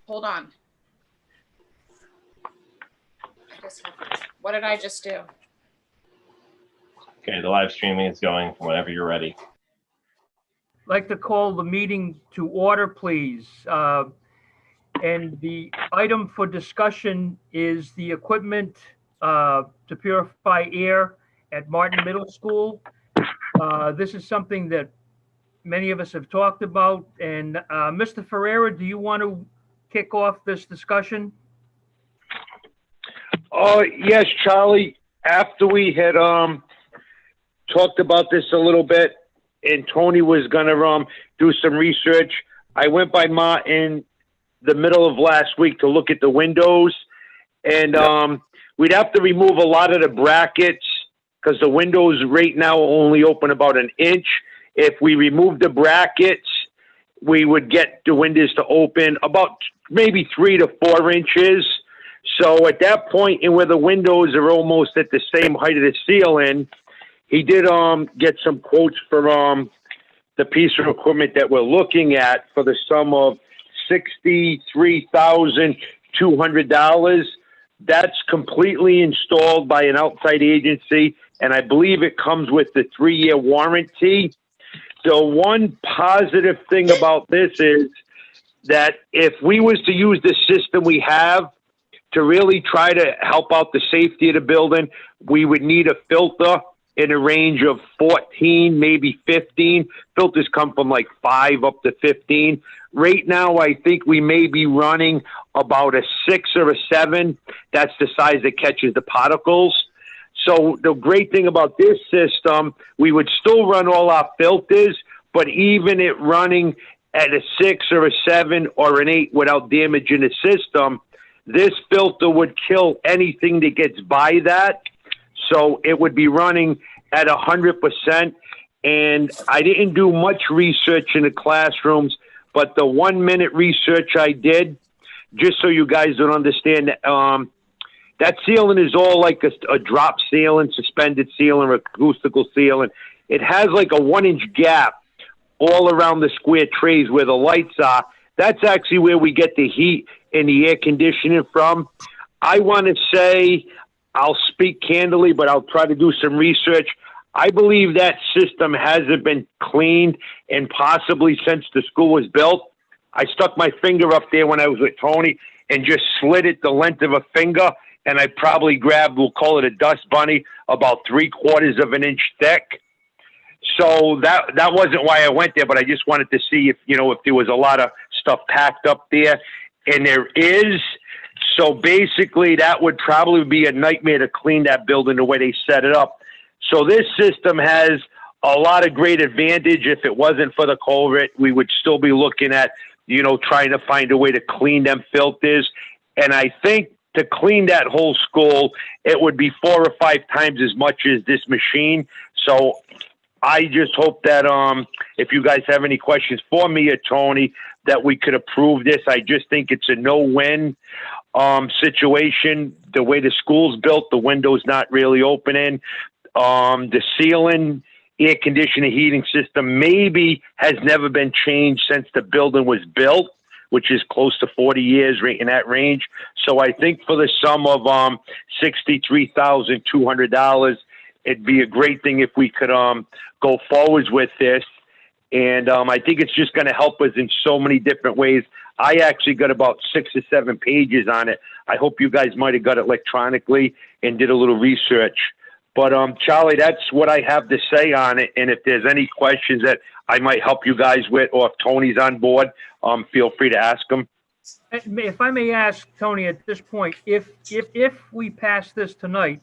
hold on. What did I just do? Okay, the live streaming is going whenever you're ready. I'd like to call the meeting to order, please. And the item for discussion is the equipment to purify air at Martin Middle School. This is something that many of us have talked about. And Mr. Ferreira, do you want to kick off this discussion? Yes, Charlie. After we had talked about this a little bit, and Tony was gonna do some research, I went by Martin the middle of last week to look at the windows, and we'd have to remove a lot of the brackets because the windows right now only open about an inch. If we remove the brackets, we would get the windows to open about maybe 3 to 4 inches. So at that point, and where the windows are almost at the same height of the ceiling, he did get some quotes for the piece of equipment that we're looking at for the sum of $63,200. That's completely installed by an outside agency, and I believe it comes with the 3-year warranty. The one positive thing about this is that if we was to use the system we have to really try to help out the safety of the building, we would need a filter in a range of 14, maybe 15. Filters come from like 5 up to 15. Right now, I think we may be running about a 6 or a 7. That's the size that catches the particles. So the great thing about this system, we would still run all our filters, but even it running at a 6 or a 7 or an 8 without damaging the system, this filter would kill anything that gets by that. So it would be running at 100%. And I didn't do much research in the classrooms, but the 1-minute research I did, just so you guys don't understand, that ceiling is all like a drop ceiling, suspended ceiling, acoustical ceiling. It has like a 1-inch gap all around the square trays where the lights are. That's actually where we get the heat and the air conditioning from. I want to say, I'll speak candidly, but I'll try to do some research. I believe that system hasn't been cleaned, and possibly since the school was built. I stuck my finger up there when I was with Tony and just slid it the length of a finger, and I probably grabbed, we'll call it a dust bunny, about 3/4 of an inch thick. So that wasn't why I went there, but I just wanted to see if there was a lot of stuff packed up there, and there is. So basically, that would probably be a nightmare to clean that building the way they set it up. So this system has a lot of great advantage. If it wasn't for the culvert, we would still be looking at, trying to find a way to clean them filters. And I think to clean that whole school, it would be 4 or 5 times as much as this machine. So I just hope that if you guys have any questions for me or Tony, that we could approve this. I just think it's a no-win situation. The way the school's built, the window's not really opening. The ceiling, air conditioning, heating system maybe has never been changed since the building was built, which is close to 40 years, right in that range. So I think for the sum of $63,200, it'd be a great thing if we could go forwards with this. And I think it's just going to help us in so many different ways. I actually got about 6 or 7 pages on it. I hope you guys might have got it electronically and did a little research. But Charlie, that's what I have to say on it. And if there's any questions that I might help you guys with, or if Tony's on board, feel free to ask him. If I may ask, Tony, at this point, if we pass this tonight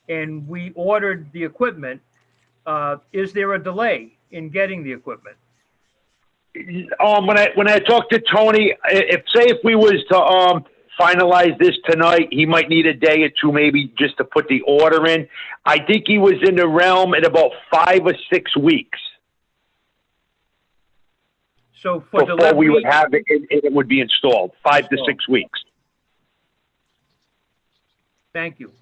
and we ordered the equipment, is there a delay in getting the equipment? When I talked to Tony, if we was to finalize this tonight, he might need a day or 2 maybe just to put the order in. I think he was in the realm in about 5 or 6 weeks. So for before delivery, we would have it, it would be installed. 5 to 6 weeks. Thank you.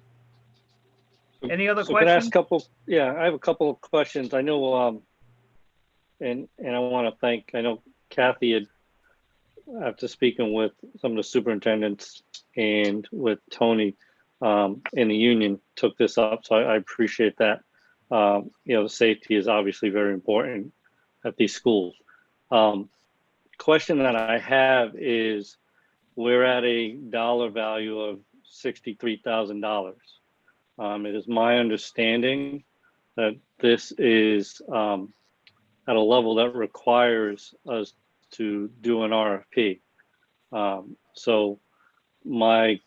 Any other So can I ask questions? a couple? Yeah, I have a couple of questions. I know, and I want to thank. I know Kathy had after speaking with some of the superintendents and with Tony in the union, took this up. So I appreciate that. The safety is obviously very important at these schools. Question that I have is, we're at a dollar value of $63,000. It is my understanding that this is at a level that requires us to do an RFP. So my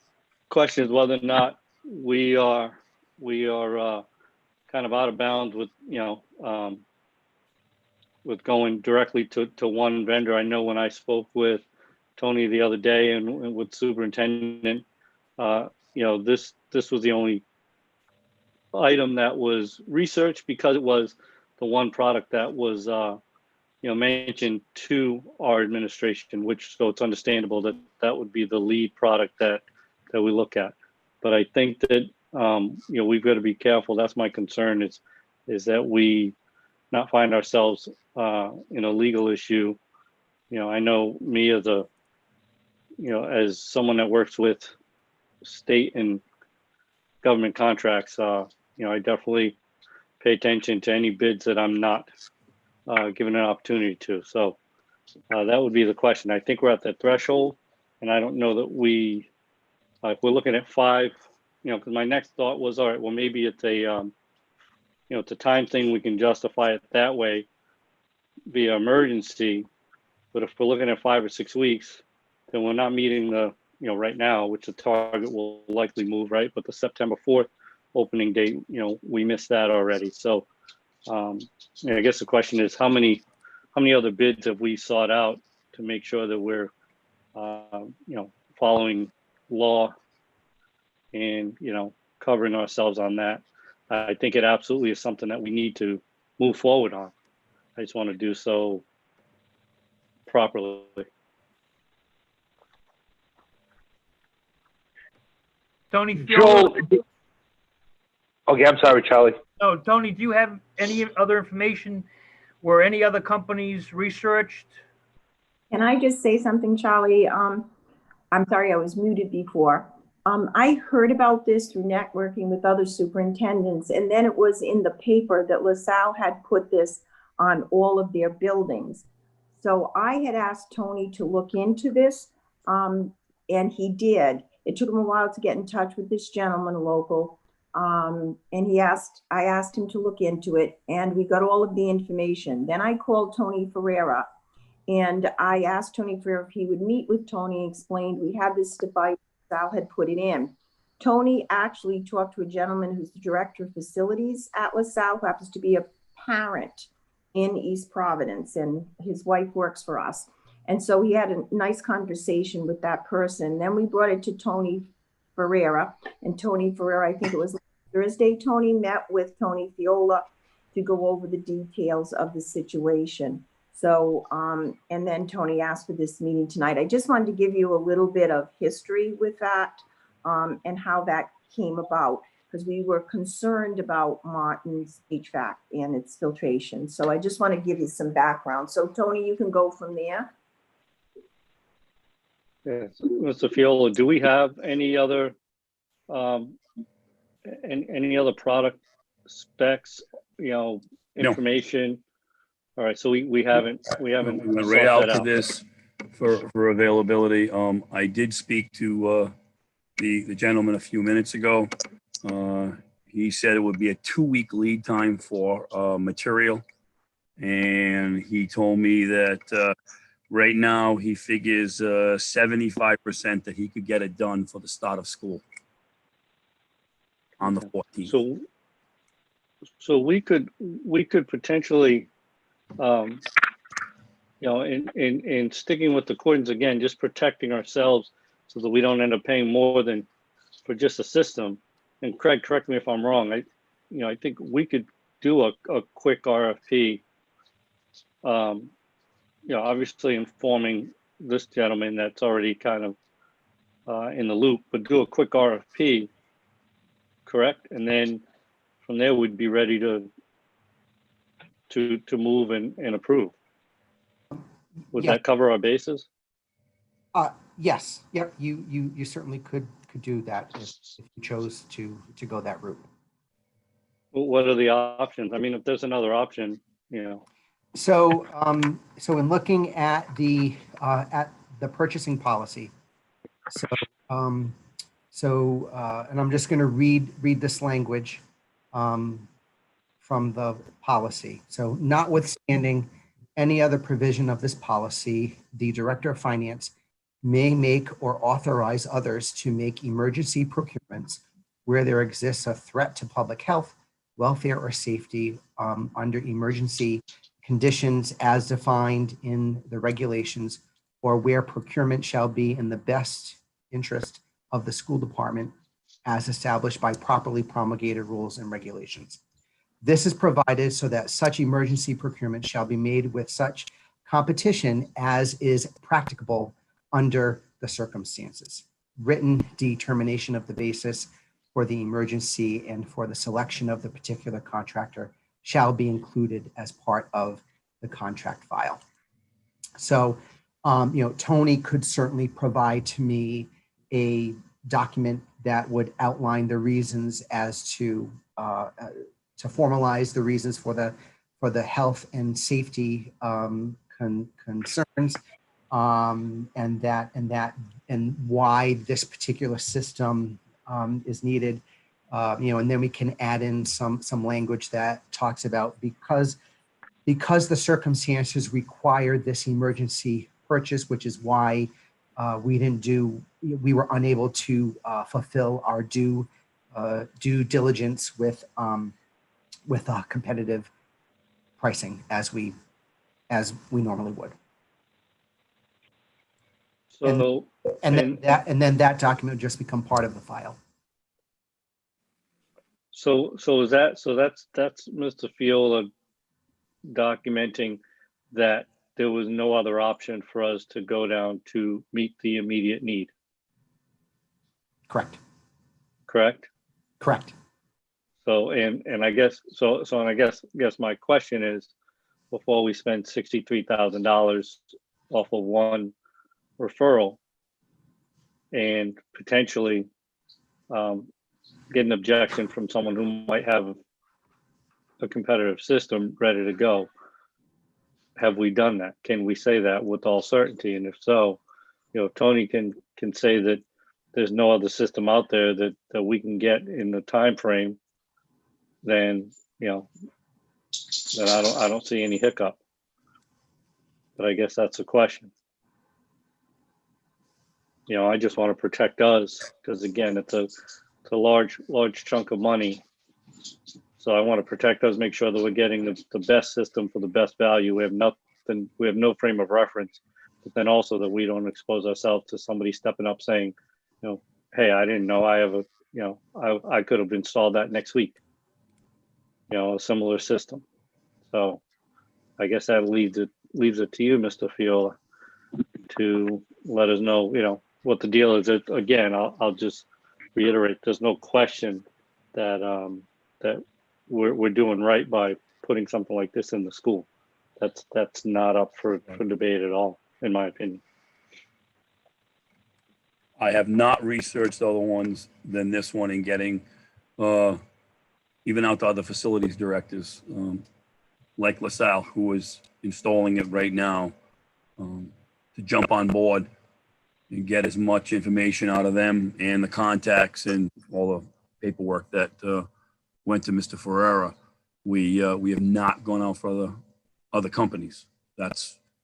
question is whether or not we are kind of out of bounds with, with going directly to one vendor. I know when I spoke with Tony the other day and with superintendent, this was the only item that was researched because it was the one product that was mentioned to our administration, so it's understandable that that would be the lead product that we look at. But I think that we've got to be careful. That's my concern, is that we not find ourselves in a legal issue. I know me as someone that works with state and government contracts, I definitely pay attention to any bids that I'm not given an opportunity to. So that would be the question. I think we're at that threshold, and I don't know that if we're looking at 5, because my next thought was, all right, well, maybe it's it's a time thing. We can justify it that way via emergency. But if we're looking at 5 or 6 weeks, then we're not meeting the, right now, which the target will likely move, right? But the September 4th opening date, we missed that already. So I guess the question is, how many other bids have we sought out to make sure that we're, following law and, covering ourselves on that? I think it absolutely is something that we need to move forward on. I just want to do so properly. Tony, Joel, okay, I'm sorry, Charlie. no, Tony, do you have any other information? Were any other companies researched? Can I just say something, Charlie? I'm sorry, I was muted before. I heard about this through networking with other superintendents, and then it was in the paper that LaSalle had put this on all of their buildings. So I had asked Tony to look into this, and he did. It took him a while to get in touch with this gentleman local, and I asked him to look into it, and we got all of the information. Then I called Tony Ferreira, and I asked Tony Ferreira if he would meet with Tony, and explained we had this device. Sal had put it in. Tony actually talked to a gentleman who's the director of facilities at LaSalle, who happens to be a parent in East Providence, and his wife works for us. And so he had a nice conversation with that person. Then we brought it to Tony Ferreira, and Tony Ferreira, I think it was Thursday, Tony met with Tony Fiola to go over the details of the situation. So, and then Tony asked for this meeting tonight. I just wanted to give you a little bit of history with that and how that came about, because we were concerned about Martin's HVAC and its filtration. So I just want to give you some background. So Tony, you can go from there. Yes, Mr. Fiola, do we have any other product specs, information? All right, so we haven't We went sought right out that to this for availability. I did speak to the gentleman a few minutes ago. He said it would be a 2-week lead time for material, and he told me that right now he figures 75% that he could get it done for the start of school on the 14th. So we could potentially, in sticking with the accordance again, just protecting ourselves so that we don't end up paying more than for just a system. And Craig, correct me if I'm wrong. I think we could do a quick RFP. Obviously informing this gentleman that's already kind of in the loop, but do a quick RFP, correct? And then from there, we'd be ready to move and approve. Would that cover our bases? Yes, yep, you certainly could do that if you chose to go that route. What are the options? I mean, if there's another option, you know, So, so in looking at the purchasing policy, so, and I'm just going to read this language from the policy. So, notwithstanding any other provision of this policy, the Director of Finance may make or authorize others to make emergency procurements where there exists a threat to public health, welfare, or safety under emergency conditions as defined in the regulations, or where procurement shall be in the best interest of the school department as established by properly promulgated rules and regulations. This is provided so that such emergency procurement shall be made with such competition as is practicable under the circumstances. Written determination of the basis for the emergency and for the selection of the particular contractor shall be included as part of the contract file. So, Tony could certainly provide to me a document that would outline the reasons as to formalize the reasons for the health and safety concerns, and why this particular system is needed. And then we can add in some language that talks about because the circumstances require this emergency purchase, which is why we were unable to fulfill our due diligence with competitive pricing as we normally would. so, And then that document would just become part of the file. so that's Mr. Fiola documenting that there was no other option for us to go down to meet the immediate need, Correct. correct? Correct. So, and I guess, I guess my question is, before we spend $63,000 off of one referral and potentially get an objection from someone who might have a competitive system ready to go, have we done that? Can we say that with all certainty? And if so, Tony can say that there's no other system out there that we can get in the time frame, then then I don't see any hiccup. But I guess that's a question. I just want to protect us because, again, it's a large chunk of money. So I want to protect us, make sure that we're getting the best system for the best value. We have no frame of reference, but then also that we don't expose ourselves to somebody stepping up saying, hey, I didn't know I have I could have installed that next week, a similar system. So I guess that leaves it to you, Mr. Fiola, to let us know, what the deal is. Again, I'll just reiterate, there's no question that that we're doing right by putting something like this in the school. That's not up for debate at all, in my opinion. I have not researched other ones than this one in getting even out to other facilities directors like LaSalle, who is installing it right now, to jump on board and get as much information out of them and the contacts and all the paperwork that went to Mr. Ferreira. We have not gone out for other companies.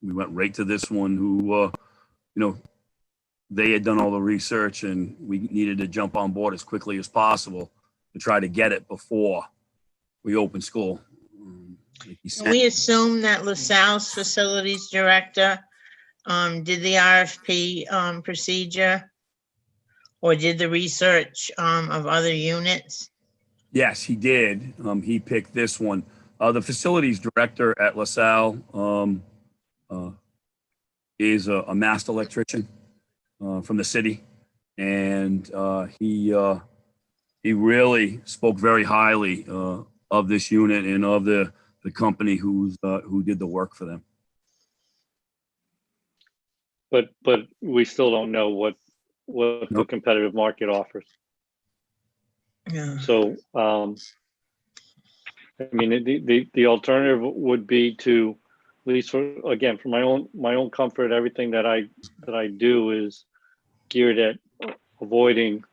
We went right to this one who, they had done all the research and we needed to jump on board as quickly as possible to try to get it before we open school. Can we assume that LaSalle's facilities director did the RFP procedure or did the research of other units? Yes, he did. He picked this one. The facilities director at LaSalle is a master electrician from the city, and he really spoke very highly of this unit and of the company who did the work for them. but we still don't know what the Nope. competitive market offers. Yeah. So, I mean, the alternative would be to, at least for, again, for my own comfort, everything that I do is geared at avoiding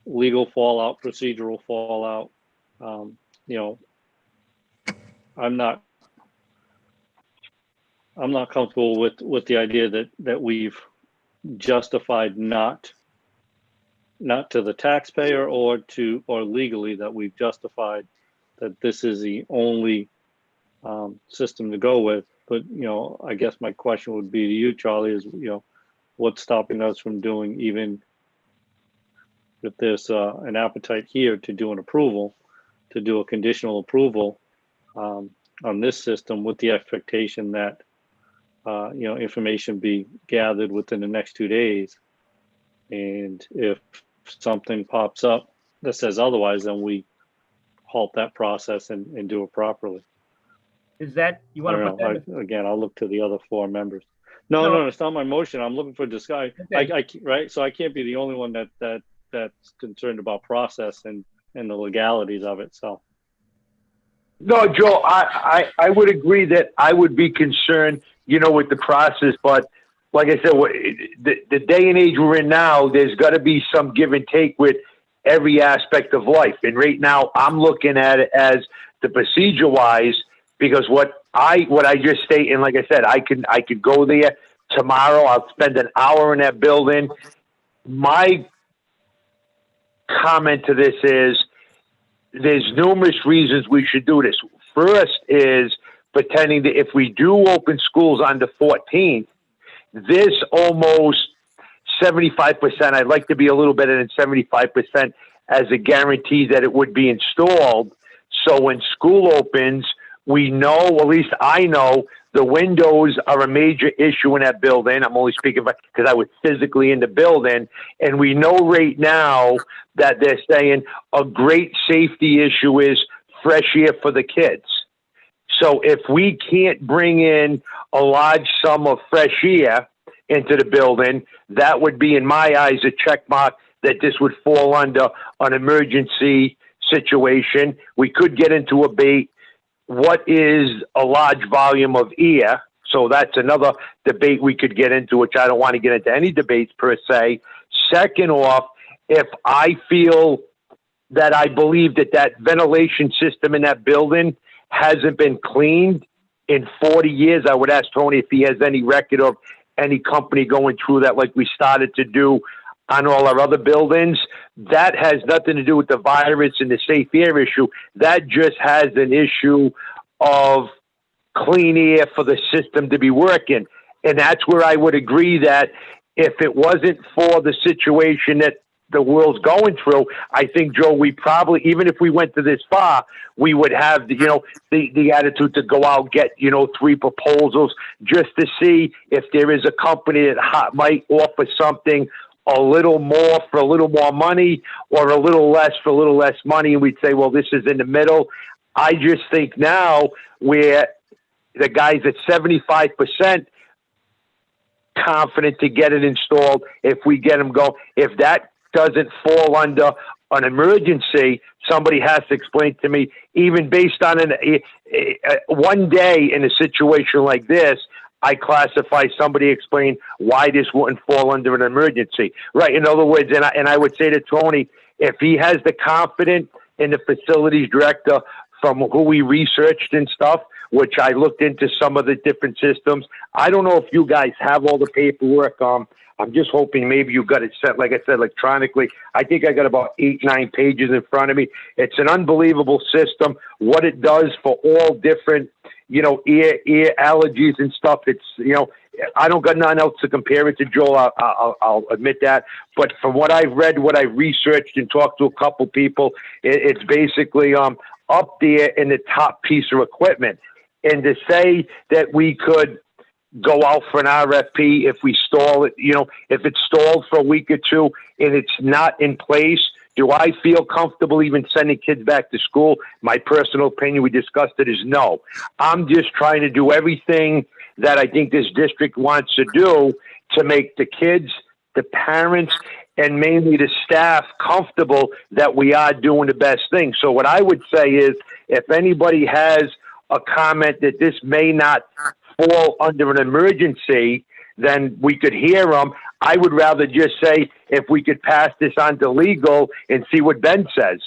legal fallout, procedural fallout. You know, I'm not comfortable with the idea that we've justified not to the taxpayer or legally that we've justified that this is the only system to go with. But, you know, I guess my question would be to you, Charlie, is, you know, what's stopping us from doing, even if there's an appetite here to do a conditional approval on this system with the expectation that, you know, information be gathered within the next 2 days. And if something pops up that says otherwise, then we halt that process and do it properly. Is that, you want to put that? Again, I'll look to the other 4 members. No, it's not my motion. I'm looking for discussion. Okay. Right. So I can't be the only one that's concerned about process and the legalities of it. So. No, Joe, I would agree that I would be concerned, you know, with the process, but like I said, the day and age we're in now, there's got to be some give and take with every aspect of life. And right now I'm looking at it as the procedure wise, because what I just state, and like I said, I could go there tomorrow. I'll spend an hour in that building. My comment to this is there's numerous reasons we should do this. First is pretending that if we do open schools on the 14th, this almost 75%, I'd like to be a little better than 75% as a guarantee that it would be installed. So when school opens, we know, at least I know, the windows are a major issue in that building. I'm only speaking because I was physically in the building. And we know right now that they're saying a great safety issue is fresh air for the kids. So if we can't bring in a large sum of fresh air into the building, that would be, in my eyes, a check mark that this would fall under an emergency situation. We could get into a debate. What is a large volume of air? So that's another debate we could get into, which I don't want to get into any debates per se. Second off, if I feel that I believe that ventilation system in that building hasn't been cleaned in 40 years, I would ask Tony if he has any record of any company going through that like we started to do on all our other buildings. That has nothing to do with the virus and the safe air issue. That just has an issue of clean air for the system to be working. And that's where I would agree that if it wasn't for the situation that the world's going through, I think, Joe, we probably, even if we went to this far, we would have the attitude to go out, get 3 proposals just to see if there is a company that might offer something a little more for a little more money or a little less for a little less money. And we'd say, well, this is in the middle. I just think now where the guy's at 75% confident to get it installed, if we get him going, if that doesn't fall under an emergency, somebody has to explain to me, even based on one day in a situation like this, I classify somebody explain why this wouldn't fall under an emergency. Right. In other words, and I would say to Tony, if he has the confidence in the facilities director from who we researched and stuff, which I looked into some of the different systems. I don't know if you guys have all the paperwork. I'm just hoping maybe you got it set, like I said, electronically. I think I got about 8-9 pages in front of me. It's an unbelievable system. What it does for all different, ear allergies and stuff. It's, I don't got nothing else to compare it to, Joel. I'll admit that. But from what I've read, what I've researched and talked to a couple people, it's basically up there in the top piece of equipment. And to say that we could go out for an RFP if we stall it, if it's stalled for a week or two and it's not in place, do I feel comfortable even sending kids back to school? My personal opinion, we discussed it, is no. I'm just trying to do everything that I think this district wants to do to make the kids, the parents, and mainly the staff comfortable that we are doing the best thing. So what I would say is, if anybody has a comment that this may not fall under an emergency, then we could hear them. I would rather just say, if we could pass this on to legal and see what Ben says.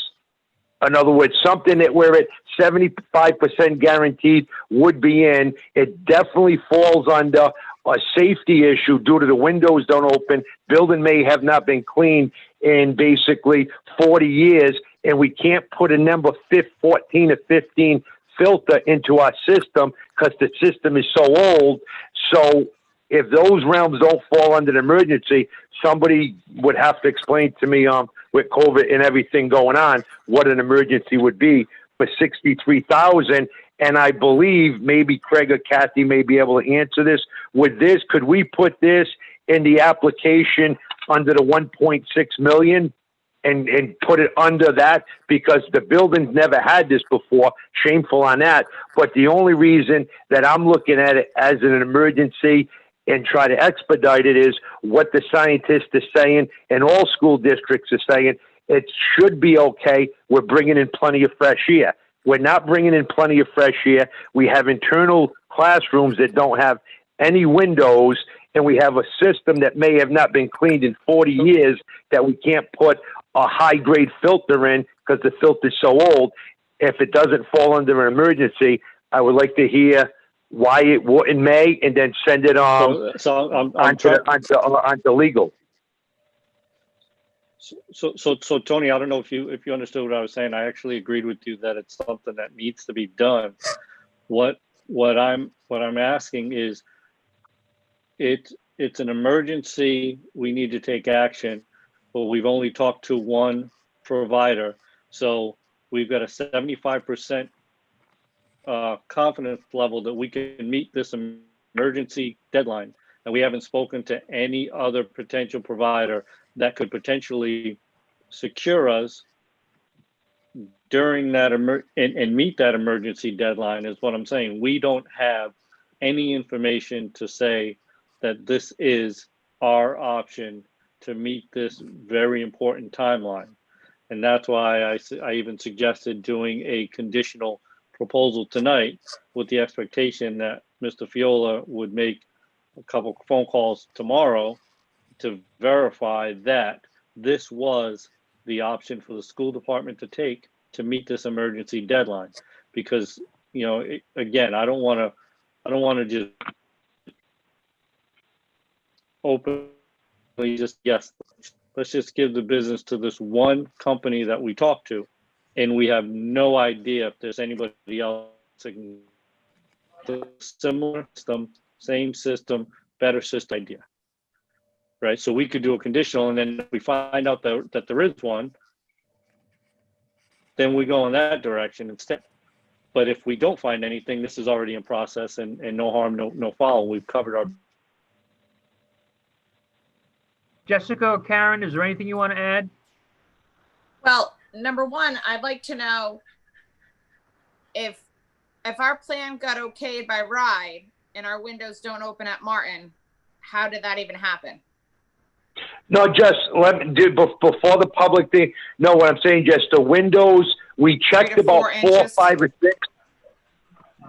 In other words, something that we're at 75% guaranteed would be in. It definitely falls under a safety issue due to the windows don't open. Building may have not been cleaned in basically 40 years, and we can't put a number 14 or 15 filter into our system because the system is so old. So if those realms don't fall under the emergency, somebody would have to explain to me with COVID and everything going on what an emergency would be for $63,000. And I believe maybe Craig or Kathy may be able to answer this. With this, could we put this in the application under the 1.6 million and put it under that? Because the building's never had this before. Shameful on that. But the only reason that I'm looking at it as an emergency and try to expedite it is what the scientists are saying and all school districts are saying. It should be okay. We're bringing in plenty of fresh air. We're not bringing in plenty of fresh air. We have internal classrooms that don't have any windows, and we have a system that may have not been cleaned in 40 years that we can't put a high-grade filter in because the filter's so old. If it doesn't fall under an emergency, I would like to hear why it wouldn't may, and then send it I'm onto legal. So Tony, I don't know if you understood what I was saying. I actually agreed with you that it's something that needs to be done. What I'm asking is, it's an emergency. We need to take action, but we've only talked to one provider, so we've got a 75% confidence level that we can meet this emergency deadline, and we haven't spoken to any other potential provider that could potentially secure us during that and meet that emergency deadline, is what I'm saying. We don't have any information to say that this is our option to meet this very important timeline. And that's why I even suggested doing a conditional proposal tonight with the expectation that Mr. Fiola would make a couple phone calls tomorrow to verify that this was the option for the school department to take to meet this emergency deadline. Because, you know, again, I don't want to just openly just, yes, let's just give the business to this one company that we talked to, and we have no idea if there's anybody else that can do similar system, same system, better system idea. Right, so we could do a conditional, and then if we find out that there is one, then we go in that direction instead. But if we don't find anything, this is already in process, and no harm, no foul. We've covered our. Jessica or Karen, is there anything you want to add? Well, number one, I'd like to know if our plan got okayed by RIDE and our windows don't open at Martin, how did that even happen? No, just let me do before the public thing. No, what I'm saying, just the windows. We checked 3 to 4 about 4, inches. 5, or 6.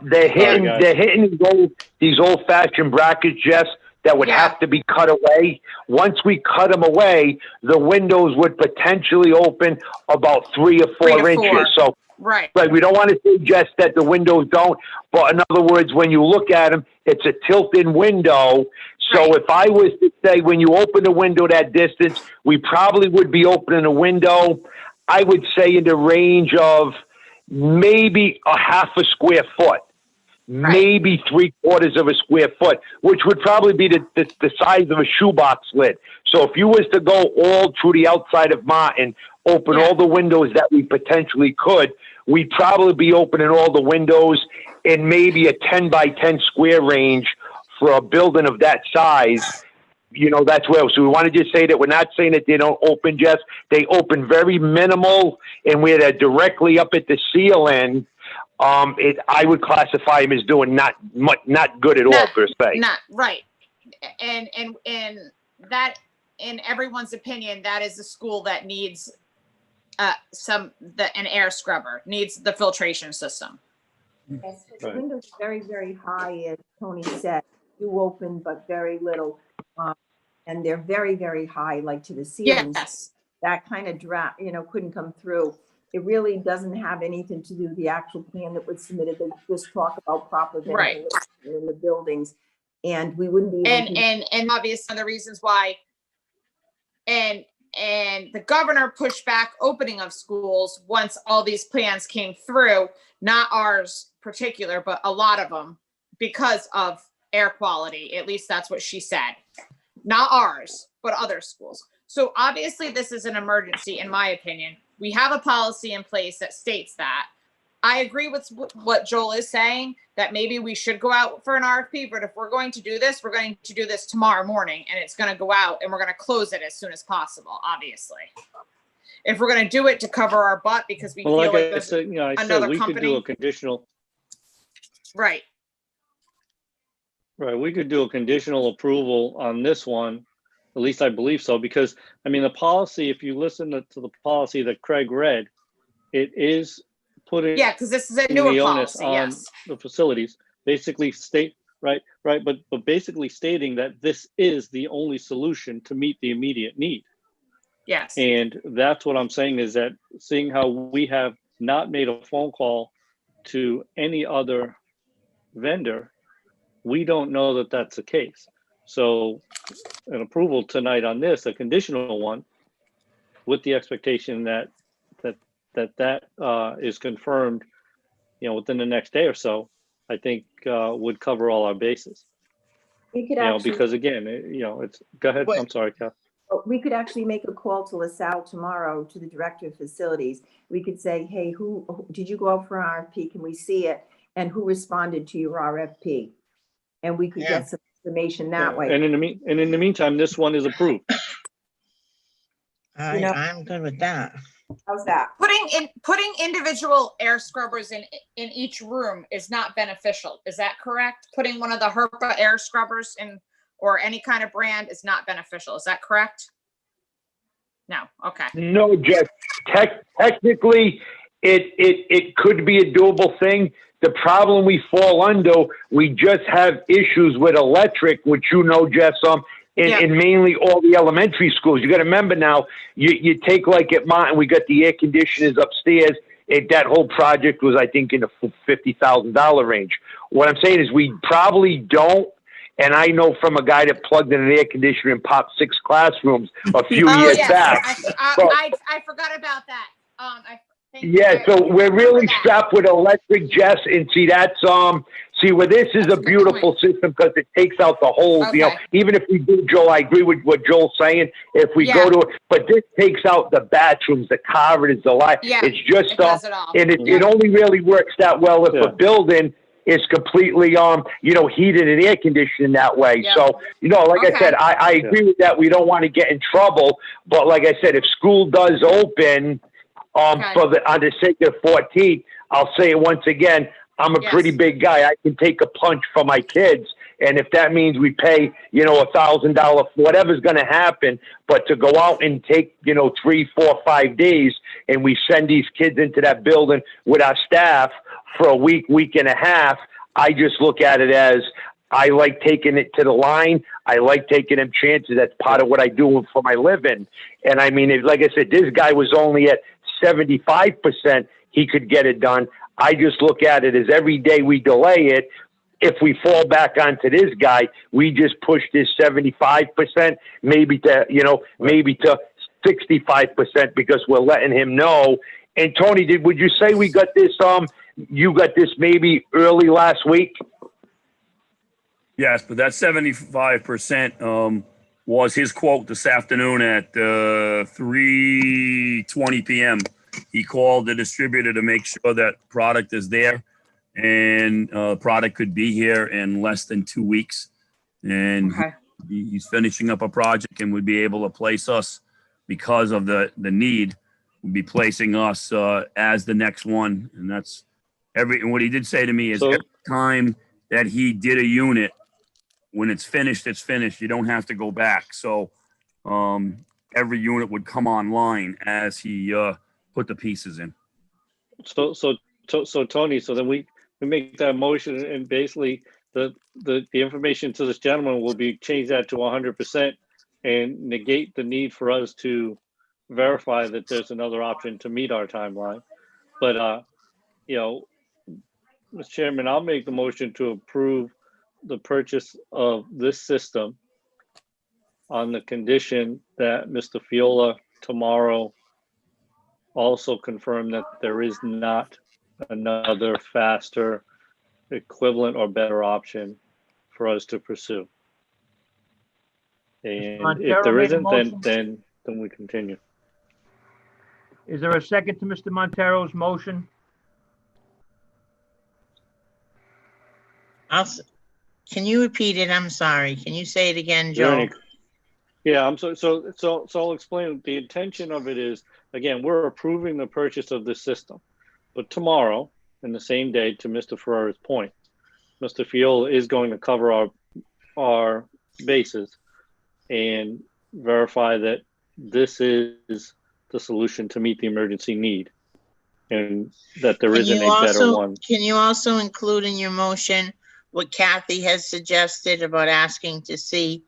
They're hitting these old-fashioned brackets, Jess, that would have to be cut away. Once we cut them away, the windows would potentially open about 3 or 4 inches. So, right. We don't want to suggest that the windows don't. But in other words, when you look at them, it's a tilt-in window. So if I was to say, when you open the window that distance, we probably would be opening a window, I would say in the range of maybe a half a square foot, maybe 3/4 of a square foot, which would probably be the size of a shoebox lid. So if you was to go all through the outside of Martin, open all the windows that we potentially could, we'd probably be opening all the windows in maybe a 10 by 10 square range for a building of that size. You know, that's where, so we want to just say that we're not saying that they don't open, Jess. They open very minimal, and where they're directly up at the ceiling, I would classify him as doing not good at all per se. Not right. And that, in everyone's opinion, that is a school that needs an air scrubber, needs the filtration system. Yes, the Right. windows are very, very high, as Tony said, do open, but very little. And they're very, very high, like to the ceilings. Yes. That kind of draft, couldn't come through. It really doesn't have anything to do with the actual plan that was submitted. They just talk about proper Right. ventilation in the buildings. And we wouldn't be able to. And obviously the reasons why, and the governor pushed back opening of schools once all these plans came through, not ours particular, but a lot of them, because of air quality. At least that's what she said. Not ours, but other schools. So obviously this is an emergency, in my opinion. We have a policy in place that states that. I agree with what Joel is saying, that maybe we should go out for an RFP, but if we're going to do this, we're going to do this tomorrow morning, and it's going to go out, and we're going to close it as soon as possible, obviously. If we're going to do it to cover our butt because we feel like there's I said another we could do company. a conditional. Right. Right, we could do a conditional approval on this one, at least I believe so, because, I mean, the policy, if you listen to the policy that Craig read, it is putting Yeah, because this is a newer the onus policy, on yes. the facilities, basically but basically stating that this is the only solution to meet the immediate need. Yes. And that's what I'm saying, is that seeing how we have not made a phone call to any other vendor, we don't know that that's the case. So an approval tonight on this, a conditional one, with the expectation that is confirmed, within the next day or so, I think would cover all our bases. We could actually, Because again, it's, go ahead. What- I'm sorry, Kath. we could actually make a call to LaSalle tomorrow, to the director of facilities. We could say, hey, who did you go out for an RFP? Can we see it? And who responded to your RFP? And we could Yeah. get some information that way. And in the meantime, this one is approved. I'm good with that. How's that? Putting individual air scrubbers in each room is not beneficial. Is that correct? Putting one of the Herpa air scrubbers in, or any kind of brand, is not beneficial. Is that correct? No. Okay. No, Jeff. Technically, it could be a doable thing. The problem we fall under, we just have issues with electric, which Jeff, in mainly all the elementary schools. You got to remember now, you take like at Martin, we got the air conditioners upstairs. That whole project was, I think, in the $50,000 range. What I'm saying is we probably don't. And I know from a guy that plugged in an air conditioner and popped 6 classrooms a few years back. I forgot about that. So we're really strapped with electric, Jess, and see that's where this is a beautiful system because it takes out the whole, even if we do, Joel, I agree with what Joel's saying. If we go to it, but this takes out the bathrooms, the corridors, the light. It's just and it only really works that well if a building is completely heated and air conditioned that way. So, like I said, I agree with that. We don't want to get in trouble, but like I said, if school does open on the sake of 14th, I'll say it once again, I'm a pretty big guy. I can take a punch for my kids. And if that means we pay, $1,000, whatever's going to happen, but to go out and take, 3, 4, 5 days and we send these kids into that building with our staff for a week and a half, I just look at it as I like taking it to the line. I like taking them chances. That's part of what I do for my living. And I mean, like I said, this guy was only at 75%. He could get it done. I just look at it as every day we delay it. If we fall back onto this guy, we just push this 75%, maybe to 65% because we're letting him know. And Tony, would you say we got this? You got this maybe early last week? Yes, but that 75% was his quote this afternoon at 3:20 p.m. He called the distributor to make sure that product is there, and product could be here in less than 2 weeks. And he's finishing up a project and would be able to place us because of the need. Would be placing us as the next one, and that's And what he did say to me is So- every time that he did a unit, when it's finished, it's finished. You don't have to go back. So every unit would come online as he put the pieces in. So Tony, so then we make that motion, and basically the information to this gentleman will be changed that to 100% and negate the need for us to verify that there's another option to meet our timeline. But you know, Mr. Chairman, I'll make the motion to approve the purchase of this system on the condition that Mr. Fiola tomorrow also confirm that there is not another faster, equivalent, or better option for us to pursue. And Montero if there made a isn't, motion. then we continue. Is there a second to Mr. Montero's motion? Can you repeat it? I'm sorry. Can you say it again, Is there Joe? any- Yeah, so I'll explain. The intention of it is, again, we're approving the purchase of this system, but tomorrow, in the same day, to Mr. Ferrera's point, Mr. Fiola is going to cover our bases and verify that this is the solution to meet the emergency need, and that there isn't a better one. Can you also include in your motion what Kathy has suggested about asking to see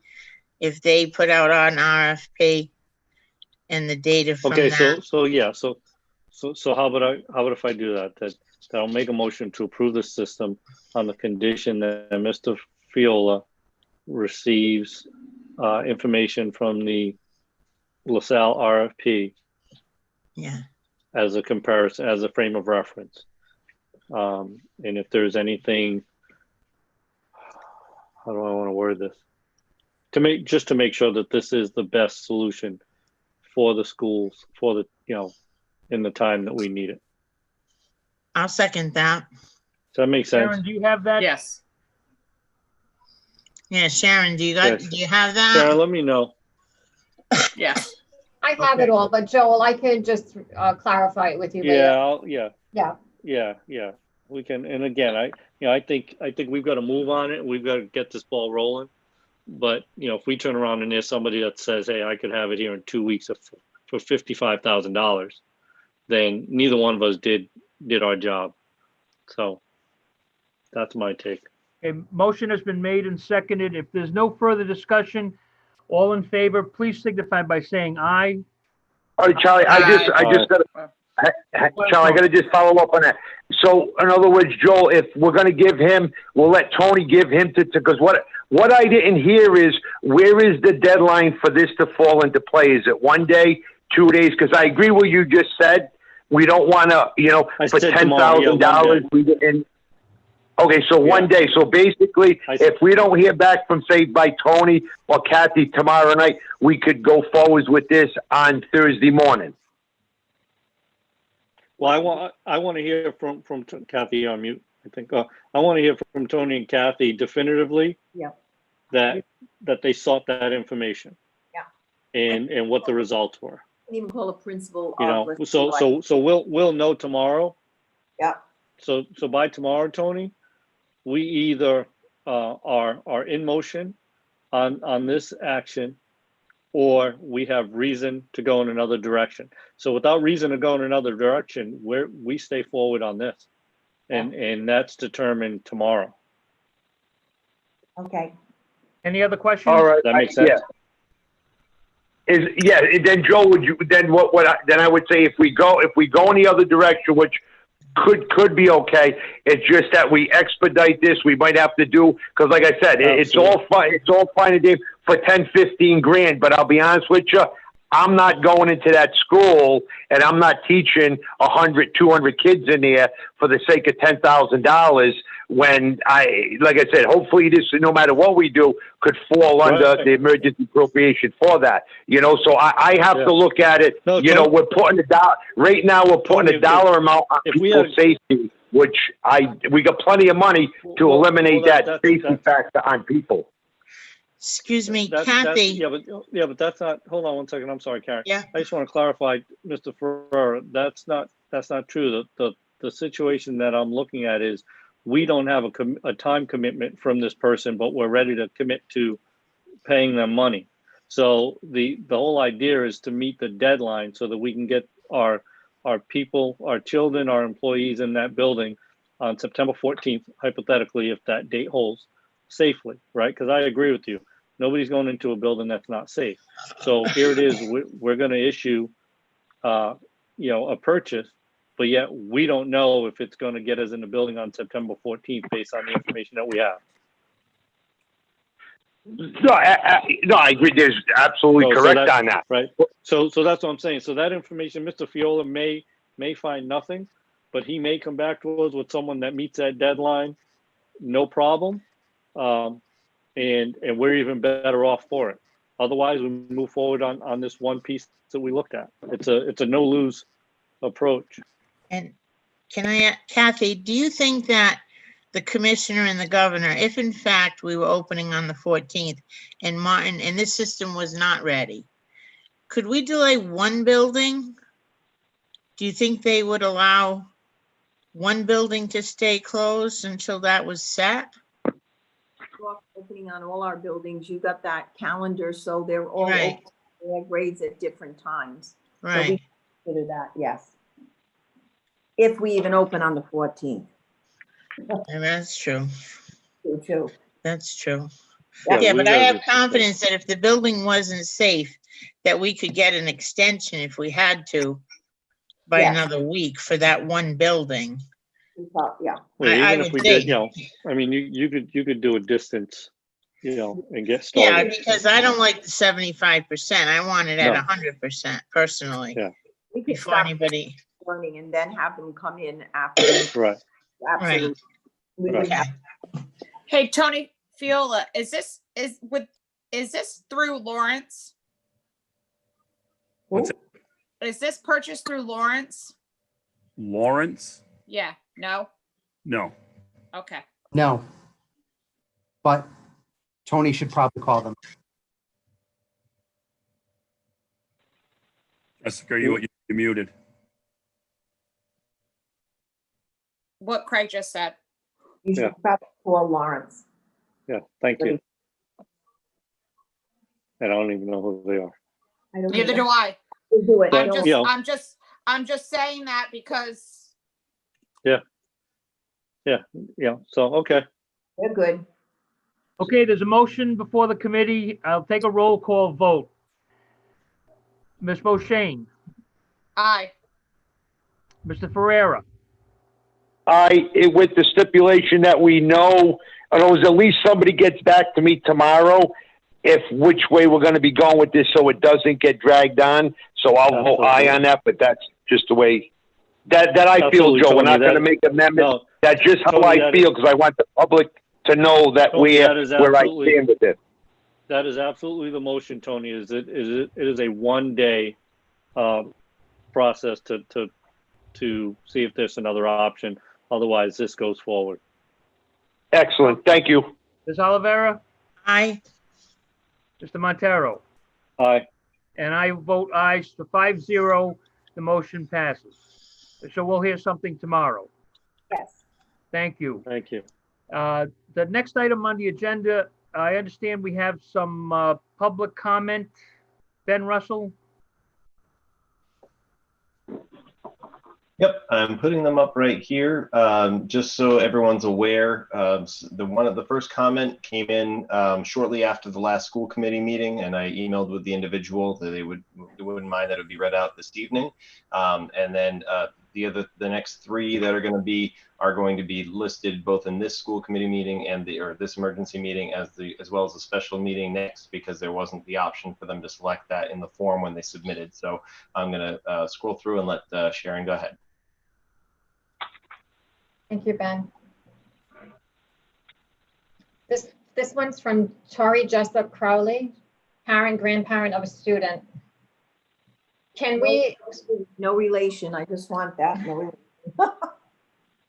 if they put out an RFP and the data from Okay, that? so how about if I do that? That I'll make a motion to approve the system on the condition that Mr. Fiola receives information from the LaSalle RFP Yeah. as a comparison, as a frame of reference. And if there's anything, how do I want to word this? To make sure that this is the best solution for the schools, for the, in the time that we need it. I'll second that. Does that make sense? Sharon, do you have that? Yes. Yeah, Sharon, do you Yes. have that? Sarah, let me know. Yes. I have Okay. it all, but Joel, I could just clarify it with you later. Yeah. We can, and again, I think we've got to move on it. We've got to get this ball rolling. But if we turn around and there's somebody that says, "Hey, I could have it here in 2 weeks for $55,000," then neither one of us did our job. So that's my take. A motion has been made and seconded. If there's no further discussion, all in favor, please signify by saying aye. All right, Charlie, I just got Charlie, I got to just follow up on that. So, in other words, Joel, if we're going to give him, we'll let Tony give him because what I didn't hear is where is the deadline for this to fall into play? Is it 1 day, 2 days? Because I agree with what you just said. We don't want to, for $10,000. Okay, so 1 day. So basically, if we don't hear back from, say, by Tony or Kathy tomorrow night, we could go forward with this on Thursday morning. Well, I want to hear from Kathy on mute. I think I want to hear from Tony and Kathy definitively. Yeah. That they sought that information. Yeah. And what the results were. Can even call a principal. So we'll know tomorrow. Yeah. So by tomorrow, Tony, we either are in motion on this action, or we have reason to go in another direction. So without reason to go in another direction, we stay forward on this, and that's determined tomorrow. Okay. Any other questions? All right. That makes sense. Yeah. Then Joe, then I would say if we go in the other direction, which could be okay. It's just that we expedite this. We might have to do, because like I said, it's all fine and Dave for 10, 15 grand. But I'll be honest with you, I'm not going into that school and I'm not teaching 100, 200 kids in there for the sake of $10,000 when like I said, hopefully this, no matter what we do, could fall under the emergency appropriation for that. So I have to look at it. We're putting right now we're putting a dollar amount on people's safety, which we got plenty of money to eliminate that safety factor on people. Excuse me, Kathy. But that's not. Hold on 1 second. I'm sorry, Karen. Yeah. I just want to clarify, Mr. Ferrer. That's not true. The the situation that I'm looking at is we don't have a time commitment from this person, but we're ready to commit to paying them money. So the whole idea is to meet the deadline so that we can get our people, our children, our employees in that building on September 14th, hypothetically, if that date holds, safely, right? Because I agree with you. Nobody's going into a building that's not safe. So here it is. We're going to issue, a purchase, but yet we don't know if it's going to get us in the building on September 14th based on the information that we have. No, I agree. There's absolutely correct on that. Right. So that's what I'm saying. So that information, Mr. Fiola may find nothing, but he may come back to us with someone that meets that deadline, no problem. And we're even better off for it. Otherwise, we move forward on this one piece that we looked at. It's a no lose approach. And can I, Kathy, do you think that the commissioner and the governor, if in fact we were opening on the 14th and Martin, and this system was not ready, could we delay one building? Do you think they would allow one building to stay closed until that was set? Opening on all our buildings, you got that calendar, so they're all Right. open, all grades at different times. So Right. we consider that, yes. If we even open on the 14th. And that's true. True. That's true. Yeah, Yeah, we but I gotta have get confidence that if the building wasn't safe, that we could get an extension if we had to by Yes. another week for that one building. Yeah. Well, I even if would we think. did, I mean, you could do a distance, and get Yeah, started. because I don't like the 75%. I want it at No. 100% personally. Yeah. We could Before stop anybody. learning and then have them come in after. Right. Absolutely. We would Okay. have- Hey, Tony Fiola, is this through Lawrence? What's it? Is this purchased through Lawrence? Lawrence? Yeah, no? No. Okay. No. But Tony should probably call them. Jessica, you're muted. What Craig just said. You should Yeah. probably call Lawrence. Yeah. Thank you. And I don't even know who they are. I don't Neither know. do I. We'll do it. But, Don't- I'm just saying that because Yeah. So, okay. They're good. Okay, there's a motion before the committee. I'll take a roll call vote. Ms. Boshane, aye. Mr. Ferrera, With the stipulation that we know, in other words, at least somebody gets back to me tomorrow which way we're going to be going with this so it doesn't get dragged on. So I'll vote aye on that, but that's just the way that I feel, Absolutely, Joe. We're Tony, not going to that- make amendments. No, That's just how Tony, I that feel because I want the public to know that Tony, that is where I absolutely- stand with it. that is absolutely the motion, Tony. It is a 1 day process to see if there's another option. Otherwise, this goes forward. Excellent. Thank you. Ms. Olivera, Aye. Mr. Montero, Aye. and I vote aye, so 5-0, the motion passes. So we'll hear something tomorrow. Yes. Thank you. Thank you. The next item on the agenda, I understand we have some public comment. Ben Russell? Yep, I'm putting them up right here, just so everyone's aware. The first comment came in shortly after the last school committee meeting, and I emailed with the individual that they wouldn't mind that it would be read out this evening. And then the next three that are going to be listed both in this school committee meeting and this emergency meeting as well as the special meeting next, because there wasn't the option for them to select that in the form when they submitted. So I'm going to scroll through and let Sharon go ahead. Thank you, Ben. This one's from Tori Jessup Crowley, parent, grandparent of a student. Can we, No relation. I just want that. No relation.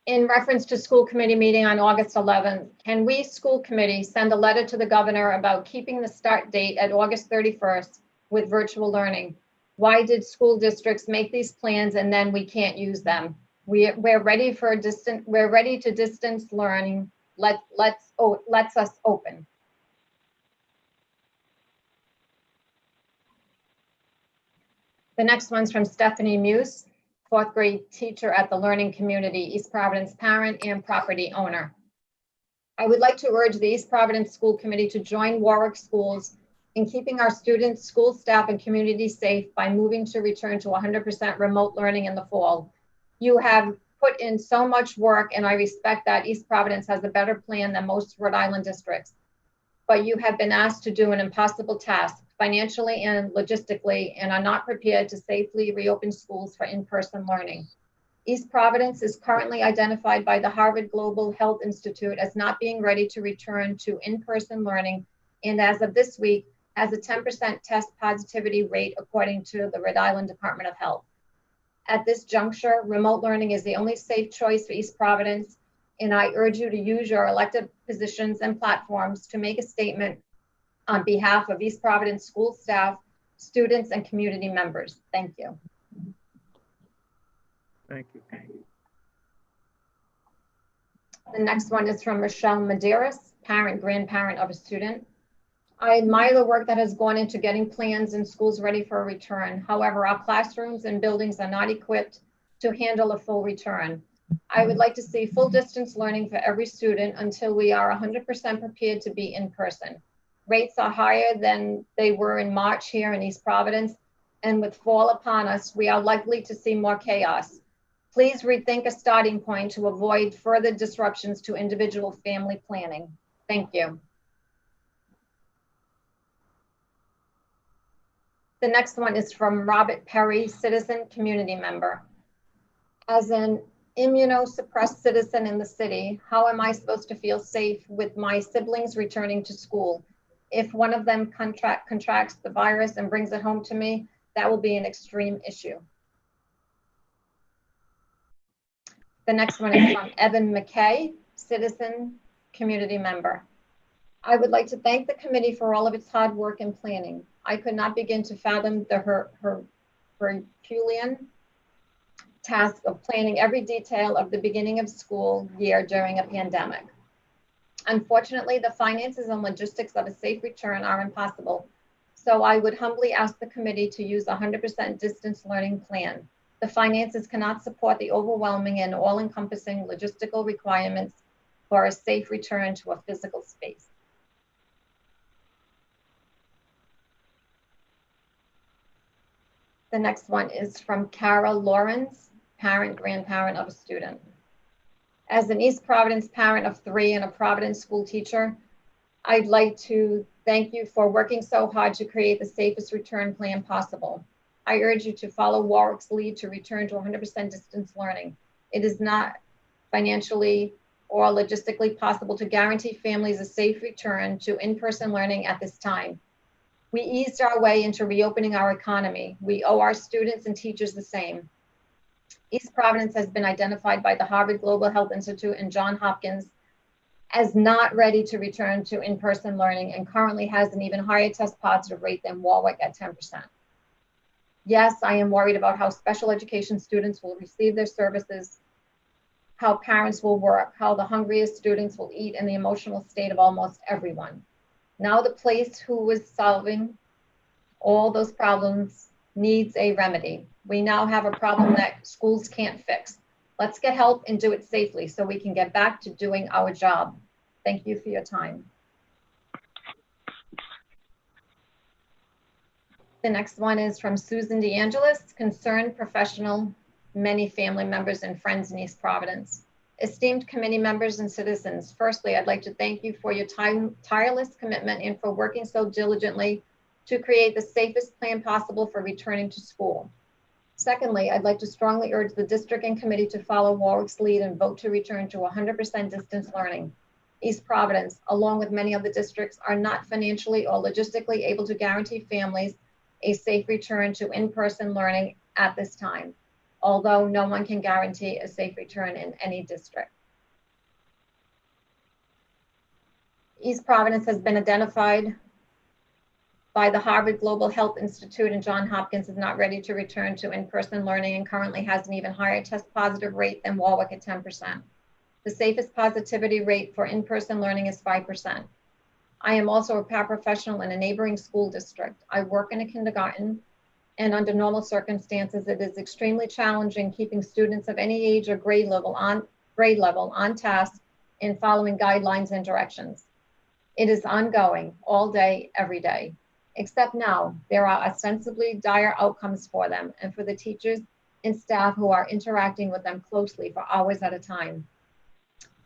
in reference to school committee meeting on August 11th, can we, school committee, send a letter to the governor about keeping the start date at August 31st with virtual learning? Why did school districts make these plans and then we can't use them? We're ready for we're ready to distance learning. Let's us open. The next one's from Stephanie Muse, 4th grade teacher at the Learning Community, East Providence parent and property owner. I would like to urge the East Providence School Committee to join Warwick Schools in keeping our students, school staff, and community safe by moving to return to 100% remote learning in the fall. You have put in so much work, and I respect that East Providence has a better plan than most Rhode Island districts. But you have been asked to do an impossible task, financially and logistically, and are not prepared to safely reopen schools for in-person learning. East Providence is currently identified by the Harvard Global Health Institute as not being ready to return to in-person learning, and as of this week, has a 10% test positivity rate according to the Rhode Island Department of Health. At this juncture, remote learning is the only safe choice for East Providence, and I urge you to use your elected positions and platforms to make a statement on behalf of East Providence school staff, students, and community members. Thank you. Thank you. The next one is from Rochelle Medeiros, parent, grandparent of a student. I admire the work that has gone into getting plans and schools ready for a return. However, our classrooms and buildings are not equipped to handle a full return. I would like to see full distance learning for every student until we are 100% prepared to be in person. Rates are higher than they were in March here in East Providence, and with fall upon us, we are likely to see more chaos. Please rethink a starting point to avoid further disruptions to individual family planning. Thank you. The next one is from Robert Perry, citizen community member. As an immunosuppressed citizen in the city, how am I supposed to feel safe with my siblings returning to school? If one of them contracts the virus and brings it home to me, that will be an extreme issue. The next one is from Evan Mckay, citizen community member. I would like to thank the committee for all of its hard work and planning. I could not begin to fathom the Herculean task of planning every detail of the beginning of school year during a pandemic. Unfortunately, the finances and logistics of a safe return are impossible. So I would humbly ask the committee to use a 100% distance learning plan. The finances cannot support the overwhelming and all-encompassing logistical requirements for a safe return to a physical space. The next one is from Kara Lawrence, parent, grandparent of a student. As an East Providence parent of 3 and a Providence school teacher, I'd like to thank you for working so hard to create the safest return plan possible. I urge you to follow Warwick's lead to return to 100% distance learning. It is not financially or logistically possible to guarantee families a safe return to in-person learning at this time. We eased our way into reopening our economy. We owe our students and teachers the same. East Providence has been identified by the Harvard Global Health Institute and Johns Hopkins as not ready to return to in-person learning and currently has an even higher test positive rate than Warwick at 10%. Yes, I am worried about how special education students will receive their services, how parents will work, how the hungriest students will eat, and the emotional state of almost everyone. Now the place who was solving all those problems needs a remedy. We now have a problem that schools can't fix. Let's get help and do it safely so we can get back to doing our job. Thank you for your time. The next one is from Susan DeAngelis, concerned professional, many family members and friends in East Providence. Esteemed committee members and citizens, firstly, I'd like to thank you for your tireless commitment and for working so diligently to create the safest plan possible for returning to school. Secondly, I'd like to strongly urge the district and committee to follow Warwick's lead and vote to return to 100% distance learning. East Providence, along with many other districts, are not financially or logistically able to guarantee families a safe return to in-person learning at this time, although no one can guarantee a safe return in any district. East Providence has been identified by the Harvard Global Health Institute and Johns Hopkins is not ready to return to in-person learning and currently has an even higher test positive rate than Warwick at 10%. The safest positivity rate for in-person learning is 5%. I am also a paraprofessional in a neighboring school district. I work in a kindergarten, and under normal circumstances, it is extremely challenging keeping students of any age or grade level on task and following guidelines and directions. It is ongoing, all day, every day. Except now, there are ostensibly dire outcomes for them and for the teachers and staff who are interacting with them closely for hours at a time.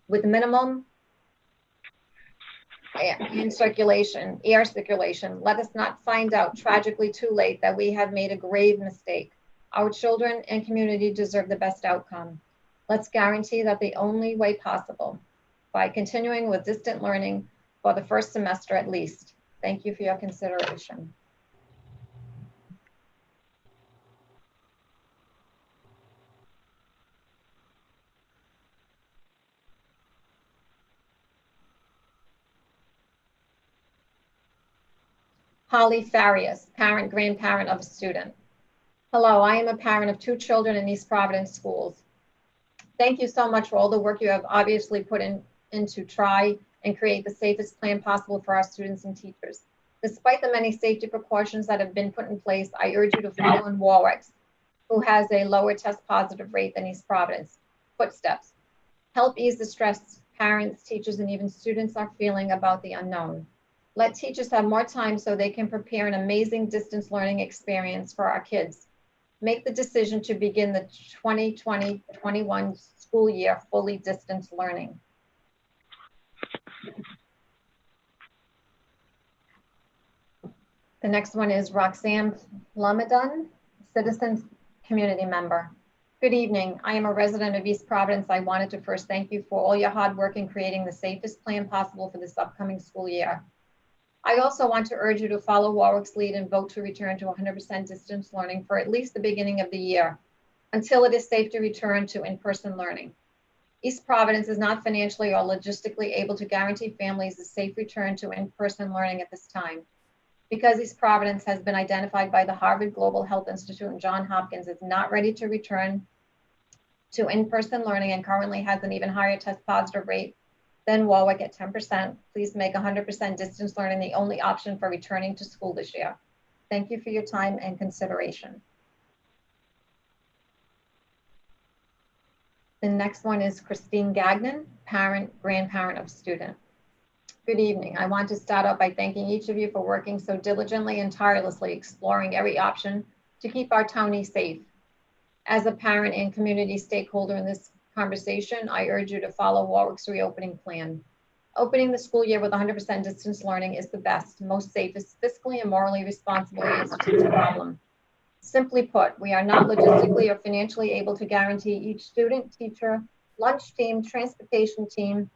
With minimum air circulation, let us not find out tragically too late that we have made a grave mistake. Our children and community deserve the best outcome. Let's guarantee that the only way possible, by continuing with distant learning for the first semester at least. Thank you for your consideration. Holly Farias, parent, grandparent of a student. Hello, I am a parent of 2 children in East Providence schools. Thank you so much for all the work you have obviously put in to try and create the safest plan possible for our students and teachers. Despite the many safety precautions that have been put in place, I urge you to follow in Warwick's, who has a lower test positive rate than East Providence, footsteps. Help ease the stress parents, teachers, and even students are feeling about the unknown. Let teachers have more time so they can prepare an amazing distance learning experience for our kids. Make the decision to begin the 2020-21 school year fully distance learning. The next one is Roxanne Plummadon, citizen community member. Good evening. I am a resident of East Providence. I wanted to first thank you for all your hard work in creating the safest plan possible for this upcoming school year. I also want to urge you to follow Warwick's lead and vote to return to 100% distance learning for at least the beginning of the year, until it is safe to return to in-person learning. East Providence is not financially or logistically able to guarantee families a safe return to in-person learning at this time. Because East Providence has been identified by the Harvard Global Health Institute and Johns Hopkins as not ready to return to in-person learning and currently has an even higher test positive rate than Warwick at 10%, please make 100% distance learning the only option for returning to school this year. Thank you for your time and consideration. The next one is Christine Gagnon, parent, grandparent of student. Good evening. I want to start out by thanking each of you for working so diligently and tirelessly exploring every option to keep our townie safe. As a parent and community stakeholder in this conversation, I urge you to follow Warwick's reopening plan. Opening the school year with 100% distance learning is the best, most safest, fiscally and morally responsible answer to this problem. Simply put, we are not logistically or financially able to guarantee each student, teacher, lunch team, transportation team,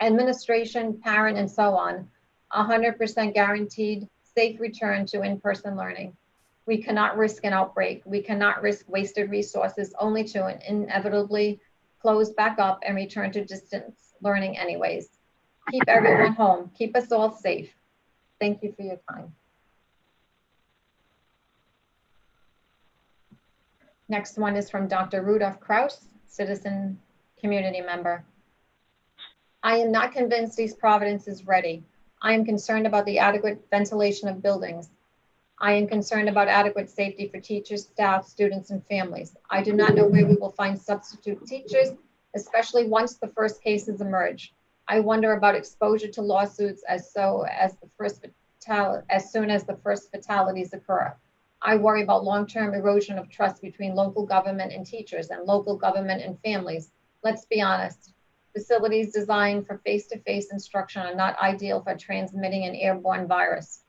administration, parent, and so on, 100% guaranteed safe return to in-person learning. We cannot risk an outbreak. We cannot risk wasted resources only to inevitably close back up and return to distance learning anyways. Keep everyone home. Keep us all safe. Thank you for your time. Next one is from Dr. Rudolf Kraus, citizen community member. I am not convinced East Providence is ready. I am concerned about the adequate ventilation of buildings. I am concerned about adequate safety for teachers, staff, students, and families. I do not know where we will find substitute teachers, especially once the first cases emerge. I wonder about exposure to lawsuits as soon as the first fatalities occur. I worry about long-term erosion of trust between local government and teachers and local government and families. Let's be honest. Facilities designed for face-to-face instruction are not ideal for transmitting an airborne virus.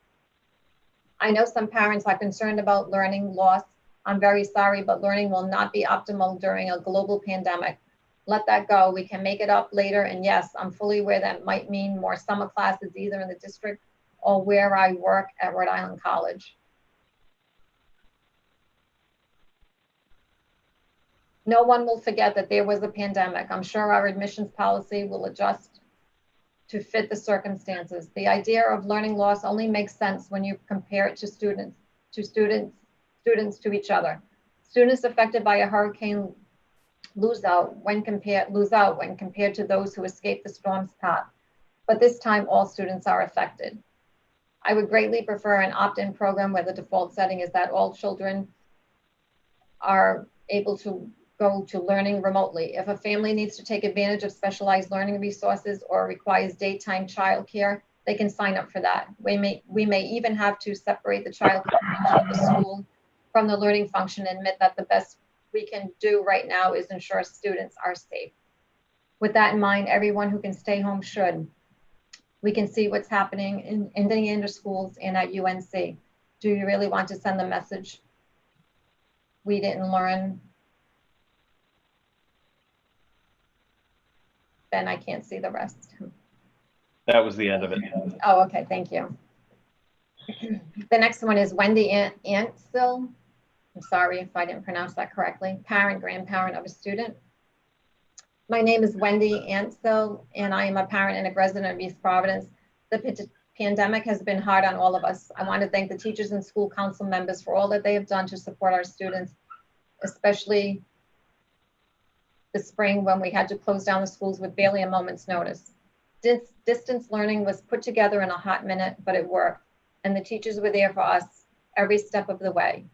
I know some parents are concerned about learning loss. I'm very sorry, but learning will not be optimal during a global pandemic. Let that go. We can make it up later. And yes, I'm fully aware that might mean more summer classes either in the district or where I work at Rhode Island College. No one will forget that there was a pandemic. I'm sure our admissions policy will adjust to fit the circumstances. The idea of learning loss only makes sense when you compare it to students to each other. Students affected by a hurricane lose out when compared to those who escape the storm's path. But this time, all students are affected. I would greatly prefer an opt-in program where the default setting is that all children are able to go to learning remotely. If a family needs to take advantage of specialized learning resources or requires daytime childcare, they can sign up for that. We may even have to separate the childcare function of the school from the learning function and admit that the best we can do right now is ensure students are safe. With that in mind, everyone who can stay home should. We can see what's happening in Indiana schools and at UNC. Do you really want to send the message? We didn't learn. Then I can't see the rest. That was the end of it. Oh, okay, thank you. The next one is Wendy Antsill. I'm sorry if I didn't pronounce that correctly. Parent, grandparent of a student. My name is Wendy Antsill, and I am a parent and a resident of East Providence. The pandemic has been hard on all of us. I want to thank the teachers and school council members for all that they have done to support our students, especially the spring when we had to close down the schools with barely a moment's notice. Distance learning was put together in a hot minute, but it worked, and the teachers were there for us every step of the way.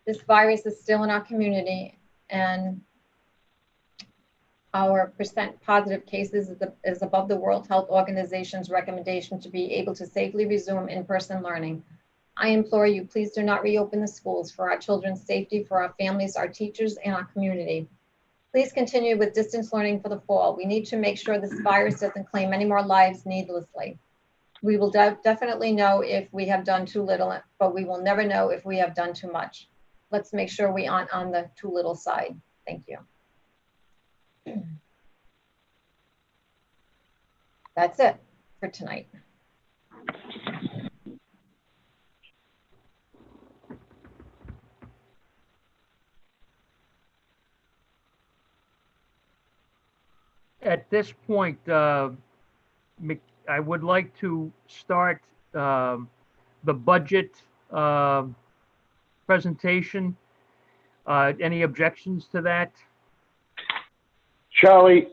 This virus is still in our community, and our percent positive cases is above the World Health Organization's recommendation to be able to safely resume in-person learning. I implore you, please do not reopen the schools for our children's safety, for our families, our teachers, and our community. Please continue with distance learning for the fall. We need to make sure this virus doesn't claim any more lives needlessly. We will definitely know if we have done too little, but we will never know if we have done too much. Let's make sure we aren't on the too little side. Thank you. That's it for tonight. At this point, I would like to start the budget presentation. Any objections to that? Charlie,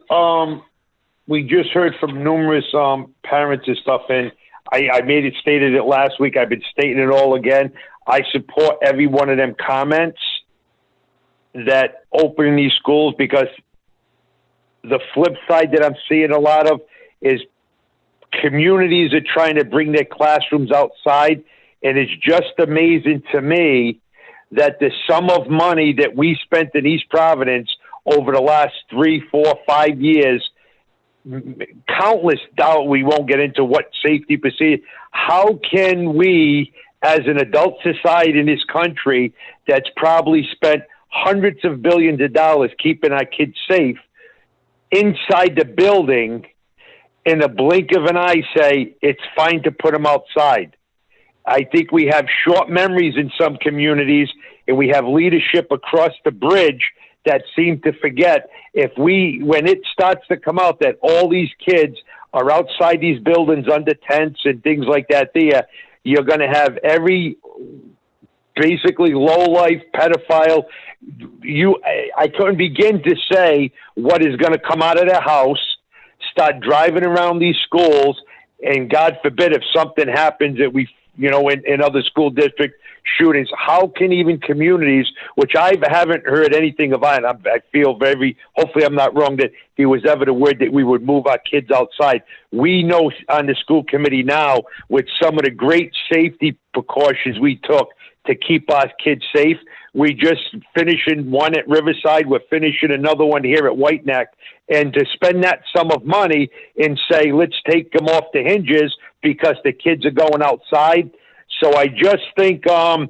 we just heard from numerous parents and stuff, and I stated it last week. I've been stating it all again. I support every one of them comments that opening these schools, because the flip side that I'm seeing a lot of is communities are trying to bring their classrooms outside, and it's just amazing to me that the sum of money that we spent in East Providence over the last 3, 4, 5 years, countless dollars, we won't get into what safety procedure. How can we, as an adult society in this country that's probably spent hundreds of billions of dollars keeping our kids safe, inside the building, in a blink of an eye say it's fine to put them outside? I think we have short memories in some communities, and we have leadership across the bridge that seem to forget, when it starts to come out that all these kids are outside these buildings under tents and things like that there, you're going to have every basically low-life pedophile. I couldn't begin to say what is going to come out of their house, start driving around these schools, and God forbid if something happens that we, in other school district shootings, how can even communities, which I haven't heard anything about, I feel hopefully I'm not wrong, that he was ever the word that we would move our kids outside. We know on the school committee now, with some of the great safety precautions we took to keep our kids safe, we just finishing one at Riverside, we're finishing another one here at White Neck, and to spend that sum of money and say, let's take them off the hinges because the kids are going outside. So I just think going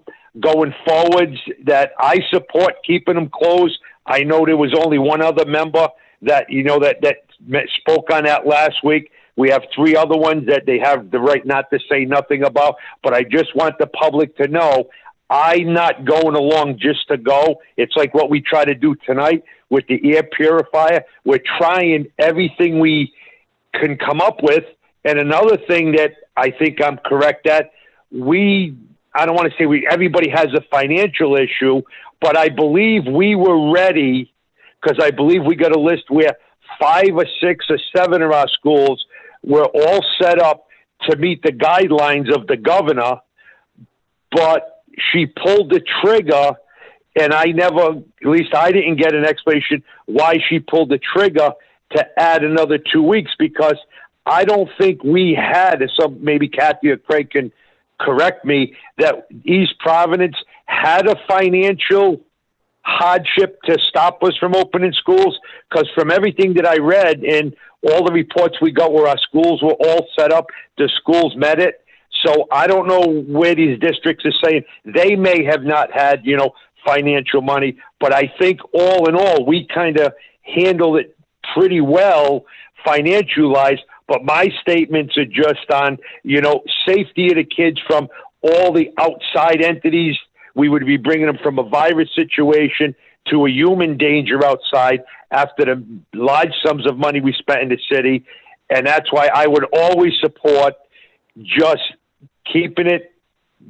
forwards that I support keeping them closed. I know there was only one other member that, that spoke on that last week. We have 3 other ones that they have the right not to say nothing about, but I just want the public to know I'm not going along just to go. It's like what we try to do tonight with the air purifier. We're trying everything we can come up with And another thing that I think I'm correct at, I don't want to say everybody has a financial issue, but I believe we were ready, because I believe we got a list where 5 or 6 or 7 of our schools were all set up to meet the guidelines of the governor, but she pulled the trigger, and I never, at least I didn't get an explanation why she pulled the trigger to add another 2 weeks, because I don't think we had, and so maybe Kathy or Craig can correct me, that East Providence had a financial hardship to stop us from opening schools, because from everything that I read and all the reports we got where our schools were all set up, the schools met it. So I don't know where these districts are saying they may have not had, financial money, but I think all in all, we kind of handled it pretty well financial-wise. But my statements are just on, safety of the kids from all the outside entities. We would be bringing them from a virus situation to a human danger outside after the large sums of money we spent in the city. And that's why I would always support just keeping it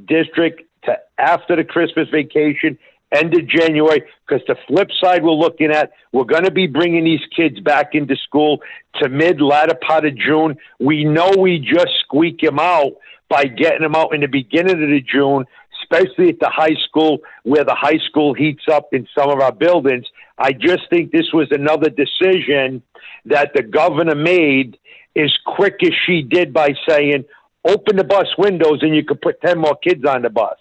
district to after the Christmas vacation, end of January, because the flip side we're looking at, we're going to be bringing these kids back into school to latter part of June. We know we just squeak them out by getting them out in the beginning of the June, especially at the high school, where the high school heats up in some of our buildings. I just think this was another decision that the governor made as quick as she did by saying, open the bus windows and you could put 10 more kids on the bus.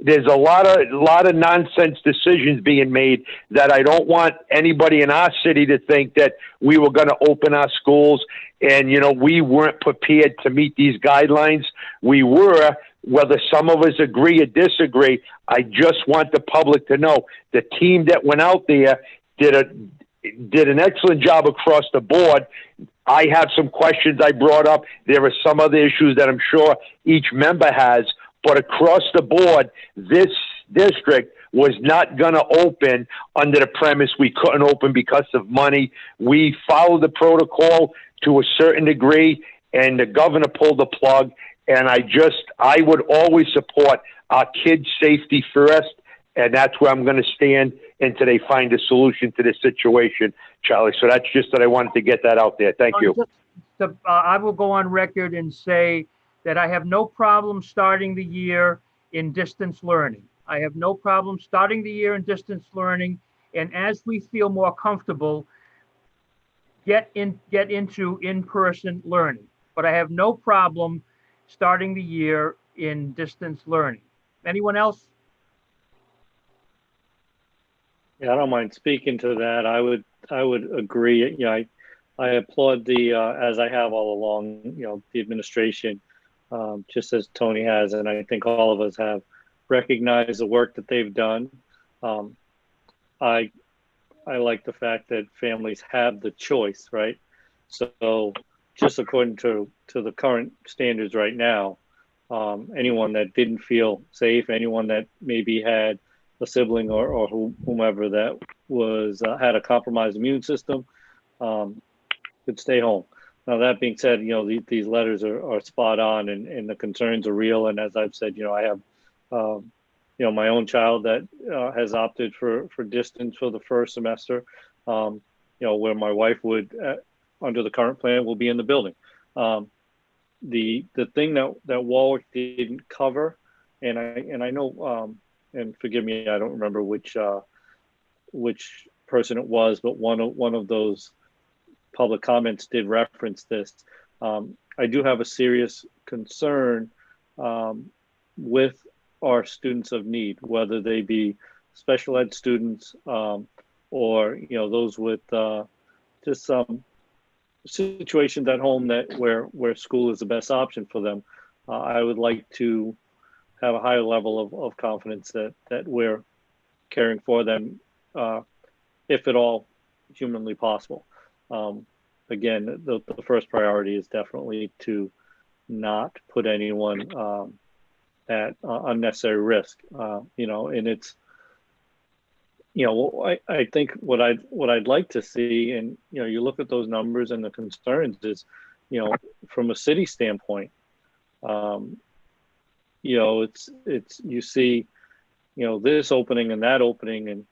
There's a lot of nonsense decisions being made that I don't want anybody in our city to think that we were going to open our schools and, we weren't prepared to meet these guidelines. We were, whether some of us agree or disagree. I just want the public to know the team that went out there did an excellent job across the board. I have some questions I brought up. There are some other issues that I'm sure each member has. But across the board, this district was not going to open under the premise we couldn't open because of money. We followed the protocol to a certain degree, and the governor pulled the plug. And I would always support our kids' safety first, and that's where I'm going to stand until they find a solution to this situation, Charlie. So that's just that I wanted to get that out there. Thank you. I will go on record and say that I have no problem starting the year in distance learning. I have no problem starting the year in distance learning. And as we feel more comfortable, get into in-person learning. But I have no problem starting the year in distance learning. Anyone else? Yeah, I don't mind speaking to that. I would agree. I applaud as I have all along, the administration, just as Tony has, and I think all of us have recognized the work that they've done. I like the fact that families have the choice, right? So just according to the current standards right now, anyone that didn't feel safe, anyone that maybe had a sibling or whomever that was had a compromised immune system could stay home. Now, that being said, these letters are spot on, and the concerns are real. And as I've said, I have, my own child that has opted for distance for the first semester, where my wife would, under the current plan, will be in the building. The thing that Warwick didn't cover, and I know, and forgive me, I don't remember which person it was, but one of those public comments did reference this. I do have a serious concern with our students of need, whether they be special ed students or those with just some situations at home where school is the best option for them. I would like to have a higher level of confidence that we're caring for them, if at all humanly possible. Again, the first priority is definitely to not put anyone at unnecessary risk. And it's, I think what I'd like to see, and you look at those numbers and the concerns is, from a city standpoint, it's you see, this opening and that opening, and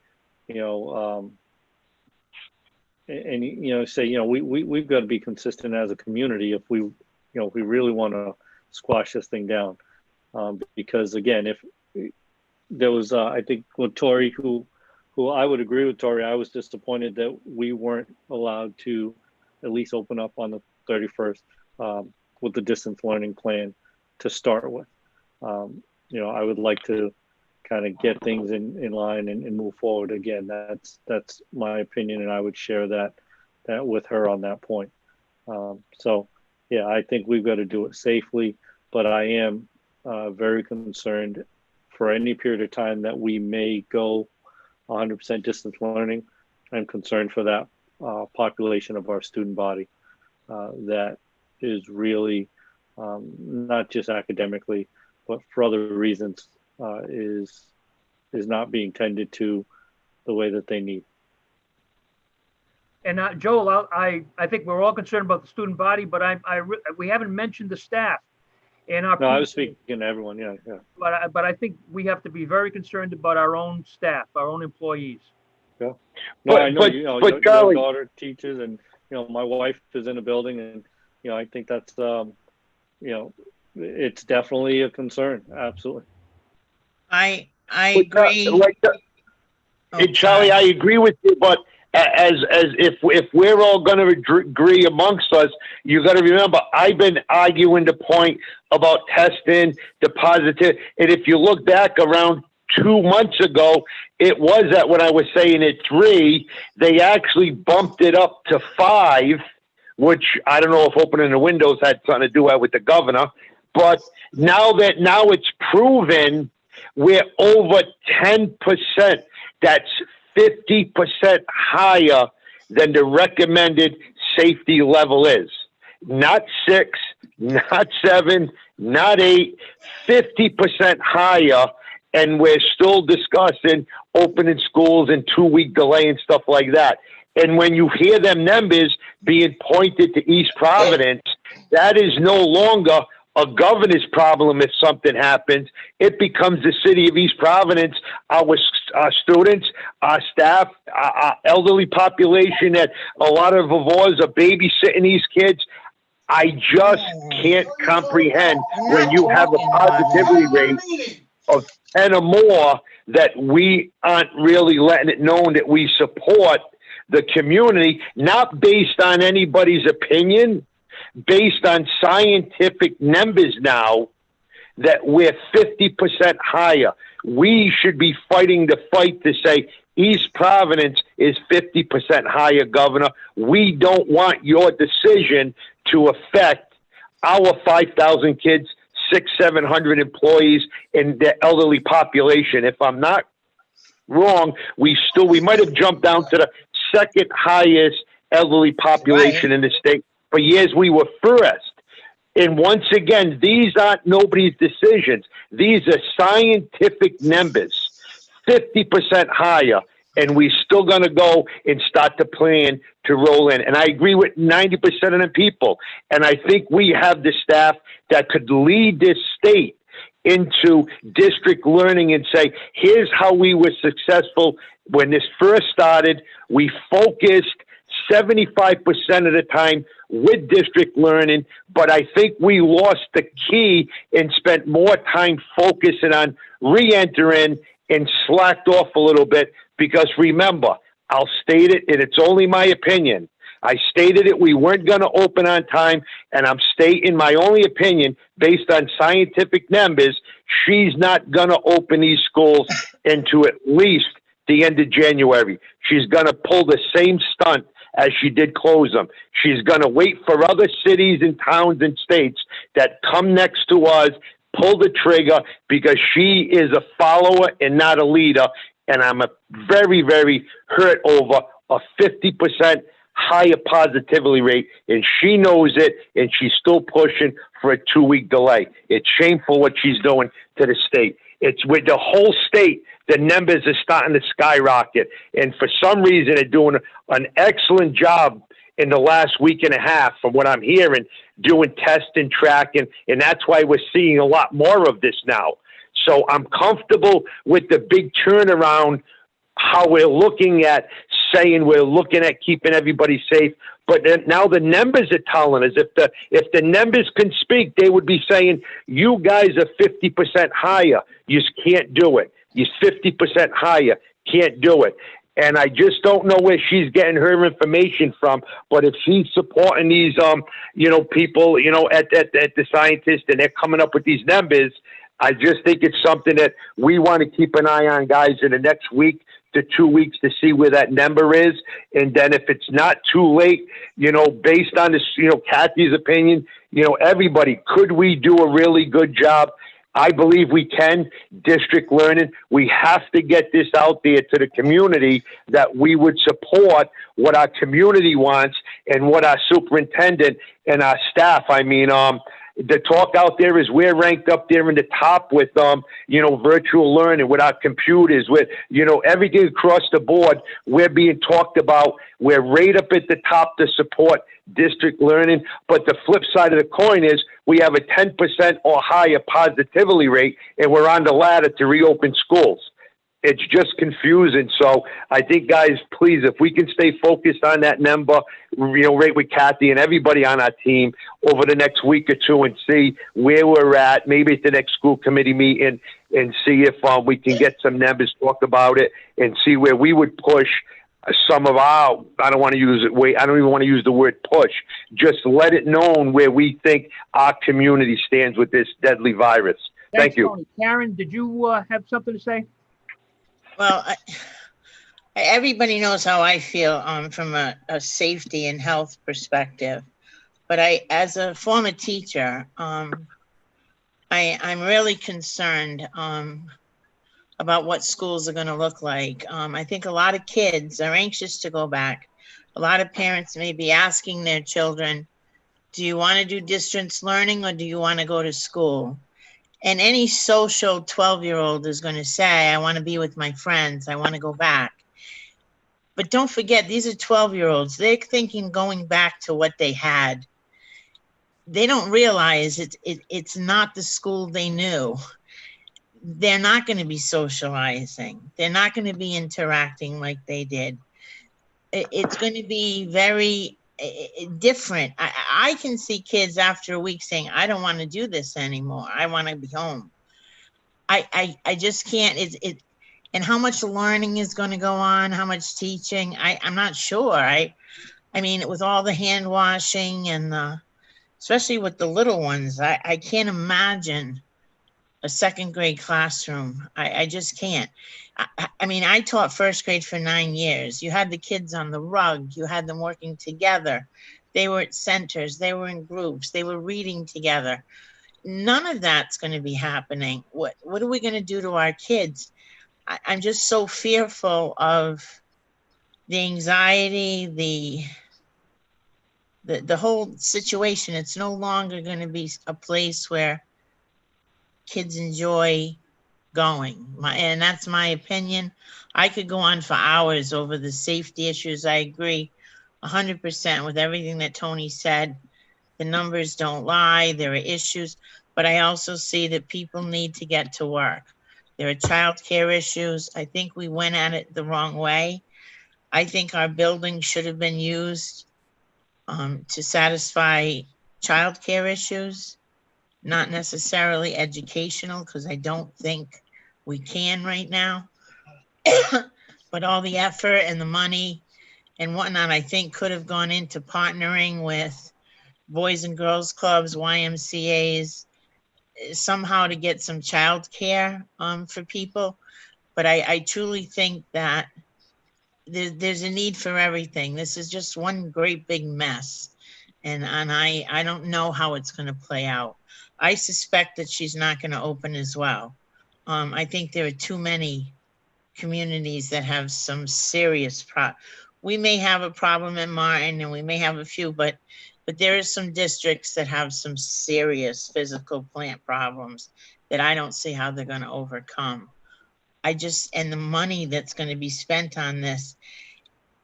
say, we've got to be consistent as a community if we really want to squash this thing down, because again, if there was, I think with Tori, who I would agree with Tori, I was disappointed that we weren't allowed to at least open up on the 31st with the distance learning plan to start with. I would like to kind of get things in line and move forward. Again, that's my opinion, and I would share that with her on that point. So yeah, I think we've got to do it safely, but I am very concerned for any period of time that we may go 100% distance learning. I'm concerned for that population of our student body that is really not just academically, but for other reasons is not being tended to the way that they need. And Joel, I think we're all concerned about the student body, but we haven't mentioned the staff. And our I was speaking to everyone, yeah. But I think we have to be very concerned about our own staff, our own employees. Yeah. No, I know, your daughter teaches, and my wife is in a building, and I think that's it's definitely a concern. Absolutely. I agree. And Charlie, I agree with you, but as if we're all going to agree amongst us, you got to remember, I've been arguing the point about testing the positive, and if you look back around 2 months ago, it was at when I was saying at 3, they actually bumped it up to 5, which I don't know if opening the windows had something to do with the governor, but now it's proven we're over 10%. That's 50% higher than the recommended safety level is. Not 6, not 7, not 8, 50% higher. And we're still discussing opening schools and 2-week delay and stuff like that. And when you hear them numbers being pointed to East Providence, that is no longer a governor's problem. If something happens, it becomes the city of East Providence, our students, our staff, our elderly population, that a lot of us are babysitting these kids. I just can't comprehend when you have a positivity rate of 10 or more that we aren't really letting it known that we support the community, not based on anybody's opinion, based on scientific numbers now, that we're 50% higher. We should be fighting the fight to say East Providence is 50% higher, Governor. We don't want your decision to affect our 5,000 kids, 600-700 employees, and the elderly population. If I'm not wrong, we might have jumped down to the second highest elderly population in the state. For years, we were first. And once again, these aren't nobody's decisions. These are scientific numbers, 50% higher. And we're still going to go and start to plan to roll in. And I agree with 90% of the people. And I think we have the staff that could lead this state into district learning and say, here's how we were successful when this first started. We focused 75% of the time with district learning, but I think we lost the key and spent more time focusing on re-entering and slacked off a little bit. Because remember, I'll state it, and it's only my opinion. I stated it, we weren't going to open on time, and I'm stating my only opinion based on scientific numbers. She's not going to open these schools into at least the end of January. She's going to pull the same stunt as she did close them. She's going to wait for other cities and towns and states that come next to us, pull the trigger, because she is a follower and not a leader. And I'm very, very hurt over a 50% higher positivity rate. And she knows it, and she's still pushing for a 2-week delay. It's shameful what she's doing to the state. It's with the whole state, the numbers are starting to skyrocket. And for some reason, they're doing an excellent job in the last week and a half, from what I'm hearing, doing test and track, and that's why we're seeing a lot more of this now. So I'm comfortable with the big turnaround, how we're looking at saying we're looking at keeping everybody safe. But then now the numbers are telling us, if the numbers can speak, they would be saying, you guys are 50% higher. You just can't do it. You're 50% higher. Can't do it. And I just don't know where she's getting her information from. But if she's supporting these, people, at the scientists, and they're coming up with these numbers, I just think it's something that we want to keep an eye on, guys, in the next week to 2 weeks to see where that number is. And then if it's not too late, based on this, Kathy's opinion, everybody, could we do a really good job? I believe we can. District learning, we have to get this out there to the community that we would support what our community wants and what our superintendent and our staff, the talk out there is we're ranked up there in the top with, virtual learning, with our computers, with, everything across the board. We're being talked about. We're right up at the top to support district learning. But the flip side of the coin is we have a 10% or higher positivity rate, and we're on the ladder to reopen schools. It's just confusing. So I think, guys, please, if we can stay focused on that number, right with Kathy and everybody on our team over the next week or two and see where we're at, maybe at the next school committee meeting, and see if we can get some numbers, talk about it, and see where we would push some of our, I don't even want to use the word push, just let it known where we think our community stands with this deadly virus. Thank you. Tony. Karen, did you have something to say? Well, everybody knows how I feel from a safety and health perspective. But as a former teacher, I'm really concerned about what schools are going to look like. I think a lot of kids are anxious to go back. A lot of parents may be asking their children, do you want to do distance learning or do you want to go to school? And any social 12-year-old is going to say, I want to be with my friends. I want to go back. But don't forget, these are 12-year-olds. They're thinking going back to what they had. They don't realize it's not the school they knew. They're not going to be socializing. They're not going to be interacting like they did. It's going to be very different. I can see kids after a week saying, I don't want to do this anymore. I want to be home. I just can't. And how much learning is going to go on? How much teaching? I'm not sure. I mean, with all the hand washing and especially with the little ones, I can't imagine a second grade classroom. I just can't. I mean, I taught first grade for 9 years. You had the kids on the rug. You had them working together. They were at centers. They were in groups. They were reading together. None of that's going to be happening. What are we going to do to our kids? I'm just so fearful of the anxiety, the whole situation. It's no longer going to be a place where kids enjoy going. And that's my opinion. I could go on for hours over the safety issues. I agree 100% with everything that Tony said. The numbers don't lie. There are issues, but I also see that people need to get to work. There are childcare issues. I think we went at it the wrong way. I think our building should have been used to satisfy childcare issues, not necessarily educational, because I don't think we can right now. But all the effort and the money and whatnot, I think could have gone into partnering with Boys and Girls Clubs, YMCAs, somehow to get some childcare for people. But I truly think that there's a need for everything. This is just one great big mess. And I don't know how it's going to play out. I suspect that she's not going to open as well. I think there are too many communities that have some serious we may have a problem in Martin and we may have a few, but there are some districts that have some serious physical plant problems that I don't see how they're going to overcome. And the money that's going to be spent on this,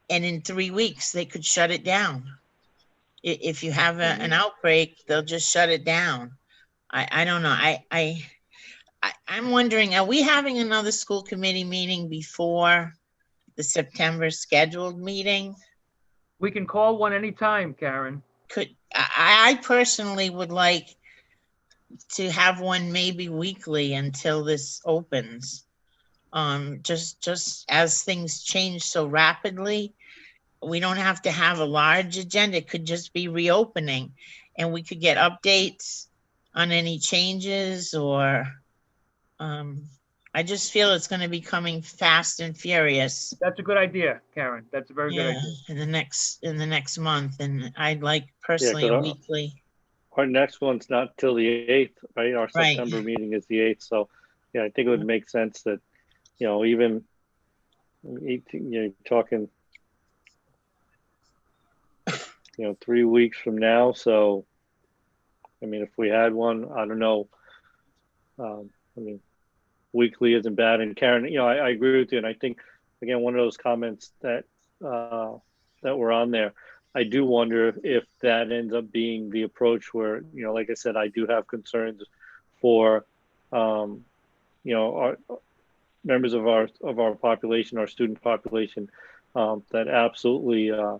and in 3 weeks, they could shut it down. if you have an outbreak, they'll just shut it down. I don't know. I'm wondering, are we having another school committee meeting before the September scheduled meeting? We can call one anytime, Karen. I personally would like to have one maybe weekly until this opens. Just as things change so rapidly, we don't have to have a large agenda. It could just be reopening, and we could get updates on any changes, or I just feel it's going to be coming fast and furious. That's a good idea, Karen. That's a very good idea. In the next month, and I'd like personally a weekly. Our next one's not till the 8th, right? Our Right. September meeting is the 8th. So yeah, I think it would make sense that, even 18, you're talking, 3 weeks from now. So, I mean, if we had one, I don't know. Weekly isn't bad. And Karen, I agree with you. And I think, again, one of those comments that were on there, I do wonder if that ends up being the approach where, like I said, I do have concerns for, our members of our population, our student population, that absolutely, are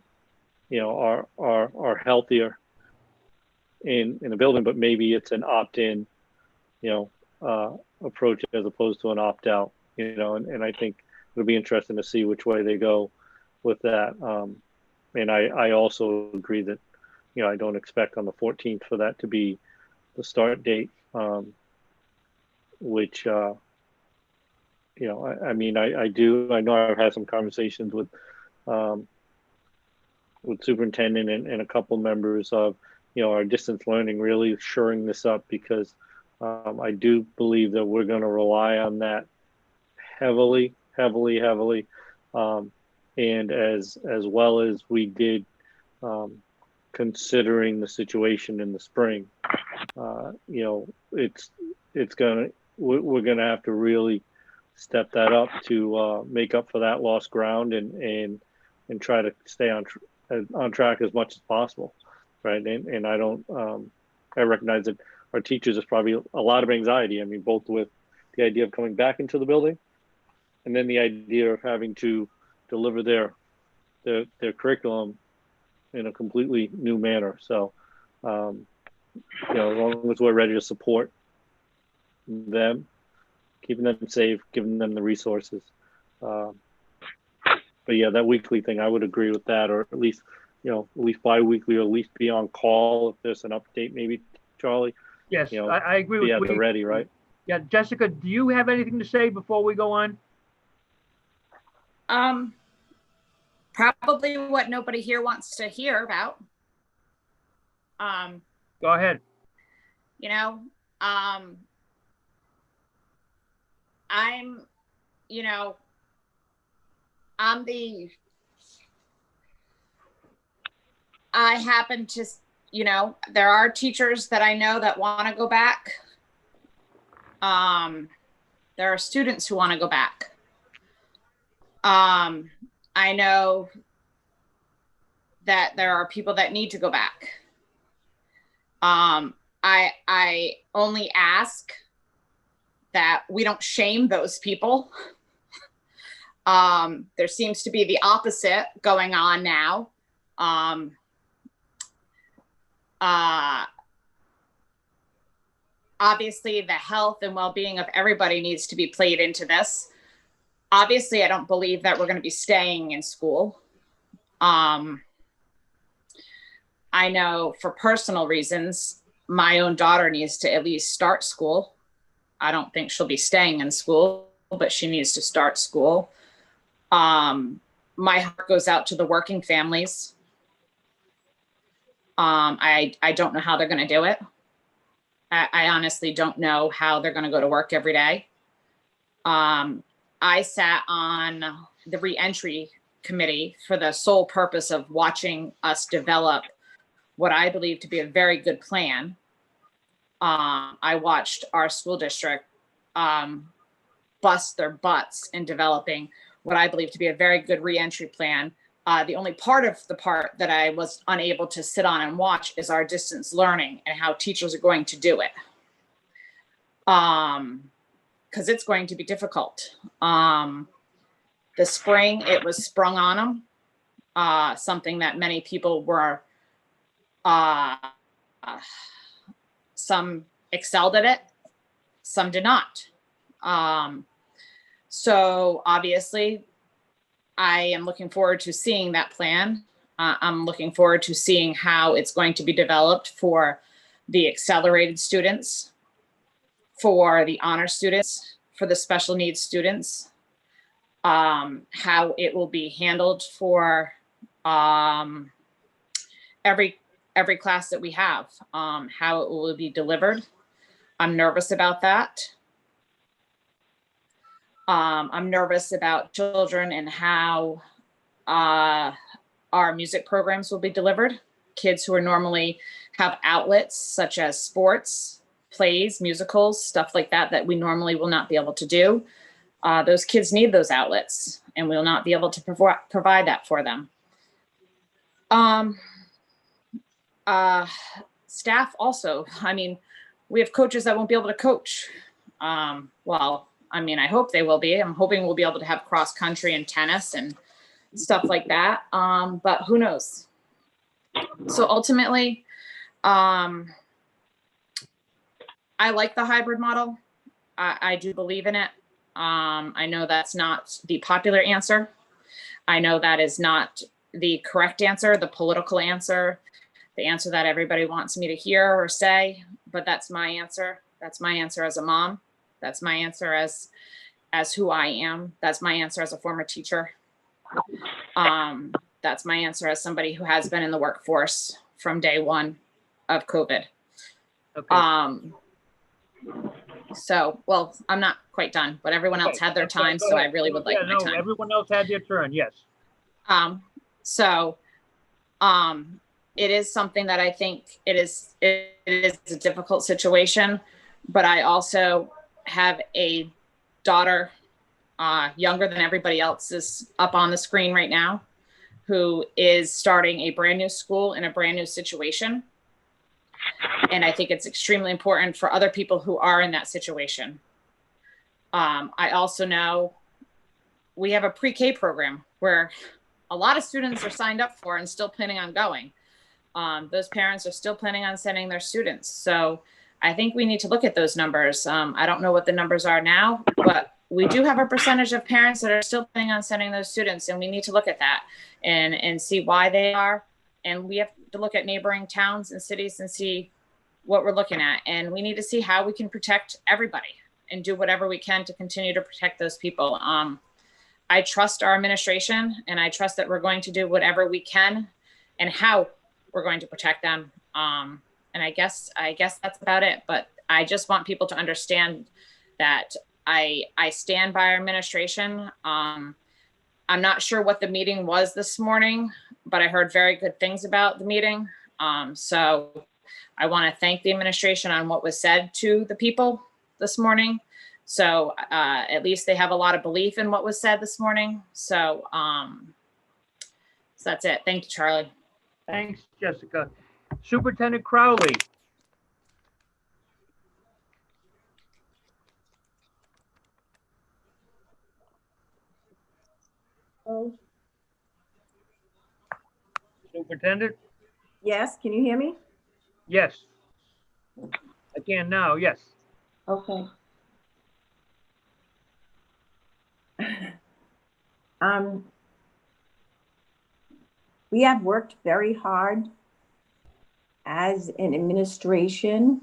healthier in the building, but maybe it's an opt-in, approach as opposed to an opt-out, and I think it'll be interesting to see which way they go with that. And I also agree that, I don't expect on the 14th for that to be the start date, which, I know I've had some conversations with superintendent and a couple members of, our distance learning, really shoring this up, because I do believe that we're going to rely on that heavily. And as well as we did, considering the situation in the spring, we're going to have to really step that up to make up for that lost ground and try to stay on track as much as possible, right? And I don't, I recognize that our teachers is probably a lot of anxiety. I mean, both with the idea of coming back into the building, and then the idea of having to deliver their curriculum in a completely new manner. So, as long as we're ready to support them, keeping them safe, giving them the resources. But yeah, that weekly thing, I would agree with that, or at least bi-weekly, or at least be on call if there's an update, maybe, Charlie. Yes, I agree with you. Yeah, ready, right? Yeah, Jessica, do you have anything to say before we go on? Probably what nobody here wants to hear about. Go ahead. I happen to, there are teachers that I know that want to go back. There are students who want to go back. I know that there are people that need to go back. I only ask that we don't shame those people. There seems to be the opposite going on now. Obviously, the health and well-being of everybody needs to be played into this. Obviously, I don't believe that we're going to be staying in school. I know for personal reasons, my own daughter needs to at least start school. I don't think she'll be staying in school, but she needs to start school. My heart goes out to the working families. I don't know how they're going to do it. I honestly don't know how they're going to go to work every day. I sat on the reentry committee for the sole purpose of watching us develop what I believe to be a very good plan. I watched our school district bust their butts in developing what I believe to be a very good reentry plan The only part that I was unable to sit on and watch is our distance learning and how teachers are going to do it. Because it's going to be difficult. The spring, it was sprung on them, something that many people were, some excelled at it, some did not. So obviously, I am looking forward to seeing that plan. I'm looking forward to seeing how it's going to be developed for the accelerated students, for the honor students, for the special needs students, how it will be handled for every class that we have, how it will be delivered. I'm nervous about that. I'm nervous about children and how our music programs will be delivered. Kids who are normally have outlets such as sports, plays, musicals, stuff like that, that we normally will not be able to do. Those kids need those outlets, and we'll not be able to provide that for them. Staff also, I mean, we have coaches that won't be able to coach. Well, I mean, I hope they will be. I'm hoping we'll be able to have cross country and tennis and stuff like that. But who knows? So ultimately, I like the hybrid model. I do believe in it. I know that's not the popular answer. I know that is not the correct answer, the political answer, the answer that everybody wants me to hear or say, but that's my answer. That's my answer as a mom. That's my answer as who I am. That's my answer as a former teacher. That's my answer as somebody who has been in the workforce from day one of COVID. Okay. So, well, I'm not quite done, but everyone else had their time, so I really would like my time. Everyone else had their turn, yes. It is something that I think it is a difficult situation, but I also have a daughter, younger than everybody else is up on the screen right now, who is starting a brand new school in a brand new situation. And I think it's extremely important for other people who are in that situation. I also know we have a pre-K program where a lot of students are signed up for and still planning on going. Those parents are still planning on sending their students. So I think we need to look at those numbers. I don't know what the numbers are now, but we do have a percentage of parents that are still planning on sending those students, and we need to look at that and see why they are. And we have to look at neighboring towns and cities and see what we're looking at. And we need to see how we can protect everybody and do whatever we can to continue to protect those people. I trust our administration, and I trust that we're going to do whatever we can and how we're going to protect them. And I guess that's about it. But I just want people to understand that I stand by our administration. I'm not sure what the meeting was this morning, but I heard very good things about the meeting. So I want to thank the administration on what was said to the people this morning. So at least they have a lot of belief in what was said this morning. So that's it. Thank you, Charlie. Thanks, Jessica. Superintendent Crowley. Superintendent? Yes, can you hear me? Yes. I can now, yes. Okay. We have worked very hard as an administration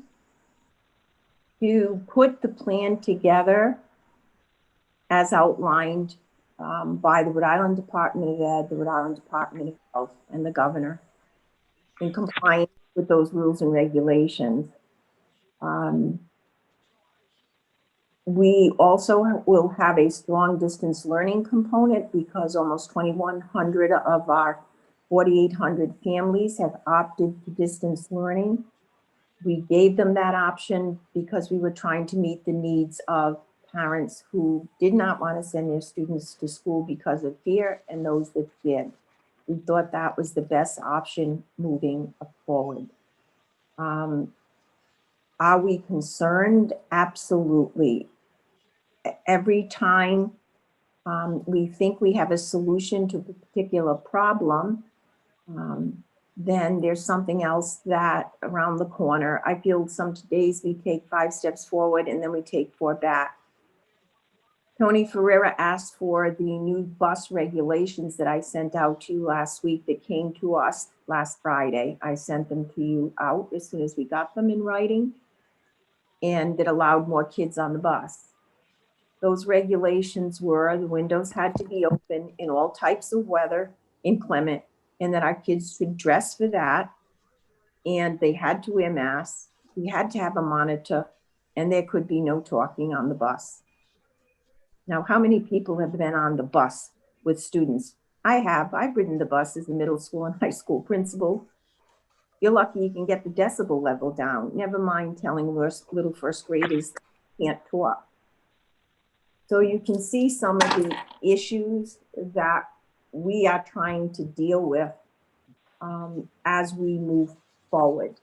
to put the plan together as outlined by the Rhode Island Department of Ed, the Rhode Island Department of Health, and the governor in compliance with those rules and regulations. We also will have a strong distance learning component because almost 2,100 of our 4,800 families have opted to distance learning. We gave them that option because we were trying to meet the needs of parents who did not want to send their students to school because of fear and those that did. We thought that was the best option moving forward. Are we concerned? Absolutely. Every time we think we have a solution to a particular problem, then there's something else that around the corner. I feel some days we take 5 steps forward and then we take 4 back. Tony Ferreira asked for the new bus regulations that I sent out to you last week that came to us last Friday. I sent them to you out as soon as we got them in writing, and that allowed more kids on the bus. Those regulations were the windows had to be open in all types of weather, inclement, and that our kids should dress for that. And they had to wear masks. We had to have a monitor, and there could be no talking on the bus. Now, how many people have been on the bus with students? I have. I've ridden the bus as a middle school and high school principal. You're lucky you can get the decibel level down. Never mind telling little first graders they can't talk. So you can see some of the issues that we are trying to deal with as we move forward.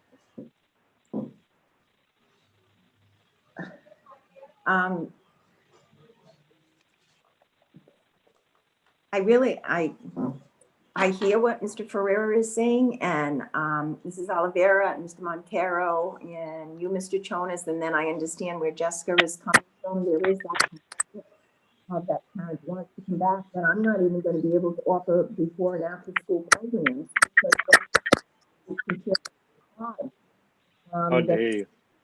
I hear what Mr. Ferreira is saying, and Mrs. Oliveira and Mr. Montero and you, Mr. Chonas, and then I understand where Jessica is coming from. There is that parent wants to come back, but I'm not even going to be able to offer before and after school programs.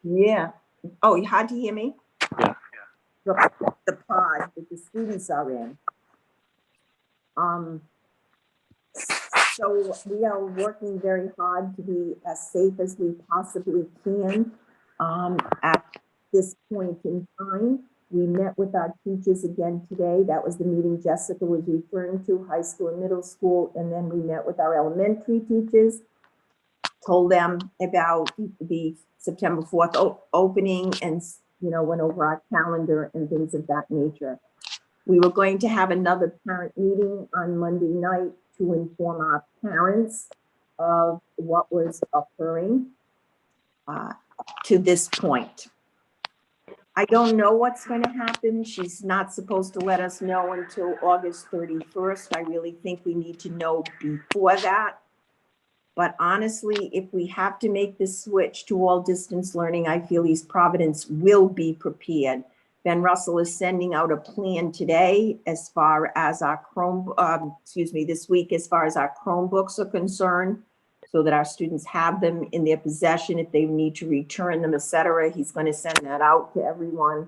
Yeah. Oh, you had to hear me? Yeah. The pod that the students are in. So we are working very hard to be as safe as we possibly can. At this point in time, we met with our teachers again today. That was the meeting Jessica was referring to, high school and middle school. And then we met with our elementary teachers, told them about the September 4th opening, and went over our calendar and things of that nature. We were going to have another parent meeting on Monday night to inform our parents of what was occurring to this point. I don't know what's going to happen. She's not supposed to let us know until August 31st. I really think we need to know before that. But honestly, if we have to make this switch to all distance learning, I feel East Providence will be prepared. Ben Russell is sending out a plan today as far as our this week, as far as our Chromebooks are concerned, so that our students have them in their possession if they need to return them, etc. He's going to send that out to everyone.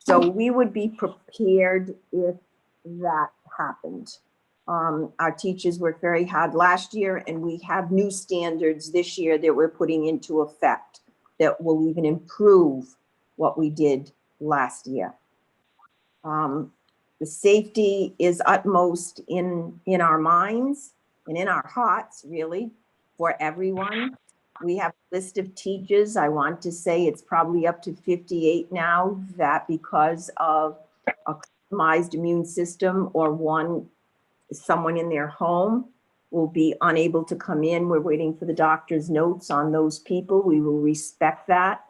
So we would be prepared if that happened. Our teachers worked very hard last year, and we have new standards this year that we're putting into effect that will even improve what we did last year. The safety is utmost in our minds and in our hearts, really, for everyone. We have a list of teachers. I want to say it's probably up to 58 now that because of a compromised immune system or someone in their home will be unable to come in. We're waiting for the doctor's notes on those people. We will respect that.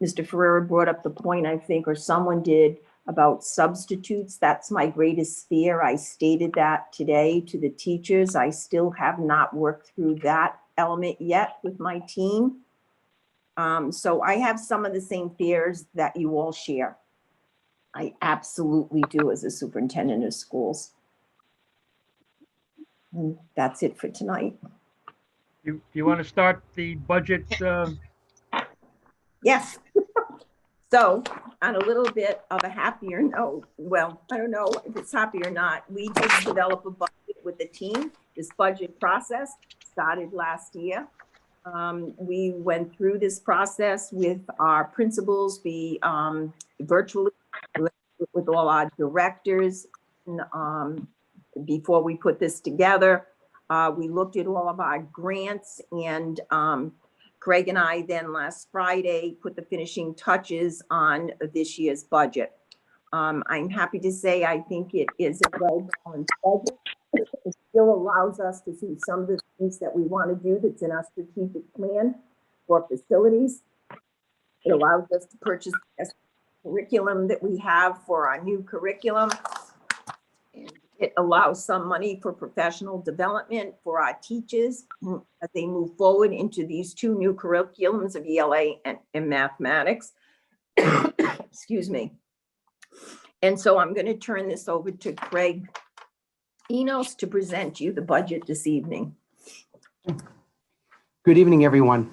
Mr. Ferreira brought up the point, I think, or someone did, about substitutes. That's my greatest fear. I stated that today to the teachers. I still have not worked through that element yet with my team. So I have some of the same fears that you all share. I absolutely do as a superintendent of schools. And that's it for tonight. You want to start the budget? Yes. So on a little bit of a happier note, well, I don't know if it's happy or not, we just developed a budget with the team. This budget process started last year. We went through this process with our principals, virtually with all our directors. Before we put this together, we looked at all of our grants, and Craig and I then last Friday put the finishing touches on this year's budget. I'm happy to say I think it is a well-balanced budget. It still allows us to see some of the things that we want to do that's in our strategic plan for facilities. It allows us to purchase the curriculum that we have for our new curriculum. And it allows some money for professional development for our teachers as they move forward into these two new curriculums of ELA and mathematics. Excuse me. And so I'm going to turn this over to Craig Enos to present you the budget this evening. Good evening, everyone.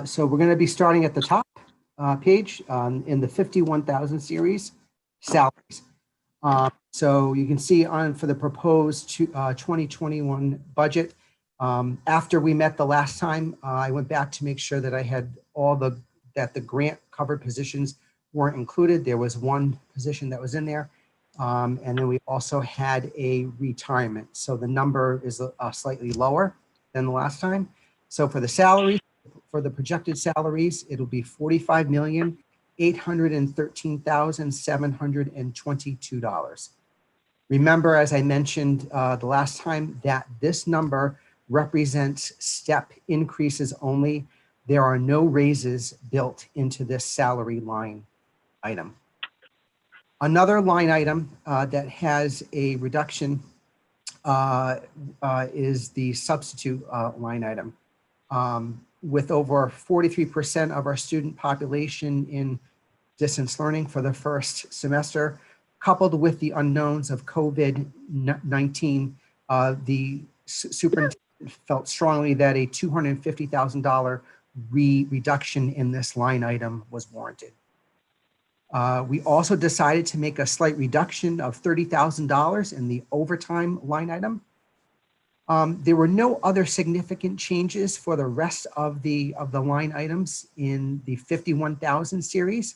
So we're going to be starting at the top page in the 51,000 series salaries. So you can see for the proposed 2021 budget, after we met the last time, I went back to make sure that I had that the grant covered positions weren't included. There was one position that was in there. And then we also had a retirement. So the number is slightly lower than the last time. So for the salaries, for the projected salaries, it'll be $45,813,722. Remember, as I mentioned the last time, that this number represents step increases only. There are no raises built into this salary line item. Another line item that has a reduction is the substitute line item. With over 43% of our student population in distance learning for the first semester, coupled with the unknowns of COVID-19, the superintendent felt strongly that a $250,000 reduction in this line item was warranted. We also decided to make a slight reduction of $30,000 in the overtime line item. There were no other significant changes for the rest of the line items in the 51,000 series.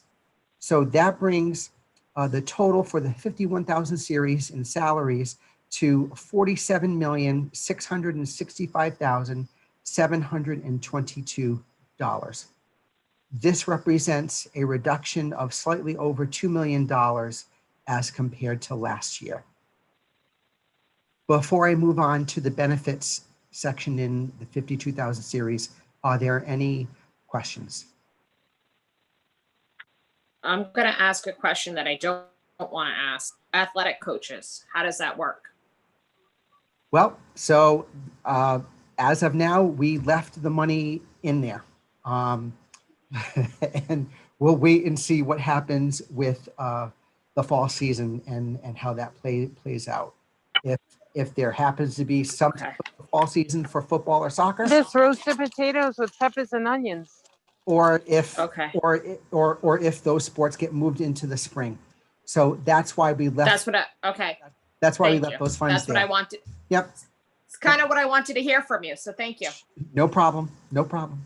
So that brings the total for the 51,000 series in salaries to $47,665,722. This represents a reduction of slightly over $2 million as compared to last year. Before I move on to the benefits section in the 52,000 series, are there any questions? I'm going to ask a question that I don't want to ask. Athletic coaches, how does that work? Well, so as of now, we left the money in there. And we'll wait and see what happens with the fall season and how that plays out. If there happens to be some fall season for football or soccer, just roasted potatoes with peppers and onions. Or if or if those sports get moved into the spring, so that's why we left. That's what That's why we left those funds. That's what I wanted. Yep. It's kind of what I wanted to hear from you. So thank you. No problem. No problem.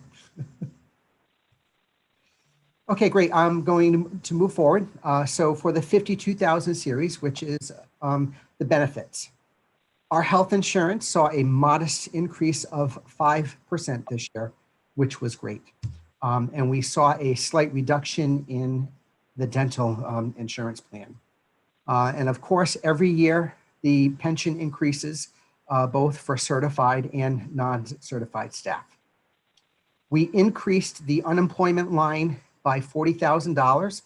Okay, great. I'm going to move forward. So for the 52,000 series, which is the benefits, our health insurance saw a modest increase of 5% this year, which was great. And we saw a slight reduction in the dental insurance plan. And of course, every year, the pension increases both for certified and non-certified staff. We increased the unemployment line by $40,000.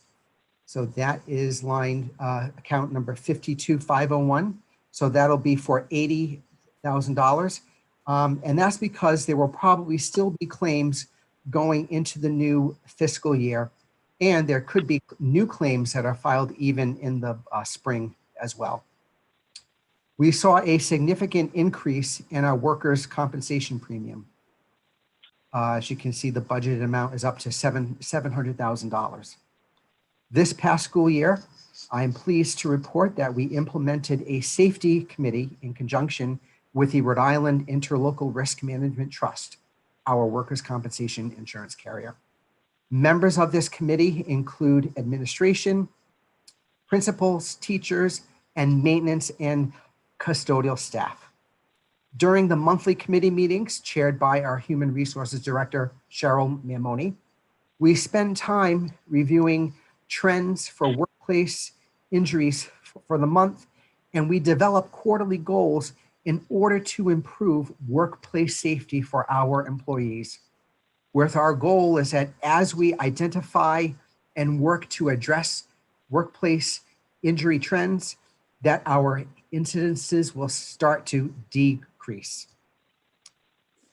So that is line account number 52501. So that'll be for $80,000. And that's because there will probably still be claims going into the new fiscal year. And there could be new claims that are filed even in the spring as well. We saw a significant increase in our workers' compensation premium. As you can see, the budgeted amount is up to $700,000. This past school year, I am pleased to report that we implemented a safety committee in conjunction with the Rhode Island Interlocal Risk Management Trust, our workers' compensation insurance carrier. Members of this committee include administration, principals, teachers, and maintenance and custodial staff. During the monthly committee meetings chaired by our Human Resources Director, Cheryl Mamoni, we spend time reviewing trends for workplace workplace injuries for the month, and we develop quarterly goals in order to improve workplace safety for our employees. With our goal is that as we identify and work to address workplace injury trends, that our incidences will start to decrease.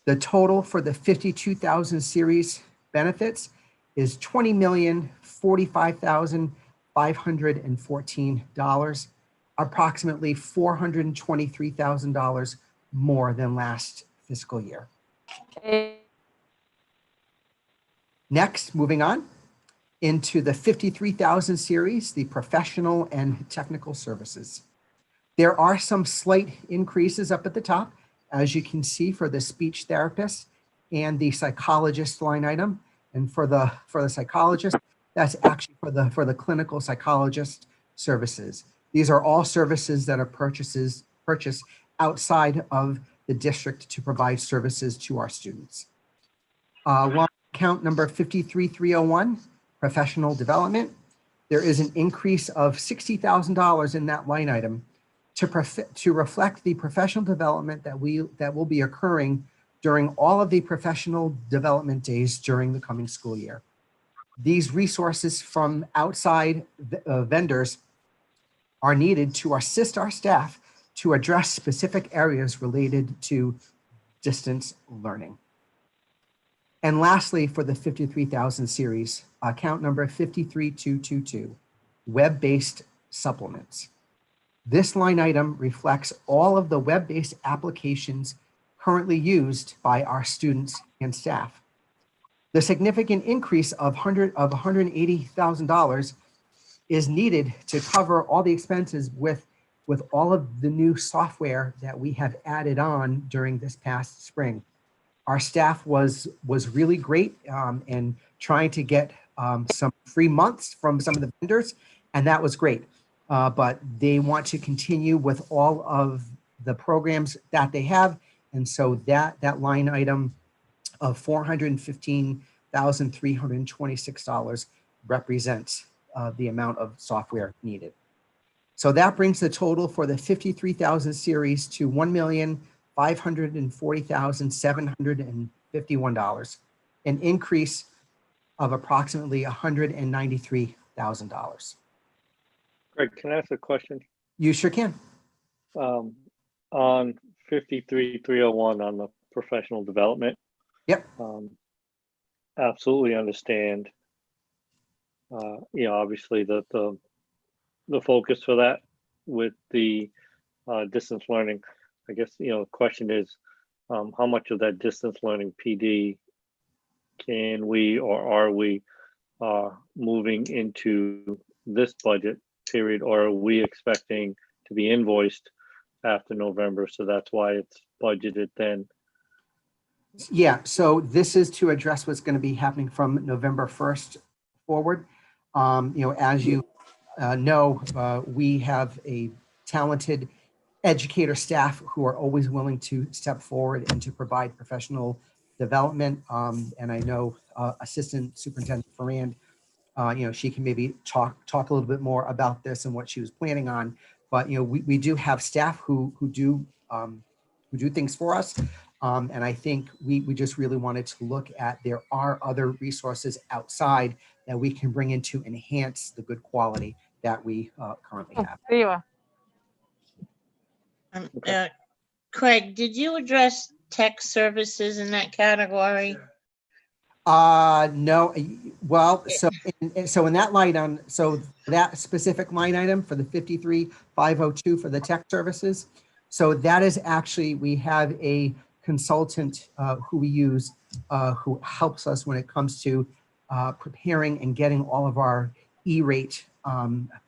The total for the 52,000 series benefits is $20,045,514, approximately $423,000 more than last fiscal year. Next, moving on into the 53,000 series, the professional and technical services. There are some slight increases up at the top, as you can see, for the speech therapist and the psychologist line item. And for the psychologist, that's actually for the clinical psychologist services. These are all services that are purchased outside of the district to provide services to our students. Line account number 53301, professional development. There is an increase of $60,000 in that line item to reflect the professional development that will be occurring during all of the professional development days during the coming school year. These resources from outside vendors are needed to assist our staff to address specific areas related to distance learning. And lastly, for the 53,000 series, account number 53222, web-based supplements. This line item reflects all of the web-based applications currently used by our students and staff. The significant increase of $180,000 is needed to cover all the expenses with all of the new software that we have added on during this past spring. Our staff was really great in trying to get some free months from some of the vendors, and that was great. But they want to continue with all of the programs that they have. And so that line item of $415,326 represents the amount of software needed. So that brings the total for the 53,000 series to $1,540,751, an increase of approximately $193,000. Greg, can I ask a question? You sure can. On 53301 on the professional development. Yep. Absolutely understand. Obviously the focus for that with the distance learning. I guess the question is, how much of that distance learning PD can we or are we moving into this budget period, or are we expecting to be invoiced after November? So that's why it's budgeted then. Yeah, so this is to address what's going to be happening from November 1st forward. As you know, we have a talented educator staff who are always willing to step forward and to provide professional development. And I know Assistant Superintendent Ferrand, she can maybe talk a little bit more about this and what she was planning on. But we do have staff who do things for us. And I think we just really wanted to look at, there are other resources outside that we can bring in to enhance the good quality that we currently have. There you are. Craig, did you address tech services in that category? No. Well, so in that line item, so that specific line item for the 53,502 for the tech services, so that is actually, we have a consultant who we use who helps us when it comes to preparing and getting all of our E-rate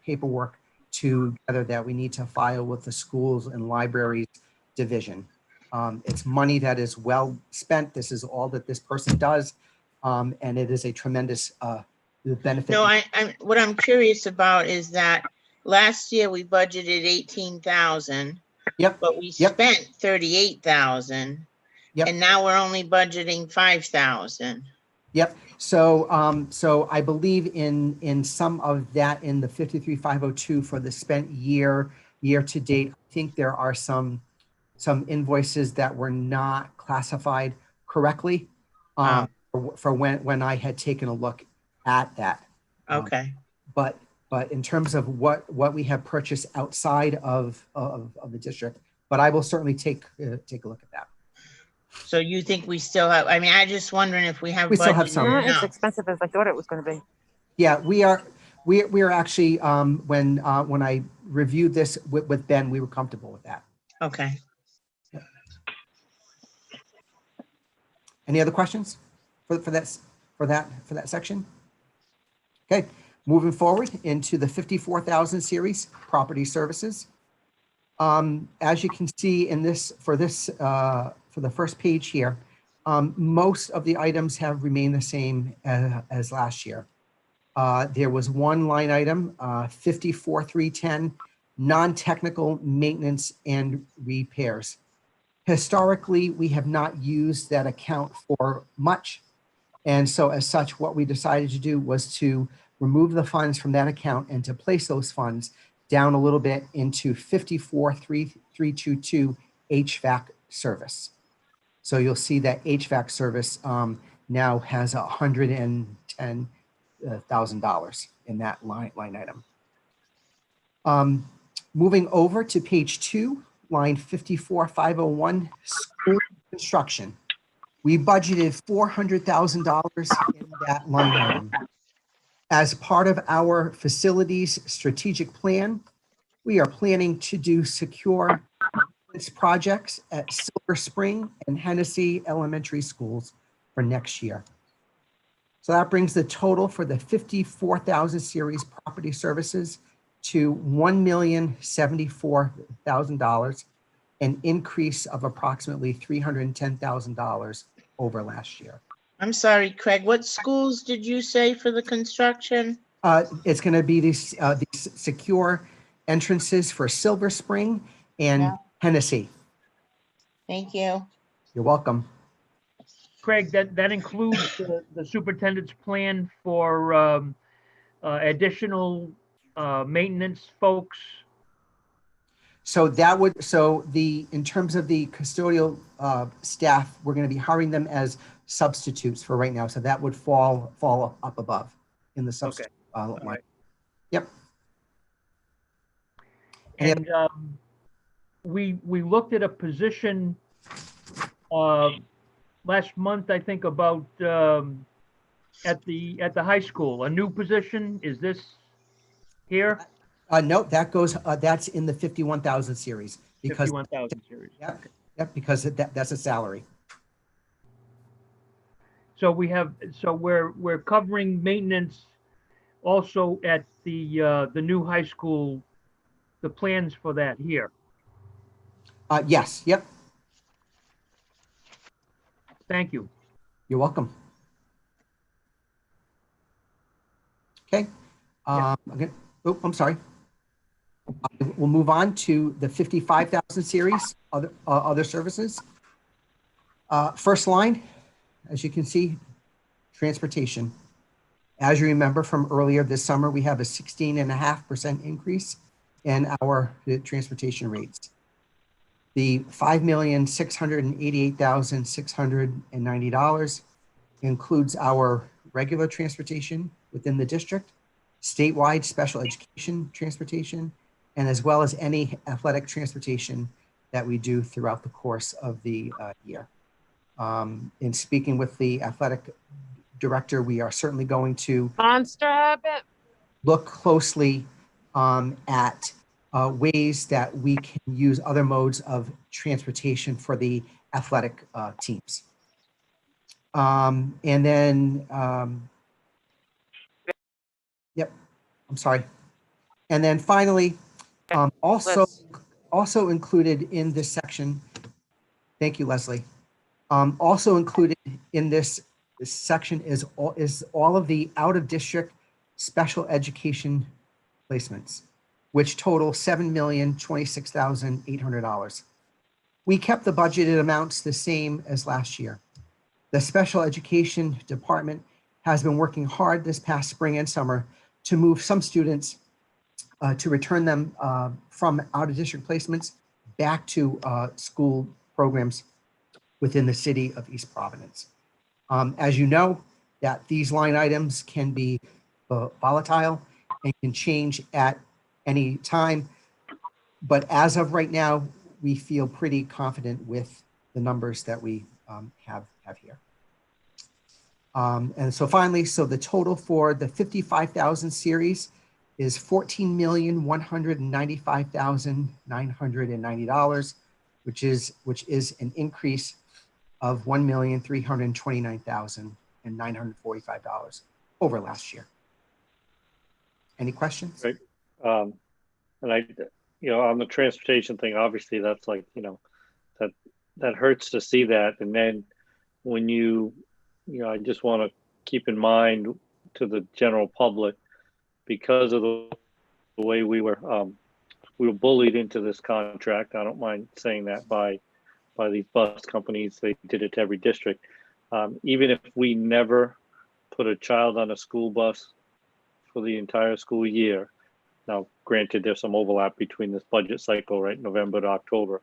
paperwork together that we need to file with the schools and libraries division. It's money that is well spent. This is all that this person does. And it is a tremendous benefit. No, what I'm curious about is that last year we budgeted 18,000. Yep. But we spent 38,000. Yep. And now we're only budgeting 5,000. Yep. So I believe in some of that in the 53,502 for the spent year to date. I think there are some invoices that were not classified correctly for when I had taken a look at that. Okay. But in terms of what we have purchased outside of the district, but I will certainly take a look at that. So you think we still have, I mean, I just wondering if we have. We still have budgeted some. or Not as no. expensive as I thought it was going to be. Yeah, we are actually, when I reviewed this with Ben, we were comfortable with that. Okay. Any other questions for that section? Okay, moving forward into the 54,000 series, property services. As you can see in this, for the first page here, most of the items have remained the same as last year. There was one line item, 54,310, non-technical maintenance and repairs. Historically, we have not used that account for much. And so as such, what we decided to do was to remove the funds from that account and to place those funds down a little bit into 54,322 HVAC service. So you'll see that HVAC service now has $110,000 in that line item. Moving over to page 2, line 54,501, school construction. We budgeted $400,000 in that line item. As part of our facilities strategic plan, we are planning to do secure projects at Silver Spring and Hennessy Elementary Schools for next year. So that brings the total for the 54,000 series property services to $1,074,000, an increase of approximately $310,000 over last year. I'm sorry, Craig, what schools did you say for the construction? It's going to be these secure entrances for Silver Spring and Hennessy. Thank you. You're welcome. Craig, that includes the superintendent's plan for additional maintenance folks. So in terms of the custodial staff, we're going to be hiring them as substitutes for right now. So that would fall up above in the substitute line. Right. Yep. And we looked at a position last month, I think, about at the high school, a new position. Is this here? No, that's in the 51,000 series because 51,000 series. Yep, yep, because that's a salary. So we're covering maintenance also at the new high school. The plans for that here. Yes. Yep. Thank you. You're welcome. Okay. Okay. Oh, I'm sorry. We'll move on to the 55,000 series, other services. First line, as you can see, transportation. As you remember from earlier this summer, we have a 16.5% increase in our transportation rates. The $5,688,690 includes our regular transportation within the district, statewide special education transportation, and as well as any athletic transportation that we do throughout the course of the year. In speaking with the athletic director, we are certainly going to Monster habit. look closely at ways that we can use other modes of transportation for the athletic teams. And then, yep, I'm sorry. And then finally, also included in this section, thank you, Leslie. Also included in this section is all of the out-of-district special education placements, which total $7,026,800. We kept the budgeted amounts the same as last year. The special education department has been working hard this past spring and summer to move some students to return them from out-of-district placements back to school programs within the city of East Providence. As you know, that these line items can be volatile and can change at any time. But as of right now, we feel pretty confident with the numbers that we have here. And so finally, so the total for the 55,000 series is $14,195,990, which is an increase of $1,329,945 over last year. Any questions? Right. And I, on the transportation thing, obviously that's like, that hurts to see that. And then when I just want to keep in mind to the general public, because of the way we were bullied into this contract. I don't mind saying that by these bus companies. They did it to every district. Even if we never put a child on a school bus for the entire school year. Now, granted, there's some overlap between this budget cycle, right, November to October,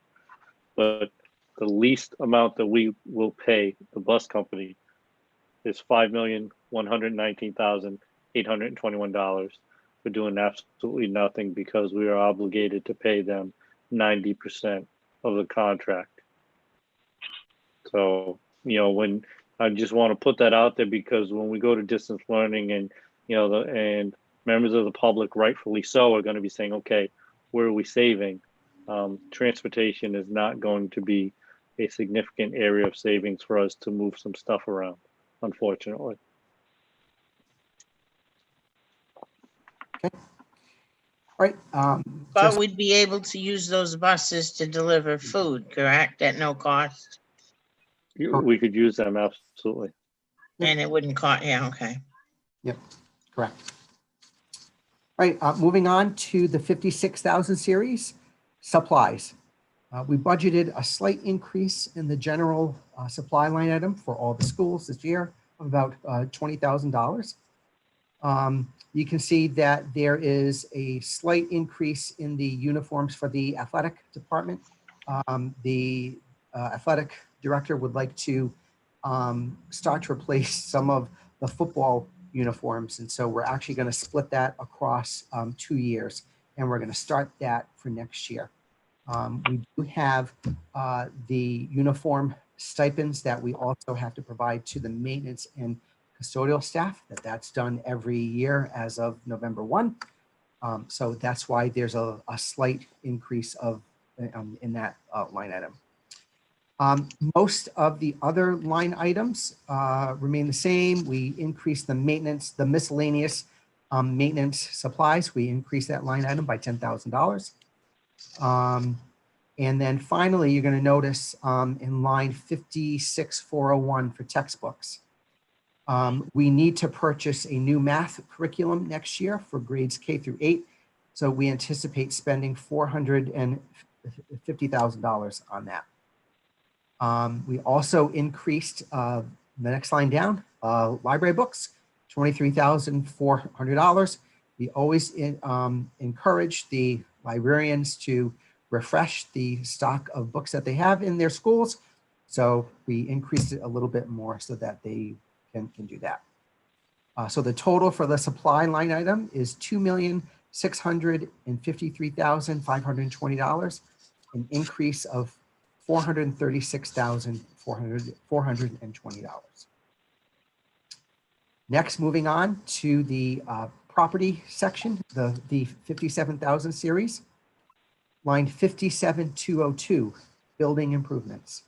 but the least amount that we will pay the bus company is $5,119,821 for doing absolutely nothing because we are obligated to pay them 90% of the contract. So, when I just want to put that out there, because when we go to distance learning and, and members of the public, rightfully so, are going to be saying, okay, where are we saving? Transportation is not going to be a significant area of savings for us to move some stuff around, unfortunately. Okay. All right. But we'd be able to use those buses to deliver food, correct? At no cost? We could use them, absolutely. And it wouldn't cost, yeah, okay. Yep, correct. All right, moving on to the 56,000 series, supplies. We budgeted a slight increase in the general supply line item for all the schools this year of about $20,000. You can see that there is a slight increase in the uniforms for the athletic department. The athletic director would like to start to replace some of the football uniforms. And so we're actually going to split that across 2 years, and we're going to start that for next year. We do have the uniform stipends that we also have to provide to the maintenance and custodial staff. That's done every year as of November 1. So that's why there's a slight increase in that line item. Most of the other line items remain the same. We increased the maintenance, the miscellaneous maintenance supplies. We increased that line item by $10,000. And then finally, you're going to notice in line 56401 for textbooks, we need to purchase a new math curriculum next year for grades K through 8. So we anticipate spending $450,000 on that. We also increased the next line down, library books, $23,400. We always encourage the librarians to refresh the stock of books that they have in their schools. So we increased it a little bit more so that they can do that. So the total for the supply line item is $2,653,520, an increase of $436,420. Next, moving on to the property section, the 57,000 series, line 57202, building improvements.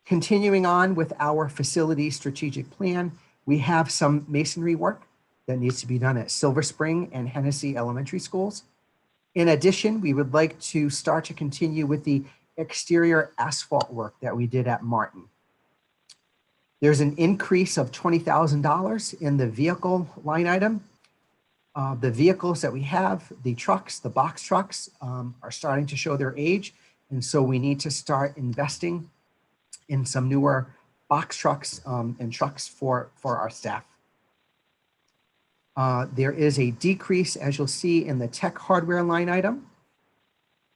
Continuing on with our facility strategic plan, we have some masonry work that needs to be done at Silver Spring and Hennessy Elementary Schools. In addition, we would like to start to continue with the exterior asphalt work that we did at Martin. There's an increase of $20,000 in the vehicle line item. The vehicles that we have, the trucks, the box trucks, are starting to show their age. And so we need to start investing in some newer box trucks and trucks for our staff. There is a decrease, as you'll see, in the tech hardware line item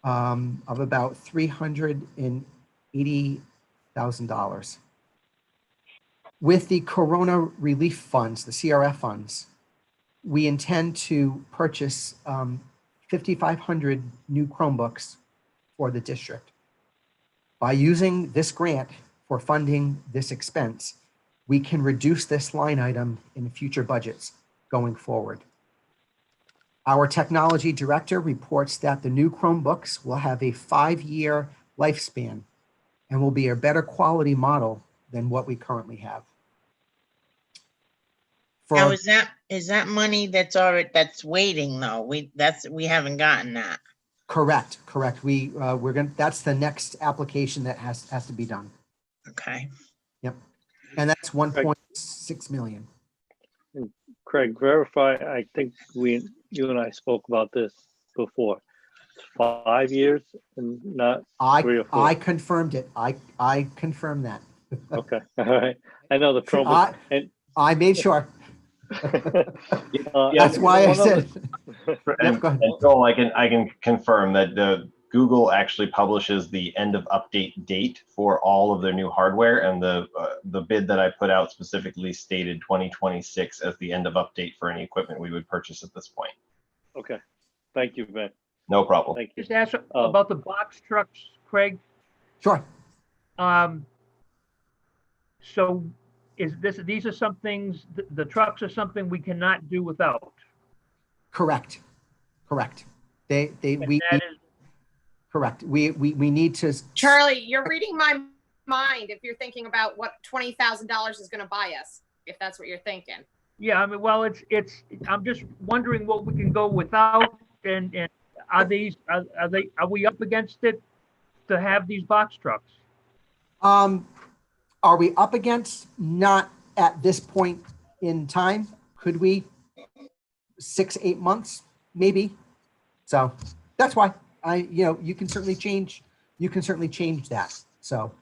of about $380,000. With the Corona Relief Funds, the CRF funds, we intend to purchase 5,500 new Chromebooks for the district. By using this grant for funding this expense, we can reduce this line item in future budgets going forward. Our technology director reports that the new Chromebooks will have a 5-year lifespan and will be a better quality model than what we currently have. Now, is that money that's waiting though? We haven't gotten that. Correct. That's the next application that has to be done. Okay. Yep. And that's 1.6 million. Craig, verify, I think you and I spoke about this before. It's 5 years and not 3 or 4. I confirmed it. I confirmed that. Okay. All right. I know the Chromebook. I made sure. Yeah, that's why I said. And Joel, I can confirm that Google actually publishes the end of update date for all of their new hardware, and the bid that I put out specifically stated 2026 as the end of update for any equipment we would purchase at this point. Okay. Thank you, Ben. No problem. Thank you. Just ask about the box trucks, Craig. Sure. So these are some things, the trucks are something we cannot do without. Correct. Correct. Correct. We need to. Charlie, you're reading my mind if you're thinking about what $20,000 is going to buy us, if that's what you're thinking. Yeah, I mean, well, I'm just wondering what we can go without, and are we up against it to have these box trucks? Are we up against? Not at this point in time. Could we? 6-8 months, maybe. So that's why you can certainly change that. So,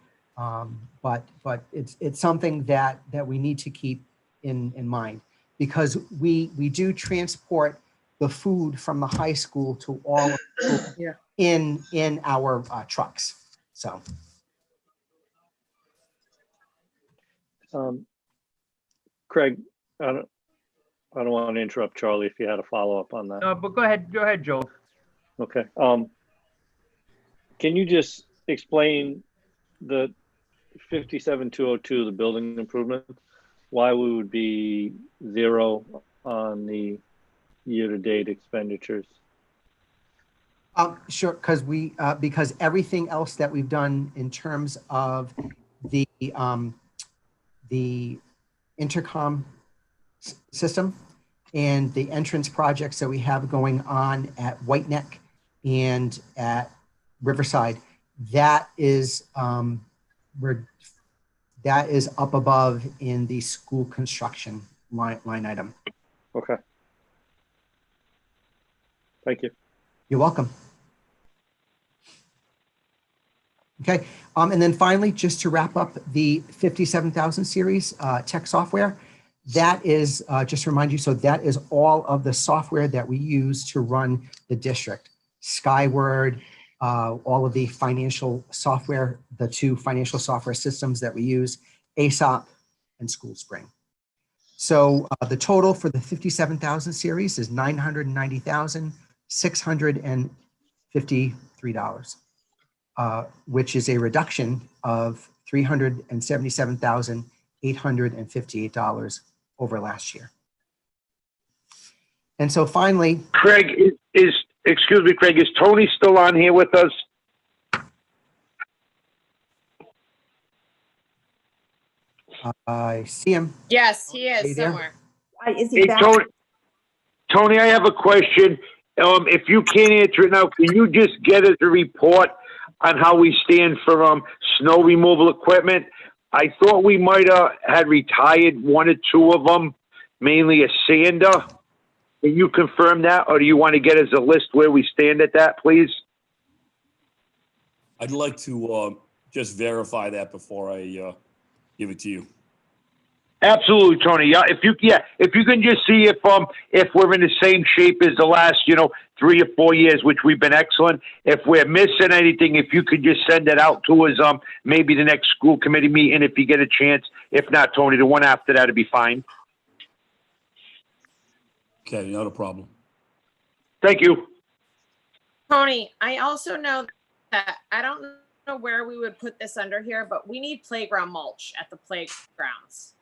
but it's something that we need to keep in mind, because we do transport the food from the high school to all of the schools in our trucks. So. Craig, I don't want to interrupt Charlie if you had a follow-up on that. No, but go ahead, Joe. Okay. Can you just explain the 57,202, the building improvement, why we would be 0 on the year-to-date expenditures? Sure, because everything else that we've done in terms of the intercom system and the entrance projects that we have going on at White Neck and at Riverside, that is up above in the school construction line item. Okay. Thank you. You're welcome. Okay, and then finally, just to wrap up the 57,000 series tech software, that is, just to remind you, so that is all of the software that we use to run the district. Skyward, all of the financial software, the 2 financial software systems that we use, ASOP and SchoolSpring. So the total for the 57,000 series is $990,653. Which is a reduction of $377,858 over last year. And so finally, Craig, excuse me, Craig, is Tony still on here with us? I see him. Yes, he is somewhere. Is he back? Tony, I have a question. If you can't answer it now, can you just get us a report on how we stand for snow removal equipment? I thought we might have had retired 1 or 2 of them, mainly a sander. Can you confirm that, or do you want to get us a list where we stand at that, please? I'd like to just verify that before I give it to you. Absolutely, Tony. Yeah, if you can just see if we're in the same shape as the last 3 or 4 years, which we've been excellent. If we're missing anything, if you could just send it out to us, maybe the next school committee meeting if you get a chance. If not, Tony, the one after that would be fine. Okay, not a problem. Thank you. Tony, I also know that I don't know where we would put this under here, but we need playground mulch at the playgrounds.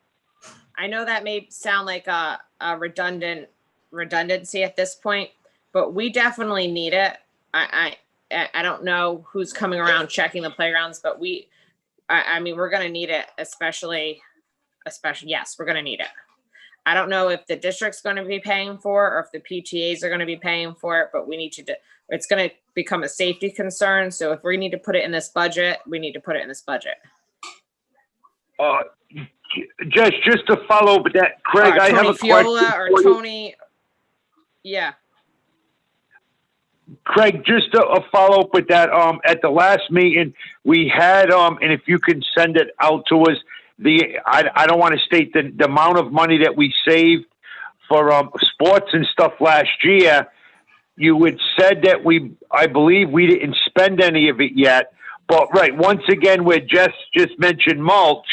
I know that may sound like a redundancy at this point, but we definitely need it. I don't know who's coming around checking the playgrounds, but I mean, we're going to need it, especially, yes, we're going to need it. I don't know if the district's going to be paying for it or if the PTAs are going to be paying for it, but we need to, it's going to become a safety concern. So if we need to put it in this budget, we need to put it in this budget. Just to follow up with that, Craig, I have a Fiola question. Or Tony, yeah. Craig, just a follow up with that. At the last meeting we had, and if you can send it out to us, I don't want to state the amount of money that we saved for sports and stuff last year. You had said that I believe we didn't spend any of it yet, but right, once again, where Jess just mentioned mulch,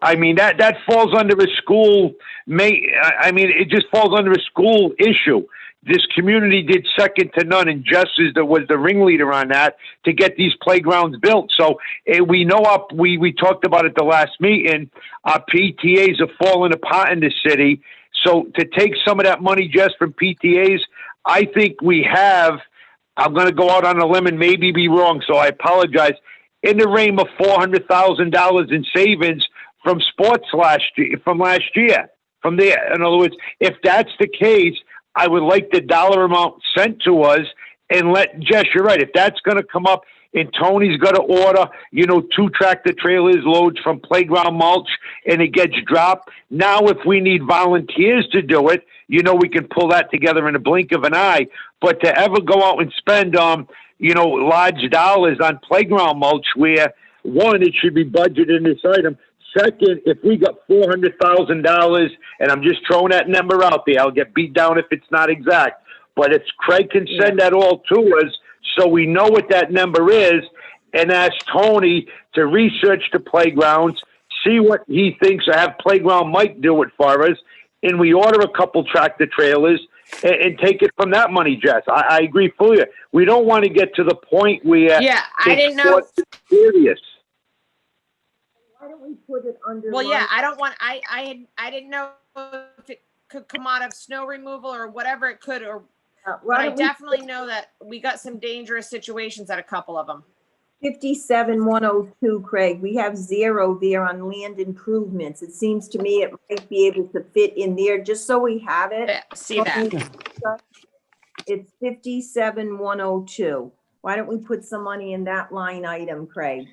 I mean, that falls under a school, it just falls under a school issue. This community did second to none, and Jess was the ringleader on that to get these playgrounds built. So we know we talked about it the last meeting, our PTAs are falling apart in the city. So to take some of that money just from PTAs, I think we have, I'm going to go out on a limb and maybe be wrong, so I apologize, in the range of $400,000 in savings from sports last year. From there, in other words, if that's the case, I would like the dollar amount sent to us and let Jess, you're right. If that's going to come up and Tony's got to order, 2 tractor trailers loads from playground mulch and it gets dropped. Now, if we need volunteers to do it, we can pull that together in a blink of an eye. But to ever go out and spend, large dollars on playground mulch where, one, it should be budgeted in this item. Second, if we got $400,000, and I'm just throwing that number out there, I'll get beat down if it's not exact. But if Craig can send that all to us so we know what that number is and ask Tony to research the playgrounds, see what he thinks have playground might do it for us, and we order a couple tractor trailers and take it from that money, Jess. I agree fully. We don't want to get to the point where I didn't know. Serious. Why don't we put it under? Well, yeah, I don't want. I didn't know if it could come out of snow removal or whatever it could, or. But I definitely know that we got some dangerous situations at a couple of them. 57,102, Craig. We have 0 there on land improvements. It seems to me it might be able to fit in there, just so we have it. See that? It's 57,102. Why don't we put some money in that line item, Craig?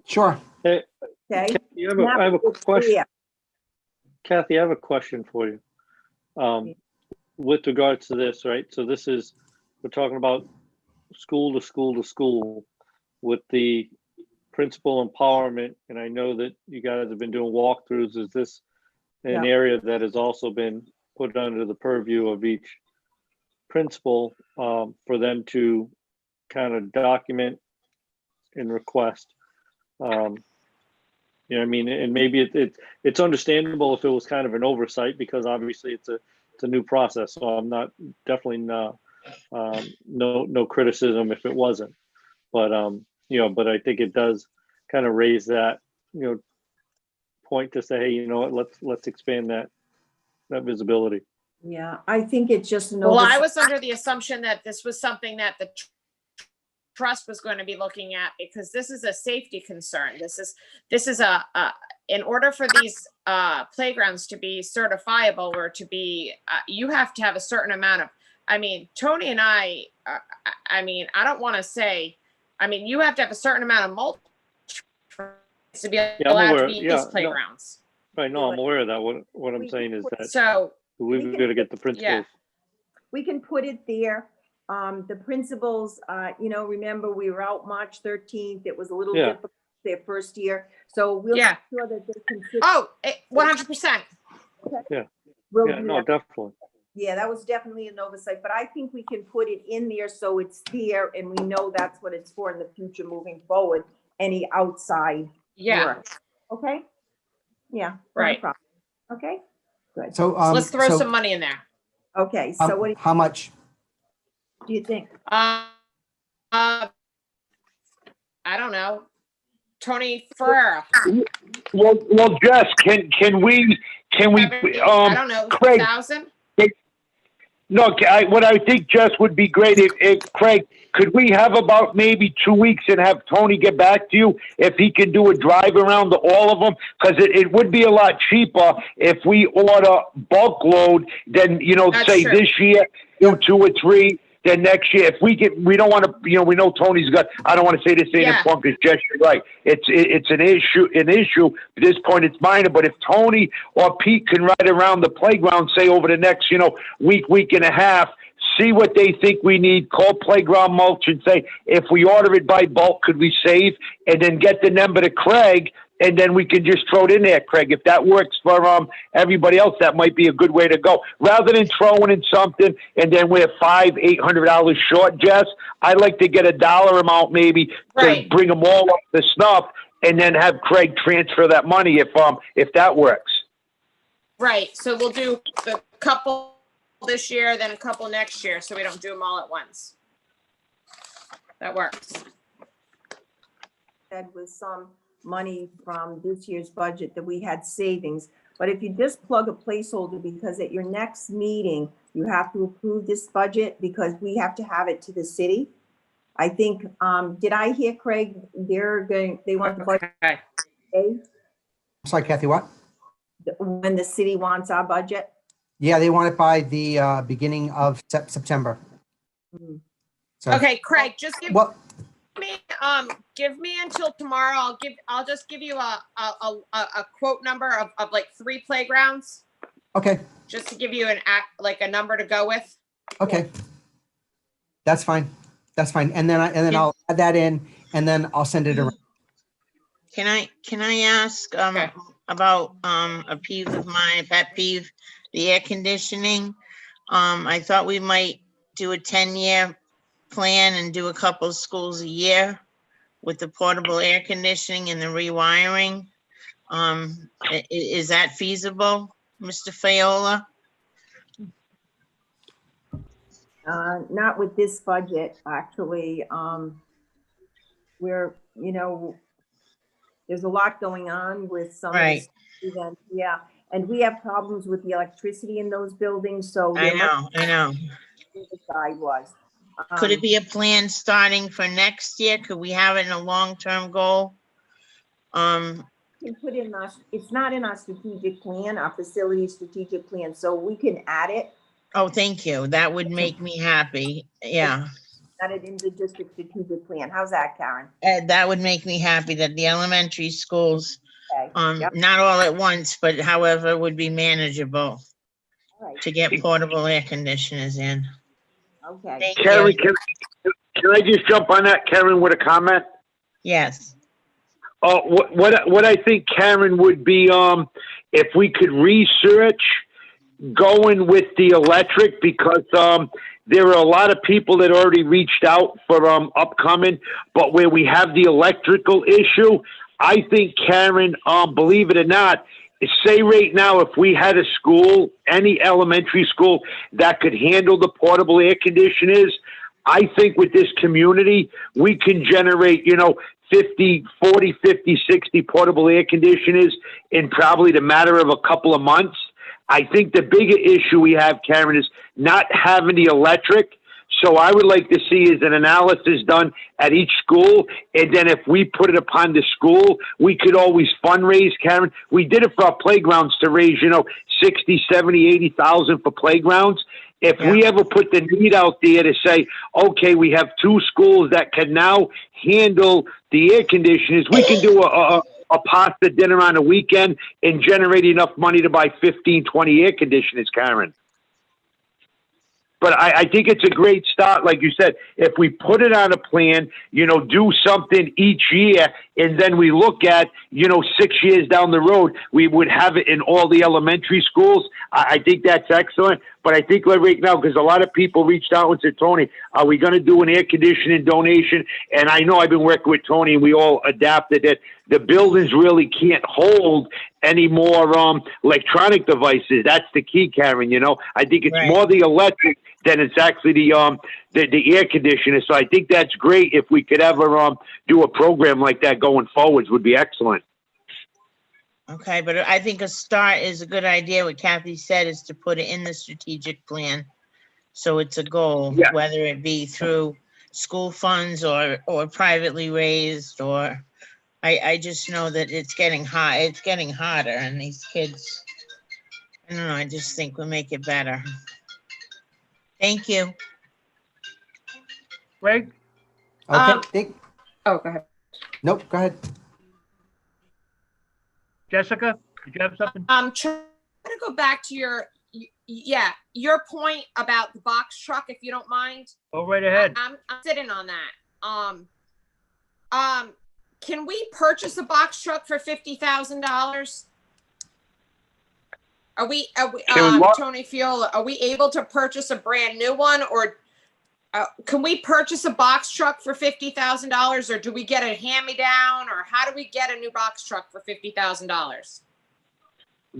Sure. Okay. I have a question. Kathy, I have a question for you. With regards to this, right? So we're talking about school to school to school with the principal empowerment. And I know that you guys have been doing walkthroughs. Is this an area that has also been put under the purview of each principal for them to kind of document and request? And maybe it's understandable if it was kind of an oversight, because obviously it's a new process. So I'm not definitely no criticism if it wasn't, but but I think it does kind of raise that point to say, hey, let's expand that visibility. Yeah, I think it's just an Well, I was under the assumption that this was something that the trust was going to be looking at, because this is a safety concern. This is a in order for these playgrounds to be certifiable or to be, you have to have a certain amount of, Tony and I don't want to say, you have to have a certain amount of mulch to be allowed to be in these playgrounds. Right, no, I'm aware of that. What I'm saying is that so we've got to get the principals. Yeah. We can put it there. The principals, remember we were out March 13th. It was a little difficult their first year. So we'll Yeah. make sure that they consider. Oh, 100%. We'll Yeah, do no, that. definitely. Yeah, that was definitely an oversight, but I think we can put it in there so it's there and we know that's what it's for in the future moving forward, any outside Yeah. work. Okay? Yeah. not a Right. problem. Okay, good. So, So let's throw some money in there. Okay, so what how much? do you think? I don't know. Tony Ferrera. Well, Jess, can we, I don't know, Craig, 1,000? no, what I think, Jess, would be great if Craig, could we have about maybe 2 weeks and have Tony get back to you if he can do a drive around to all of them? Because it would be a lot cheaper if we order bulk load than, That's say true. this year, do 2 or 3. Then next year, if we don't want to, we know Tony's got, I don't want to say this ain't Yeah. important because Jess, you're right. It's an issue. At this point, it's minor. But if Tony or Pete can ride around the playground, say over the next, week and a half, see what they think we need, call Playground Mulch and say, if we order it by bulk, could we save? And then get the number to Craig, and then we can just throw it in there, Craig. If that works for everybody else, that might be a good way to go. Rather than throwing in something and then we're $500-800 short, Jess, I'd like to get a dollar amount maybe Right. to bring them all up to snuff, and then have Craig transfer that money if that works. Right. So we'll do a couple this year, then a couple next year, so we don't do them all at once. That works. Said with some money from this year's budget that we had savings, but if you just plug a placeholder, because at your next meeting, you have to approve this budget because we have to have it to the city. I think, did I hear Craig, they want the budget Okay. today, Sorry, Kathy, what? when the city wants our budget? Yeah, they want it by the beginning of September. Mhm. So, Okay, Craig, just give well, me until tomorrow. I'll just give you a quote number of like 3 playgrounds, okay, just to give you a number to go with. okay. That's fine. That's fine. And then I'll add that in and then I'll send it around. Can I ask Okay. about a peeve of mine, a pet peeve, the air conditioning? I thought we might do a 10-year plan and do a couple of schools a year with the portable air conditioning and the rewiring. Is that feasible, Mr. Faiola? Not with this budget, actually. We're, there's a lot going on with some of Right. these events. Yeah, and we have problems with the electricity in those buildings, so. I know. The side was. Could it be a plan starting for next year? Could we have it in a long-term goal? We can put in it's not in our strategic plan, our facility strategic plan, so we can add it. Oh, thank you. That would make me happy. Yeah. Add it in the district strategic plan. How's that, Karen? That would make me happy that the elementary schools, Okay. Yep. not all at once, but however would be manageable All right. to get portable air conditioners in. Okay. Thank Karen, you. can I just jump on that, Karen, with a comment? Yes. What I think, Karen, would be if we could research going with the electric, because there are a lot of people that already reached out for upcoming, but where we have the electrical issue, I think, Karen, believe it or not, say right now, if we had a school, any elementary school that could handle the portable air conditioners, I think with this community, we can generate, 50, 60 portable air conditioners in probably the matter of a couple of months. I think the bigger issue we have, Karen, is not having the electric. So I would like to see is an analysis done at each school. And then if we put it upon the school, we could always fundraise, Karen. We did it for our playgrounds to raise, 60, 70, 80,000 for playgrounds. If we ever put the need out there to say, okay, we have 2 schools that can now handle the air conditioners, we can do a pasta dinner on a weekend and generate enough money to buy 15, 20 air conditioners, Karen. But I think it's a great start. Like you said, if we put it on a plan, do something each year, and then we look at, 6 years down the road, we would have it in all the elementary schools. I think that's excellent. But I think right now, because a lot of people reached out and said, Tony, are we going to do an air conditioning donation? And I know I've been working with Tony, and we all adapted that the buildings really can't hold any more electronic devices. That's the key, Karen. I think it's more the electric than it's actually the air conditioner. So I think that's great. If we could ever do a program like that going forwards, would be excellent. Okay, but I think a start is a good idea. What Kathy said is to put it in the strategic plan. So it's a goal, whether it be through school funds or privately raised, or I just know that it's getting hot. It's getting hotter, and these kids, I don't know, I just think we'll make it better. Thank you. Greg? Okay. Oh, go ahead. Nope, go ahead. Jessica, did you have something? Trying to go back to your point about the box truck, if you don't mind. Go right ahead. I'm sitting on that. Can we purchase a box truck for $50,000? Are we Tony Fiola, are we able to purchase a brand new one, or can we purchase a box truck for $50,000, or do we get a hand-me-down, or how do we get a new box truck for $50,000?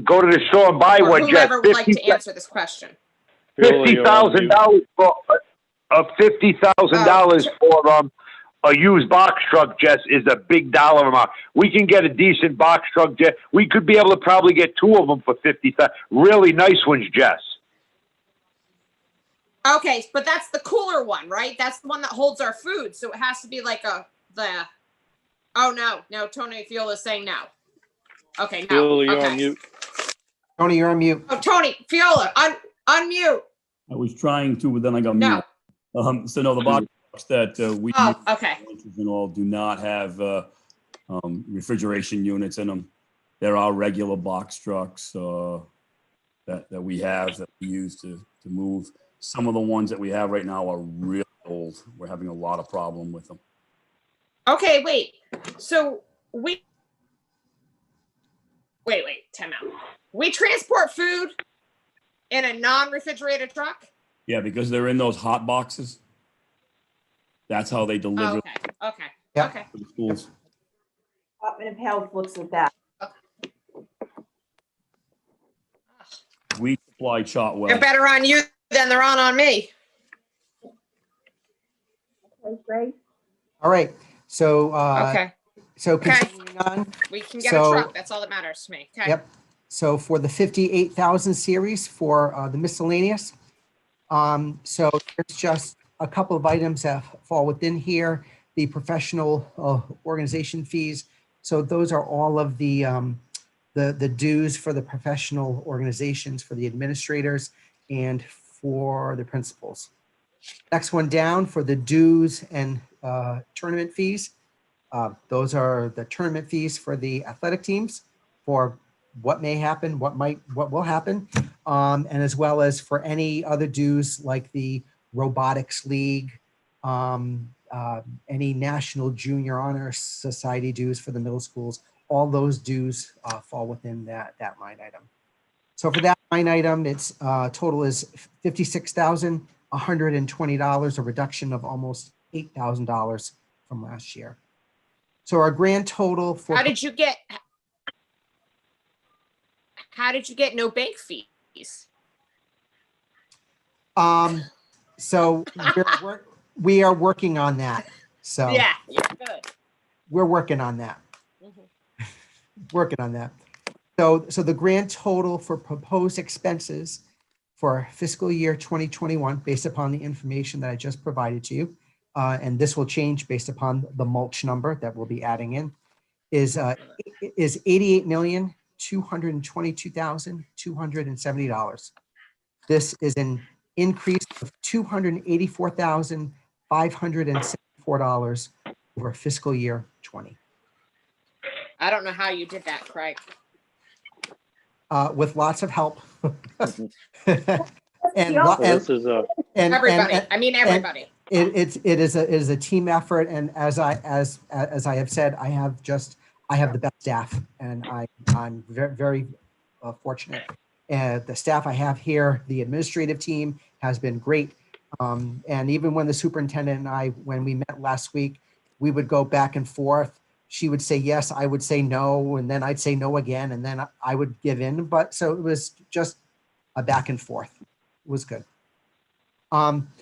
Go to the store and buy one. Whoever would like to answer this question. $50,000 for $50,000 for a used box truck, Jess, is a big dollar amount. We can get a decent box truck, Jess. We could be able to probably get 2 of them for $50,000. Really nice ones, Jess. Okay, but that's the cooler one, right? That's the one that holds our food. So it has to be like oh no, Tony Fiola is saying no. Okay, no. Fiola, you're okay. on mute. Tony, you're on mute. Oh, Tony Fiola, unmute. I was trying to, but then I got No. mute. So no, the box trucks that we Oh, okay. and all do not have refrigeration units in them. There are regular box trucks that we have that we use to move. Some of the ones that we have right now are really old. We're having a lot of problem with them. Okay, wait. So wait, time out. We transport food in a non-refrigerated truck? Yeah, because they're in those hot boxes. That's how they deliver Okay. Yeah. Okay. to the schools. Department of Health looks at that. We supply Shotwell. They're better on you than they're on me. Okay, great. All right. So, Okay. so Okay. continuing on. We can get So- a truck. That's all that matters to me. Okay. Yep. So for the 58,000 series for the miscellaneous, so there's just a couple of items that fall within here. The professional organization fees. So those are all of the dues for the professional organizations, for the administrators, and for the principals. Next one down for the dues and tournament fees. Those are the tournament fees for the athletic teams for what may happen, what will happen, and as well as for any other dues like the robotics league, any National Junior Honor Society dues for the middle schools. All those dues fall within that line item. So for that line item, its total is $56,120, a reduction of almost $8,000 from last year. So our grand total for How did you get no bank fees? So we are working on that. So Yeah, you're good. we're working on that. Mhm. Working on that. So the grand total for proposed expenses for fiscal year 2021, based upon the information that I just provided to you, and this will change based upon the mulch number that we'll be adding in, is $88,222,270. This is an increase of $284,574 over fiscal year 20. I don't know how you did that, Craig. With lots of help. Just And, Yeah. So this is a, Everybody. and I mean, everybody. it is a team effort. And as I have said, I have the best staff, and I'm very fortunate. And the staff I have here, the administrative team has been great. And even when the superintendent and I, when we met last week, we would go back and forth. She would say yes, I would say no, and then I'd say no again, and then I would give in. But so it was just a back and forth. It was good.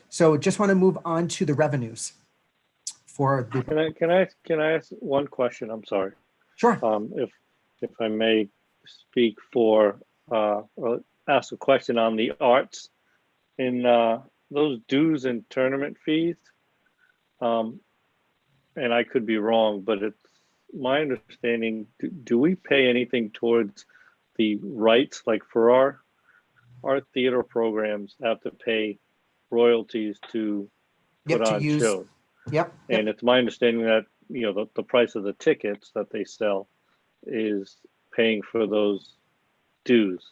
So just want to move on to the revenues for the. can I ask one question? I'm sorry. Sure. If I may speak for or ask a question on the arts in those dues and tournament fees. And I could be wrong, but it's my understanding. Do we pay anything towards the rights, like for our theater programs have to pay royalties to put on shows? Yep. And it's my understanding that, you know, the price of the tickets that they sell is paying for those dues.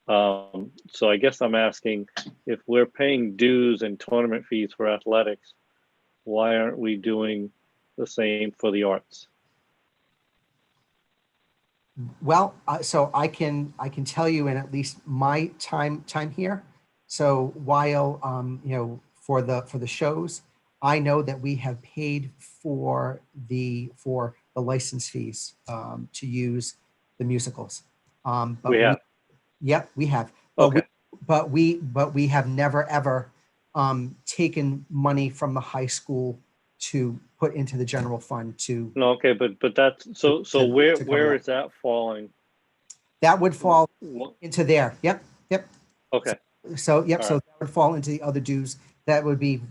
So I guess I'm asking, if we're paying dues and tournament fees for athletics, why aren't we doing the same for the arts? Well, so I can tell you in at least my time here. So while you know, for the shows, I know that we have paid for the license fees to use the musicals. But We have. Yep, we have. Okay. But we have never ever taken money from the high school to put into the general fund to. No, okay, but that's so where is that falling? That would fall What? into there. Yep. Okay. So yep. All So right. that would fall into the other dues. That would be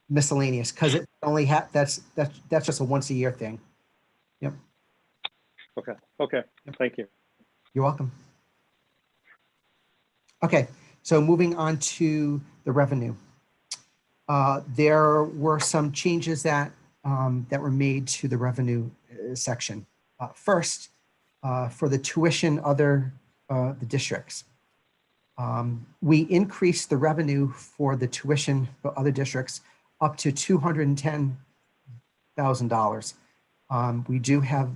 miscellaneous because it only that's just a once a year thing. Yep. Okay. Thank you. You're welcome. Okay, so moving on to the revenue. There were some changes that were made to the revenue section. First, for the tuition the districts. We increased the revenue for the tuition for other districts up to $210,000. We do have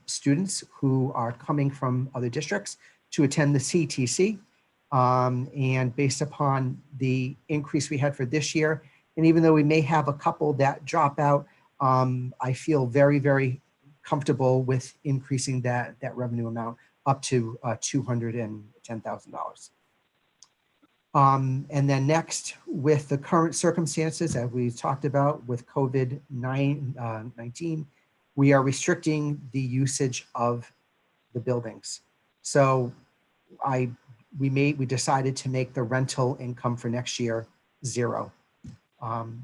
students who are coming from other districts to attend the CTC. And based upon the increase we had for this year, and even though we may have a couple that drop out, I feel very, very comfortable with increasing that revenue amount up to $210,000. And then next, with the current circumstances, as we talked about with COVID-19, we are restricting the usage of the buildings. So we decided to make the rental income for next year 0.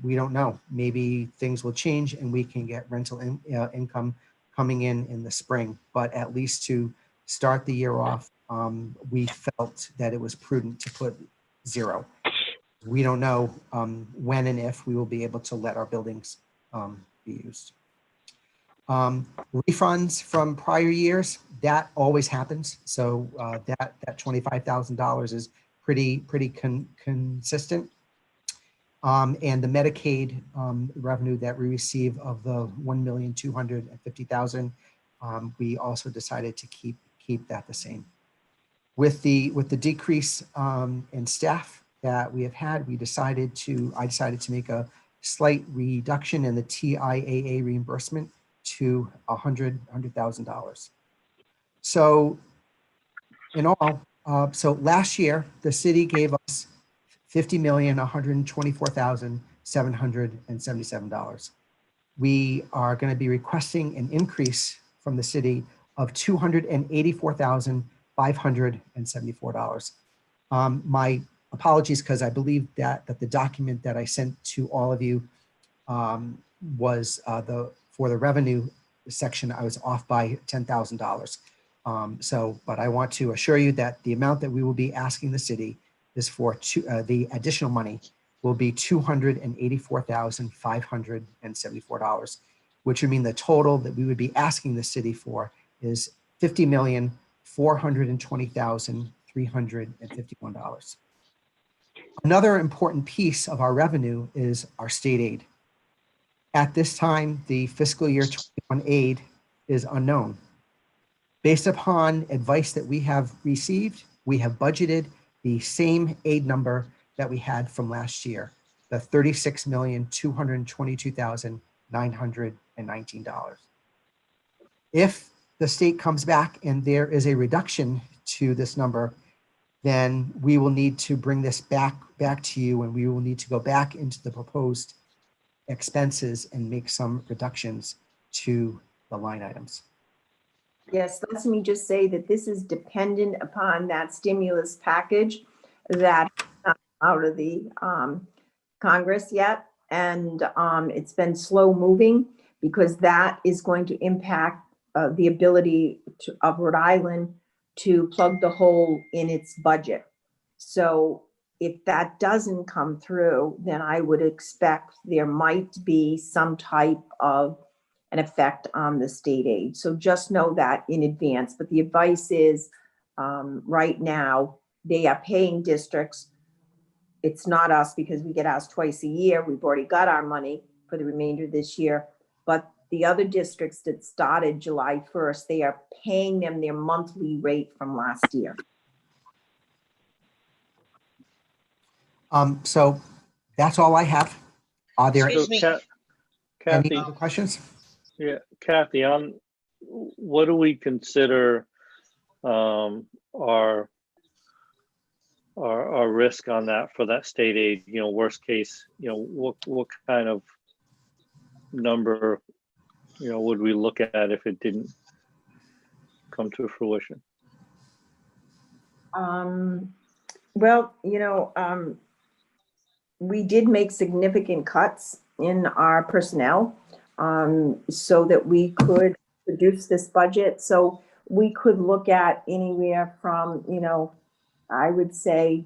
We don't know. Maybe things will change and we can get rental income coming in the spring. But at least to start the year off, we felt that it was prudent to put 0. We don't know when and if we will be able to let our buildings be used. Refunds from prior years, that always happens. So that $25,000 is pretty consistent. And the Medicaid revenue that we receive of the $1,250,000, we also decided to keep that the same. With the decrease in staff that we have had, I decided to make a slight reduction in the TIAA reimbursement to $100,000. So in all, so last year, the city gave us $50,124,777. We are going to be requesting an increase from the city of $284,574. My apologies, because I believe that the document that I sent to all of you was for the revenue section, I was off by $10,000. But I want to assure you that the amount that we will be asking the city is for the additional money will be $284,574, which would mean the total that we would be asking the city for is $50,420,351. Another important piece of our revenue is our state aid. At this time, the fiscal year 21 aid is unknown. Based upon advice that we have received, we have budgeted the same aid number that we had from last year, the $36,222,919. If the state comes back and there is a reduction to this number, then we will need to bring this back to you, and we will need to go back into the proposed expenses and make some reductions to the line items. Yes, let me just say that this is dependent upon that stimulus package that not out of the Congress yet. And it's been slow moving because that is going to impact the ability of Rhode Island to plug the hole in its budget. So if that doesn't come through, then I would expect there might be some type of an effect on the state aid. So just know that in advance. But the advice is right now, they are paying districts. It's not us because we get asked twice a year. We've already got our money for the remainder of this year. But the other districts that started July 1st, they are paying them their monthly rate from last year. So that's all I have. Are there So, any Kathy, other questions? yeah, Kathy, on what do we consider our risk on that for that state aid? You know, worst case, you know, what kind of number, you know, would we look at if it didn't come to fruition? Well, you know, we did make significant cuts in our personnel so that we could produce this budget. So we could look at anywhere from, you know, I would say,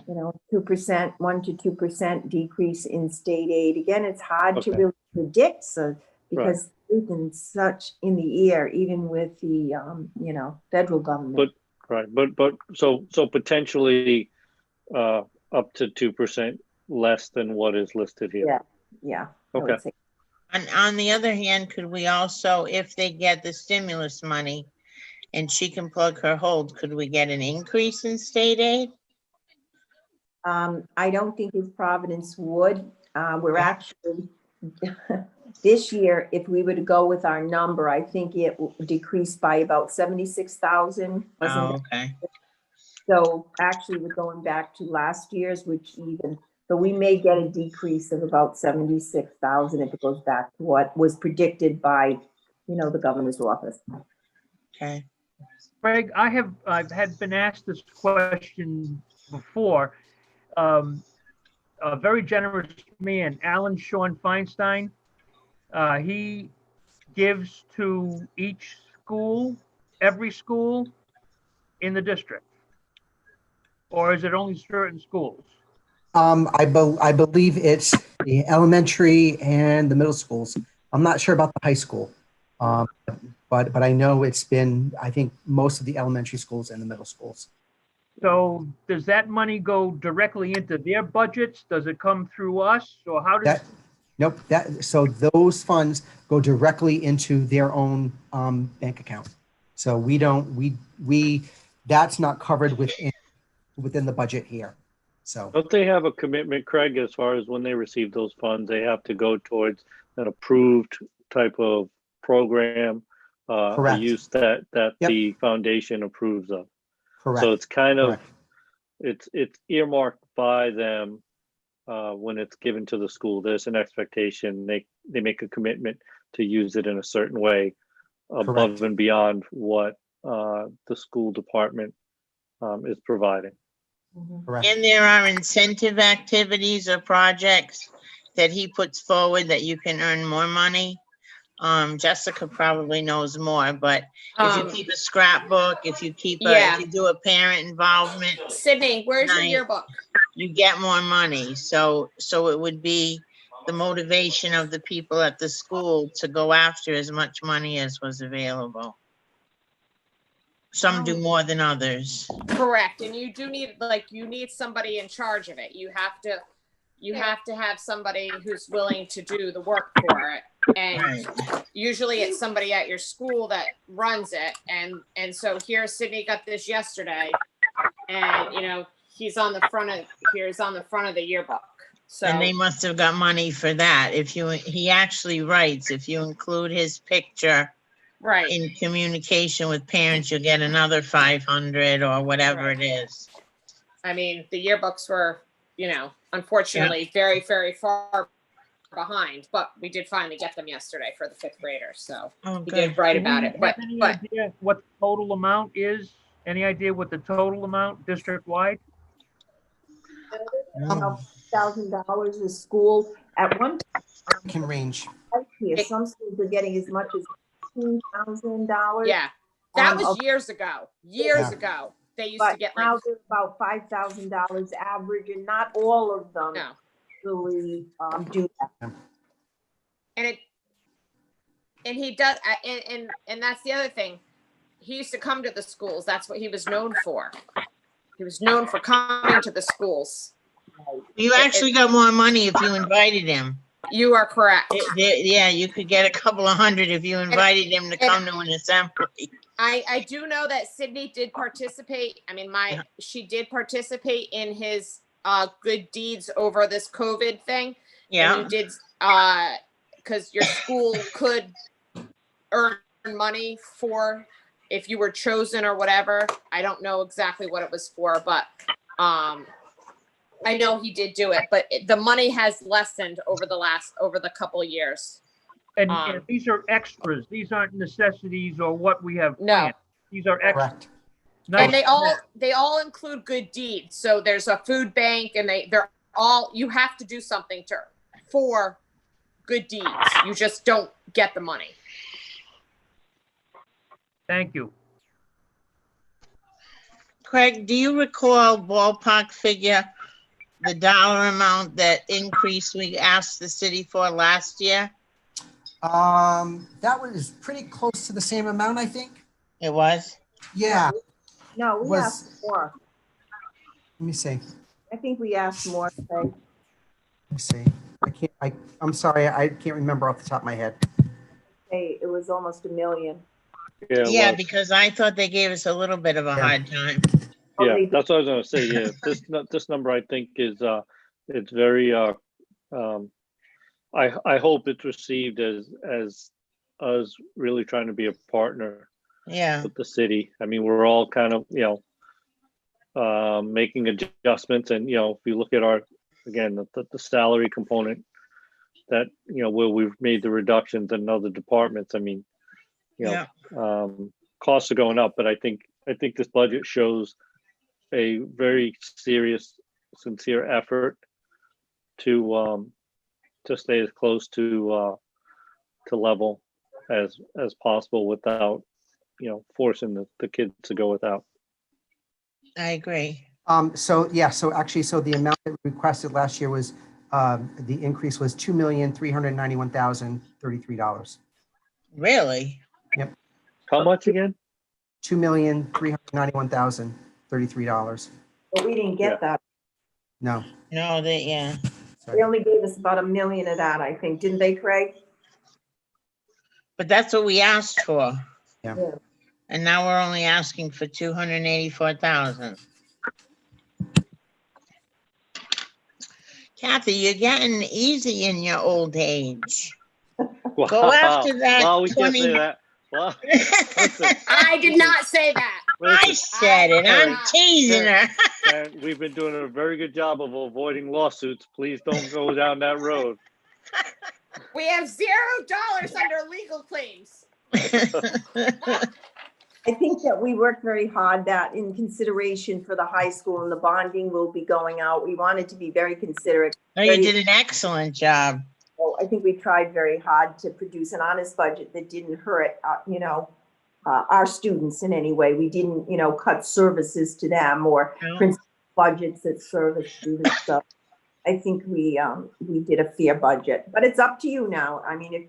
you know, 2%, 1 to 2% decrease in state aid. Again, it's hard to really predict, so because everything's such in the air, even with the, you know, federal government. But so potentially up to 2% less than what is listed here. Yeah. Okay. And on the other hand, could we also, if they get the stimulus money and she can plug her hold, could we get an increase in state aid? I don't think East Providence would. We're actually, this year, if we were to go with our number, I think it decreased by about 76,000. Oh, okay. So actually we're going back to last year's, which even, so we may get a decrease of about 76,000 if it goes back to what was predicted by, you know, the governor's office. Okay. Craig, I've had been asked this question before. A very generous man, Alan Sean Feinstein, he gives to each school, every school in the district, or is it only certain schools? I believe it's the elementary and the middle schools. I'm not sure about the high school, but I know it's been, I think, most of the elementary schools and the middle schools. So does that money go directly into their budgets? Does it come through us, or how does? That, nope. So those funds go directly into their own bank account. So we don't, that's not covered within the budget here. So Don't they have a commitment, Craig, as far as when they receive those funds, they have to go towards an approved type of program, correct. use that the foundation approves of? Correct. So it's kind of, correct. it's earmarked by them when it's given to the school. There's an expectation. They make a commitment to use it in a certain way above Correct. and beyond what the school department is providing. Correct. And there are incentive activities or projects that he puts forward that you can earn more money. Jessica probably knows more, but if you keep a scrapbook, if you keep if you do a parent involvement, Sydney, where's your yearbook? You get more money. So it would be the motivation of the people at the school to go after as much money as was available. Some do more than others. Correct. And you do need, like, you need somebody in charge of it. You have to have somebody who's willing to do the work for it. And Right. usually it's somebody at your school that runs it. And so here Sydney got this yesterday, and you know, he's on the front of the yearbook. So And they must have got money for that. He actually writes, if you include his picture right. in communication with parents, you'll get another 500 or whatever it is. I mean, the yearbooks were, you know, unfortunately very, very far behind, but we did finally get them yesterday for the 5th graders. So Oh, we good. did write Do we about it. have any idea what the total amount is? Any idea what the total amount district-wide? $1,000 a school at one Can range. here. Some schools are getting as much as $2,000. yeah, that was okay. years ago. Years Yeah. ago, they used But to get now like they're about $5,000 average, and not all of them no. really do that. And he does, and that's the other thing. He used to come to the schools. That's what he was known for. He was known for coming to the schools. You actually got more money if you invited him. You are correct. Yeah, you could get a couple of hundred if you invited him to come to an assembly. I do know that Sydney did participate. I mean, she did participate in his good deeds over this COVID thing. Yeah. And you did, because your school could earn money for if you were chosen or whatever. I don't know exactly what it was for, but I know he did do it. But the money has lessened over the couple of years. And these are extras. These aren't necessities or what we have No. planned. These are extras. Correct. Nice. And they all include good deeds. So there's a food bank, and they're all, you have to do something for good deeds. You just don't get the money. Thank you. Craig, do you recall ballpark figure, the dollar amount that increase we asked the city for last year? That was pretty close to the same amount, I think. It was? Yeah. No, we Was- asked more. Let me see. I think we asked more. Let me see. I'm sorry. I can't remember off the top of my head. Hey, it was almost $1 million. Yeah, because I thought they gave us a little bit of a hard time. Yeah, that's what I was gonna say. Yeah, this number I think is it's very I hope it's received as us really trying to be a partner Yeah. with the city. I mean, we're all kind of, making adjustments, and if you look at our, again, the salary component that, where we've made the reductions in other departments. I mean, costs are going up, but I think this budget shows a very serious, sincere effort to stay as close to level as possible without, forcing the kids to go without. I agree. So the amount that we requested last year was, the increase was $2,391,033. Really? Yep. How much again? $2,391,033. But we didn't get that. No. No, They only gave us about $1 million of that, I think. Didn't they, Craig? But that's what we asked for. Yeah. And now we're only asking for 284,000. Kathy, you're getting easy in your old age. Go after that. Well, we can't 20 say that. Well, listen, I did not say that. I said it. I'm teasing her. and we've been doing a very good job of avoiding lawsuits. Please don't go down that road. We have $0 under legal claims. I think that we worked very hard that in consideration for the high school and the bonding will be going out. We wanted to be very considerate. Oh, you did an excellent job. So I think we tried very hard to produce an honest budget that didn't hurt, our students in any way. We didn't, cut services to them or principal budgets that service students. So I think we did a fair budget, but it's up to you now. I mean,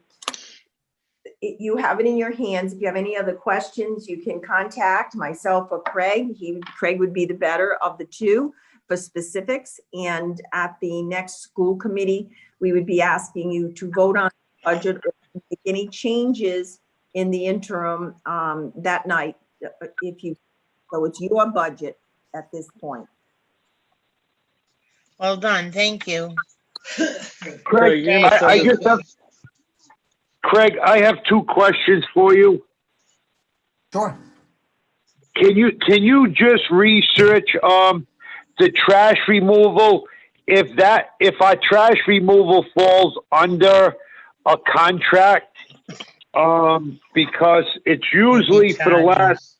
you have it in your hands. If you have any other questions, you can contact myself or Craig. Craig would be the better of the two for specifics. And at the next school committee, we would be asking you to vote on the budget or make any changes in the interim that night. So it's your budget at this point. Well done, thank you. Craig, you're gonna I send just have, Craig, I have two questions for you. Sure. Can you just research the trash removal? If our trash removal falls under a contract, because it's usually for the last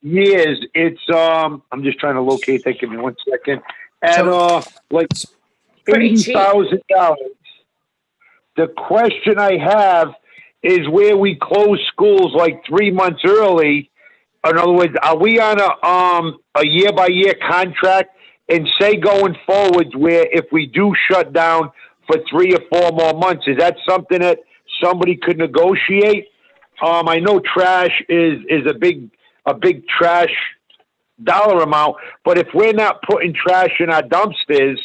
years, it's I'm just trying to locate that. Give me 1 second. At like $80,000. The question I have is where we close schools like 3 months early. In other words, are we on a year-by-year contract? And say going forward, where if we do shut down for 3 or 4 more months, is that something that somebody could negotiate? I know trash is a big trash dollar amount, but if we're not putting trash in our dumpsters,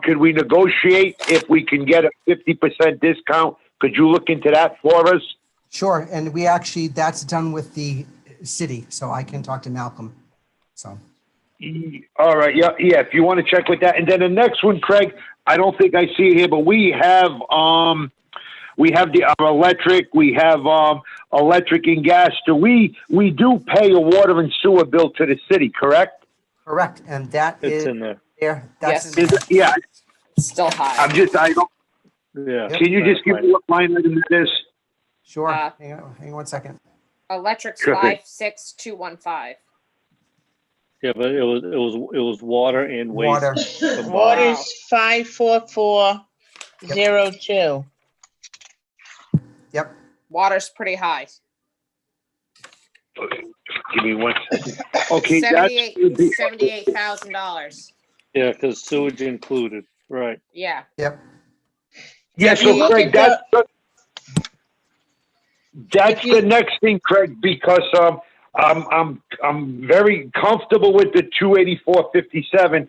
could we negotiate if we can get a 50% discount? Could you look into that for us? Sure. And we actually, that's done with the city, so I can talk to Malcolm. So. All right. Yeah. If you want to check with that. And then the next one, Craig, I don't think I see it here, but we have our electric, we have electric and gas. We do pay a water and sewer bill to the city, correct? Correct. And that It's is in there. there. That's Yes. in Yeah. Still high. I don't. Yeah. Can you just give me what line item it is? Sure. Hang on 1 second. Electric's Sure thing. 56215. Yeah, but it was water and waste. Water. combined. Water's 54402. Yep. Water's pretty high. Give me 1 second. Okay, $78,000. Yeah, because sewage included. Right. Yeah. Yep. yeah. If you So look Craig, at that's the next thing, Craig, because I'm very comfortable with the 284.57,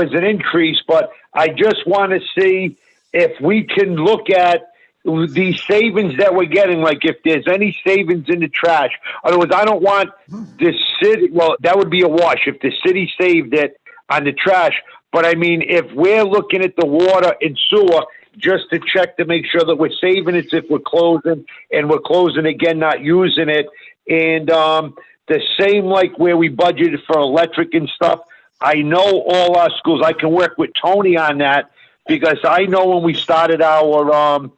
as an increase, but I just want to see if we can look at the savings that we're getting, like if there's any savings in the trash. In other words, I don't want the city, well, that would be a wash if the city saved it on the trash. But I mean, if we're looking at the water and sewer, just to check to make sure that we're saving it if we're closing, and we're closing again, not using it. And the same like where we budgeted for electric and stuff. I know all our schools, I can work with Tony on that, because I know when we started our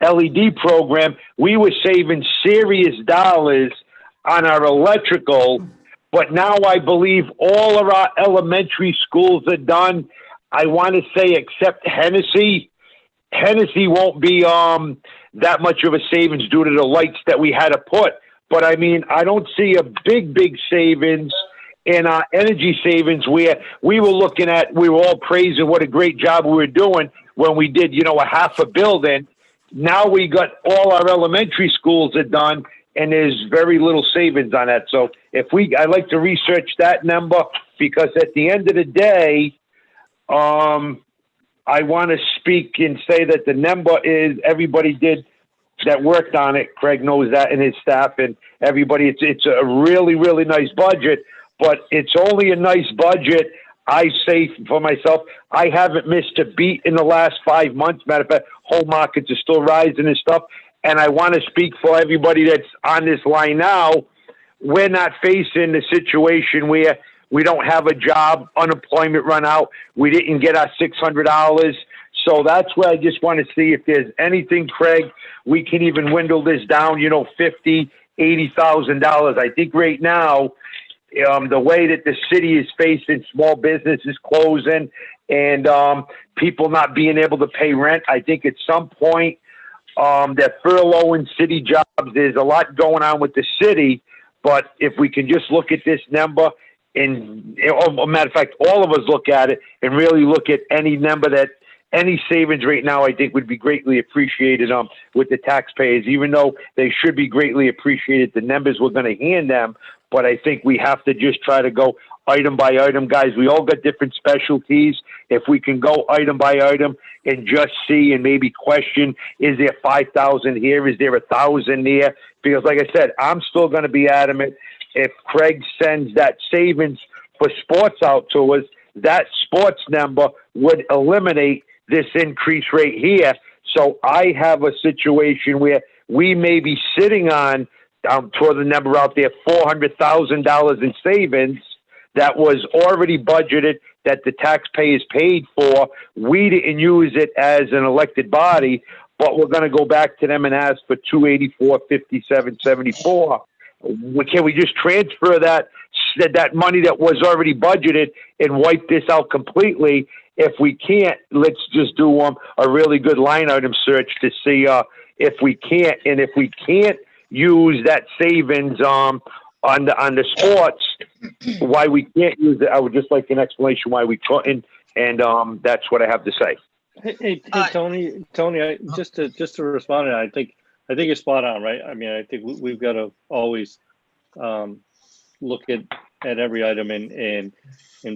LED program, we were saving serious dollars on our electrical, but now I believe all of our elementary schools are done. I want to say except Hennessy. Hennessy won't be that much of a savings due to the lights that we had to put. But I mean, I don't see a big savings in our energy savings where we were all praising what a great job we were doing when we did, a half a building. Now we got all our elementary schools are done, and there's very little savings on that. So I'd like to research that number, because at the end of the day, I want to speak and say that the number is everybody that worked on it. Craig knows that, and his staff and everybody. It's a really, really nice budget, but it's only a nice budget. I say for myself, I haven't missed a beat in the last 5 months. Matter of fact, whole markets are still rising and stuff. And I want to speak for everybody that's on this line now. We're not facing the situation where we don't have a job, unemployment run out. We didn't get our $600. So that's where I just want to see if there's anything, Craig, we can even dwindle this down, $50,000, $80,000. I think right now, the way that the city is facing small businesses closing and people not being able to pay rent, I think at some point that furloughing city jobs, there's a lot going on with the city. But if we can just look at this number, and matter of fact, all of us look at it and really look at any number that any savings right now, I think would be greatly appreciated with the taxpayers, even though they should be greatly appreciated. The numbers we're going to hand them, but I think we have to just try to go item by item, guys. We all got different specialties. If we can go item by item and just see and maybe question, is there 5,000 here? Is there 1,000 there? Because like I said, I'm still going to be adamant. If Craig sends that savings for sports out to us, that sports number would eliminate this increase rate here. So I have a situation where we may be sitting on, toward the number out there, $400,000 in savings that was already budgeted, that the taxpayers paid for. We didn't use it as an elected body, but we're going to go back to them and ask for $284,5774. Can we just transfer that money that was already budgeted and wipe this out completely? If we can't, let's just do a really good line item search to see if we can't. And if we can't use that savings on the sports, why we can't use it, I would just like an explanation why we couldn't. And that's what I have to say. Hey, Tony, just to respond to that, I think you're spot on, right? I mean, I think we've got to always look at every item and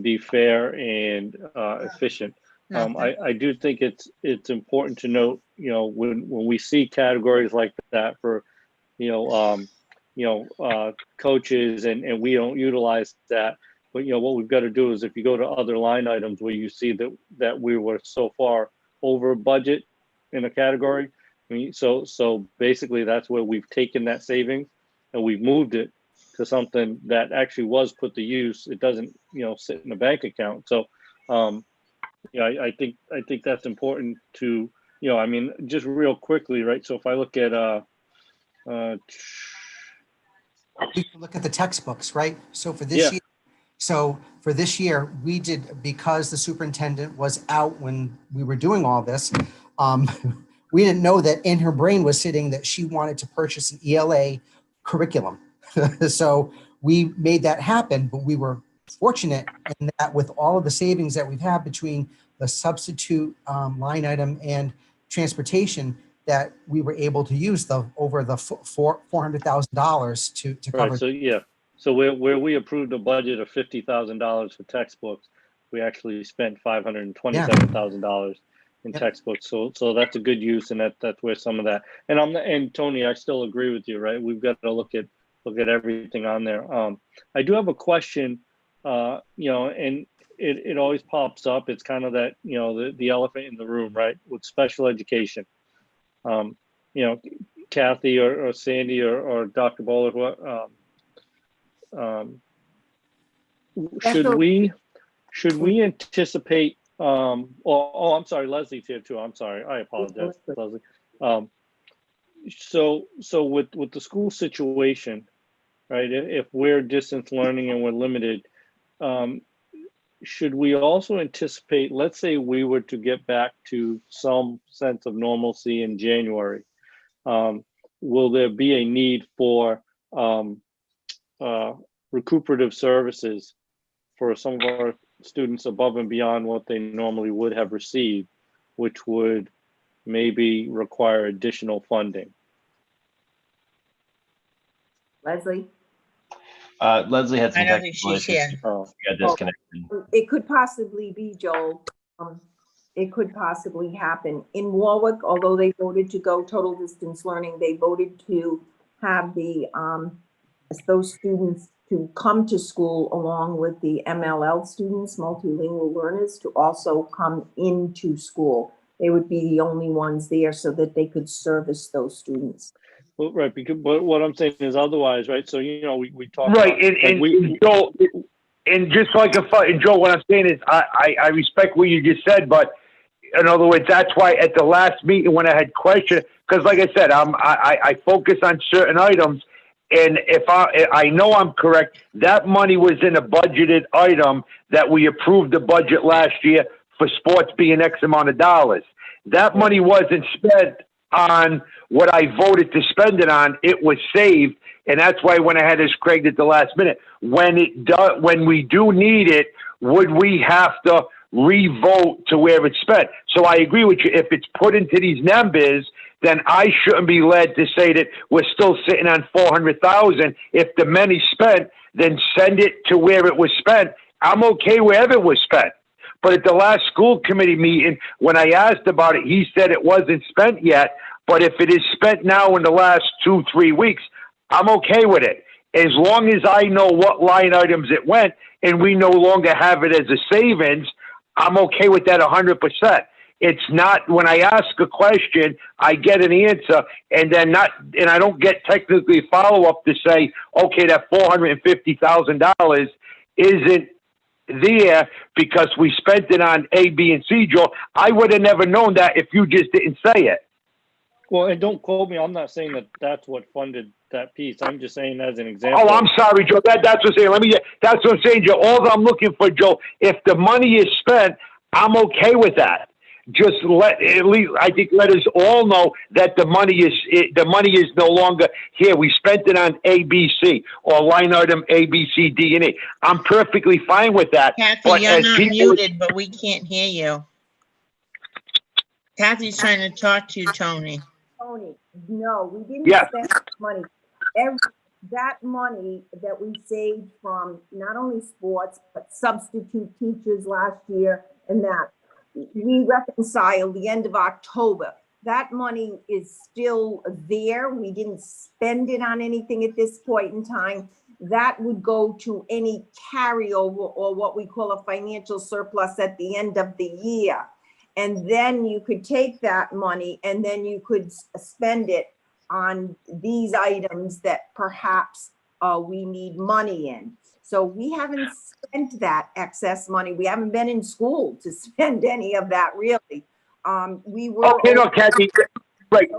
be fair and efficient. I do think it's important to note, when we see categories like that for, coaches and we don't utilize that. But, what we've got to do is if you go to other line items where you see that we were so far over budget in a category. I mean, so basically that's where we've taken that savings and we've moved it to something that actually was put to use. It doesn't, sit in a bank account. So, I think that's important to, I mean, just real quickly, right? So if I look at, We can look at the textbooks, right? So for this year, we did, because the superintendent was out when we were doing all this, we didn't know that in her brain was sitting that she wanted to purchase an ELA curriculum. So we made that happen, but we were fortunate in that with all of the savings that we've had between the substitute line item and transportation, that we were able to use over the $400,000 to cover. Right, so where we approved a budget of $50,000 for textbooks, we actually spent $527,000 in textbooks. So that's a good use, and that's where some of that. And Tony, I still agree with you, right? We've got to look at everything on there. I do have a question, and it always pops up. It's kind of that, the elephant in the room, right? With special education. Kathy or Sandy or Dr. Bowler, should we anticipate, I'm sorry, Leslie's here too. I'm sorry. I apologize, Leslie. So with the school situation, right? If we're distance learning and we're limited, should we also anticipate, let's say we were to get back to some sense of normalcy in January, will there be a need for recuperative services for some of our students above and beyond what they normally would have received, which would maybe require additional funding? Leslie? Leslie had some I don't think technical she's here. issues. Got disconnected. It could possibly be, Joel. It could possibly happen. In Warwick, although they voted to go total distance learning, they voted to have those students to come to school along with the MLL students, multilingual learners, to also come into school. They would be the only ones there so that they could service those students. Well, right, but what I'm saying is otherwise, right? So, we talk Right, about, and just like and Joe, what I'm saying is I respect what you just said, but in other words, that's why at the last meeting when I had questions, because like I said, I focus on certain items, and if I know I'm correct, that money was in a budgeted item that we approved the budget last year for sports being X amount of dollars. That money wasn't spent on what I voted to spend it on. It was saved, and that's why when I had this Craig at the last minute, when we do need it, would we have to revote to where it's spent. So I agree with you. If it's put into these numbers, then I shouldn't be led to say that we're still sitting on 400,000. If the money's spent, then send it to where it was spent. I'm okay wherever it was spent. But at the last school committee meeting, when I asked about it, he said it wasn't spent yet. But if it is spent now in the last 2-3 weeks, I'm okay with it. As long as I know what line items it went and we no longer have it as a savings, I'm okay with that 100%. It's not when I ask a question, I get an answer, and then I don't get technically a follow up to say, okay, that $450,000 isn't there because we spent it on A, B, and C, Joe. I would have never known that if you just didn't say it. Well, and don't quote me. I'm not saying that that's what funded that piece. I'm just saying as an example. Oh, I'm sorry, Joe. That's what I'm saying. That's what I'm saying, Joe. All I'm looking for, Joe, if the money is spent, I'm okay with that. Just let us all know that the money is no longer here. We spent it on A, B, C, or line item A, B, C, D, and E. I'm perfectly fine with that. Kathy, but you're not muted, but we can't hear you. Kathy's trying to talk to you, Tony. Tony, no, we didn't spend money. That money that we saved from not only sports, but substitute teachers last year, and that we reconciled the end of October. That money is still there. We didn't spend it on anything at this point in time. That would go to any carryover or what we call a financial surplus at the end of the year. And then you could take that money and then you could spend it on these items that perhaps we need money in. So we haven't spent that excess money. We haven't been in school to spend any of that, really. We were okay, no, Kathy, right?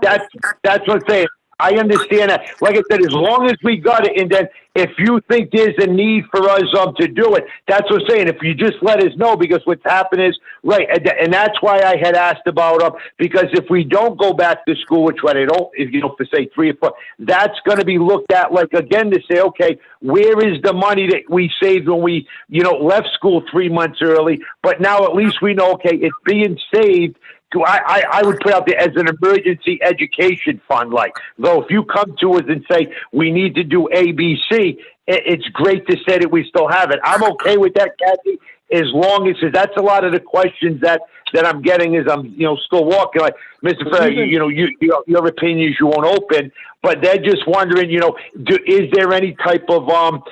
That's what I'm saying. I understand that. Like I said, as long as we got it, and then if you think there's a need for us to do it, that's what I'm saying. If you just let us know, because what's happened is, right, and that's why I had asked about because if we don't go back to school, which I don't, for say 3 or 4, that's going to be looked at like again to say, okay, where is the money that we saved when we, left school 3 months early? But now at least we know, okay, it's being saved. I would put out there as an emergency education fund. Like, though, if you come to us and say we need to do A, B, C, it's great to say that we still have it. I'm okay with that, Kathy, as long as that's a lot of the questions that I'm getting as I'm still walking. Like, Mr. Fred, your opinion is you won't open, but they're just wondering, is there any type of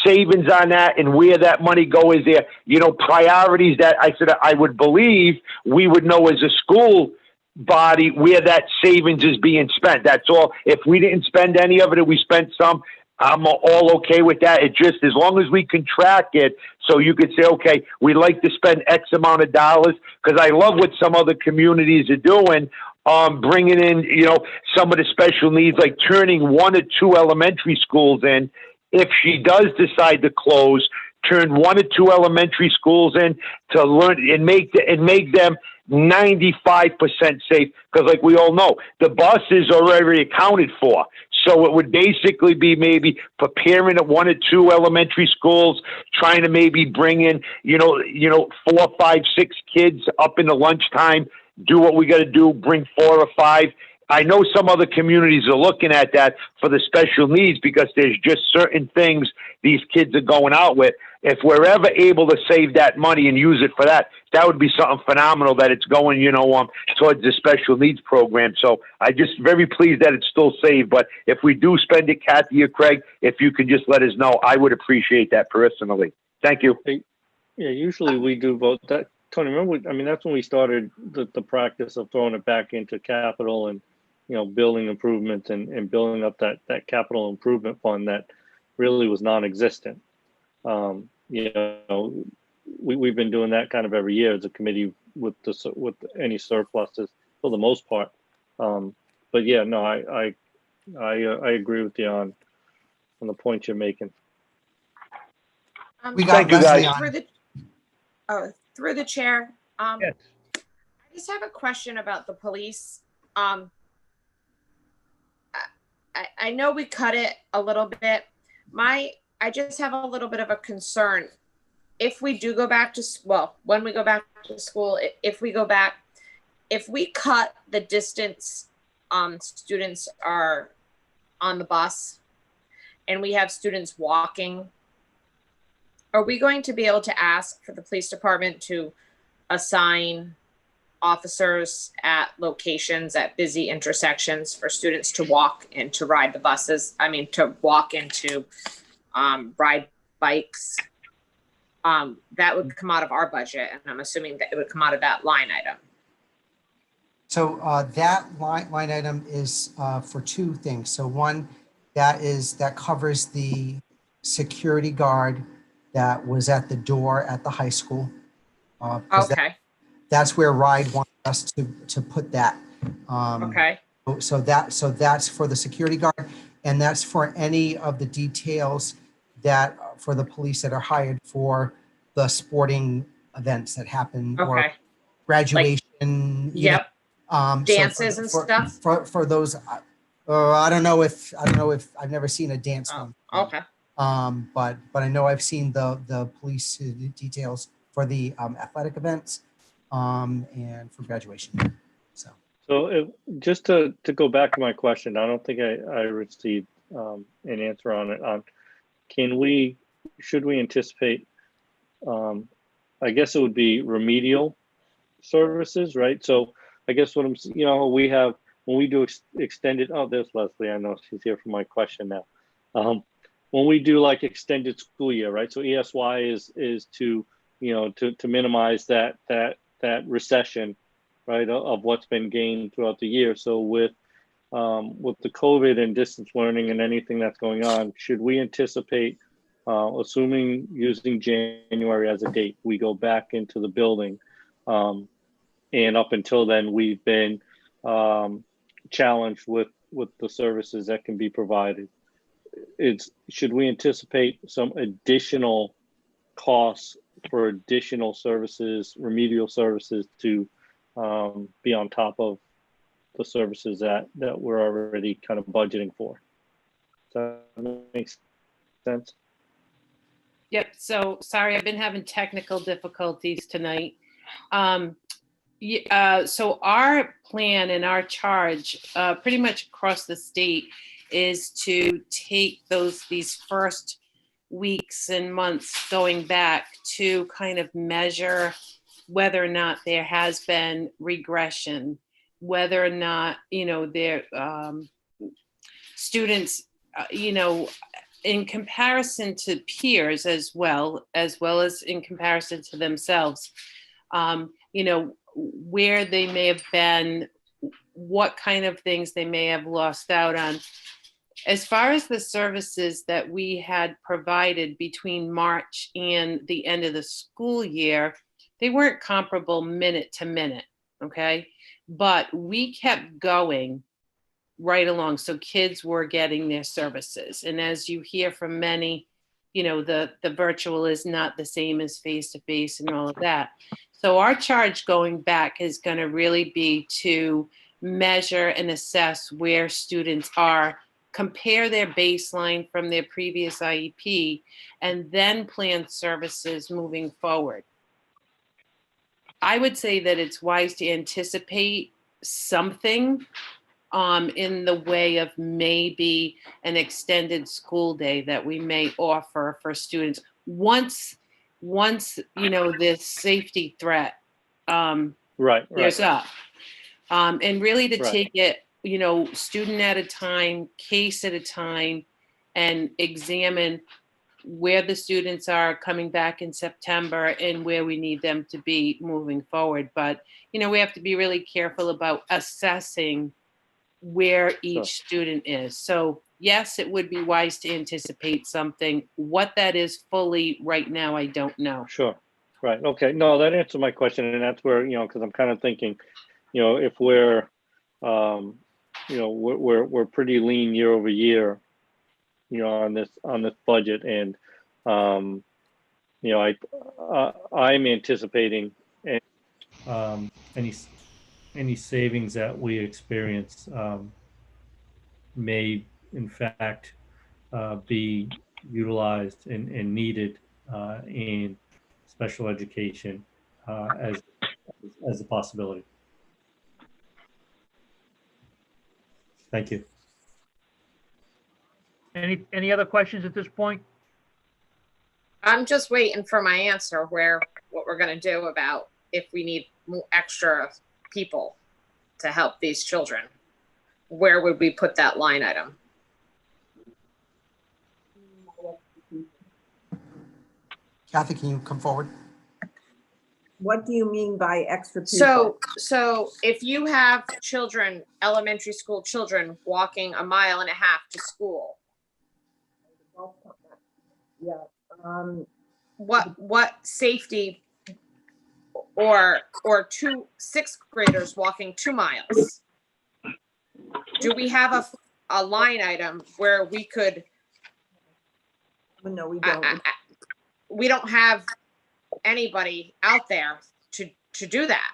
savings on that and where that money go? Is there, priorities that I said I would believe we would know as a school body where that savings is being spent. That's all. If we didn't spend any of it, if we spent some, I'm all okay with that. It just, as long as we can track it, so you could say, okay, we like to spend X amount of dollars, because I love what some other communities are doing, bringing in, some of the special needs, like turning 1 or 2 elementary schools in. If she does decide to close, turn 1 or 2 elementary schools in to learn and make them 95% safe. Because like we all know, the buses are already accounted for. So it would basically be maybe preparing at 1 or 2 elementary schools, trying to maybe bring in, 4, 5, 6 kids up in the lunchtime, do what we got to do, bring 4 or 5. I know some other communities are looking at that for the special needs because there's just certain things these kids are going out with. If we're ever able to save that money and use it for that, that would be something phenomenal that it's going, towards the special needs program. So I just very pleased that it's still saved. But if we do spend it, Kathy or Craig, if you could just let us know, I would appreciate that personally. Thank you. Yeah, usually we do vote that. Tony, remember, that's when we started the practice of throwing it back into capital and, building improvements and building up that capital improvement fund that really was non-existent. We've been doing that kind of every year as a committee with any surpluses for the most part. But yeah, no, I agree with you on the point you're making. We got Leslie on. Through the chair. Yes. I just have a question about the police. I know we cut it a little bit. I just have a little bit of a concern. if we do go back to, well, when we go back to school, if we go back, if we cut the distance students are on the bus and we have students walking, are we going to be able to ask for the police department to assign officers at locations at busy intersections for students to walk and to ride the buses? I mean, to walk and to ride bikes? That would come out of our budget, and I'm assuming that it would come out of that line item. So that line item is for two things. So one, that covers the security guard that was at the door at the high school. 'Cause Okay, that's where RIDE wanted us to put that. okay, So that's for the security guard, and that's for any of the details that for the police that are hired for the sporting events that happen or okay. graduation. Yep, So dances and stuff? for those. I don't know if I've never seen a dance Oh, one. okay. But I know I've seen the police details for the athletic events and for graduation. So just to go back to my question, I don't think I received an answer on it. Should we anticipate, I guess it would be remedial services, right? So I guess what we have, when we do extended, there's Leslie, I know she's here for my question now. When we do like extended school year, right? So ESY is to, to minimize that recession, right, of what's been gained throughout the year. So with the COVID and distance learning and anything that's going on, should we anticipate, assuming using January as a date, we go back into the building, and up until then we've been challenged with the services that can be provided? Should we anticipate some additional costs for additional services, remedial services, to be on top of the services that we're already kind of budgeting for? Does that make sense? Yep. So sorry, I've been having technical difficulties tonight. So our plan and our charge pretty much across the state is to take these first weeks and months going back to kind of measure whether or not there has been regression, whether or not, their students, in comparison to peers as well as in comparison to themselves, where they may have been, what kind of things they may have lost out on. As far as the services that we had provided between March and the end of the school year, they weren't comparable minute to minute, okay? But we kept going right along. So kids were getting their services. And as you hear from many, the virtual is not the same as face-to-face and all of that. So our charge going back is going to really be to measure and assess where students are, compare their baseline from their previous IEP, and then plan services moving forward. I would say that it's wise to anticipate something in the way of maybe an extended school day that we may offer for students once this safety threat clears up, and really to take it student at a time, case at a time, and examine where the students are coming back in September and where we need them to be moving forward. But we have to be really careful about assessing where each student is. So yes, it would be wise to anticipate something. What that is fully right now, I don't know. Sure. Right. Okay. No, that answered my question. And that's where, because I'm kind of thinking, if we're, we're pretty lean year over year, on this budget. And, I'm anticipating any savings that we experience may in fact be utilized and needed in special education as a possibility. Thank you. Any other questions at this point? I'm just waiting for my answer what we're gonna do about if we need extra people to help these children. Where would we put that line item? Kathy, can you come forward? What do you mean by extra people? So if you have children, elementary school children walking 1.5 miles to school, Yeah. what safety or 2 6th graders walking 2 miles? Do we have a line item where we could? No, we don't. We don't have anybody out there to do that.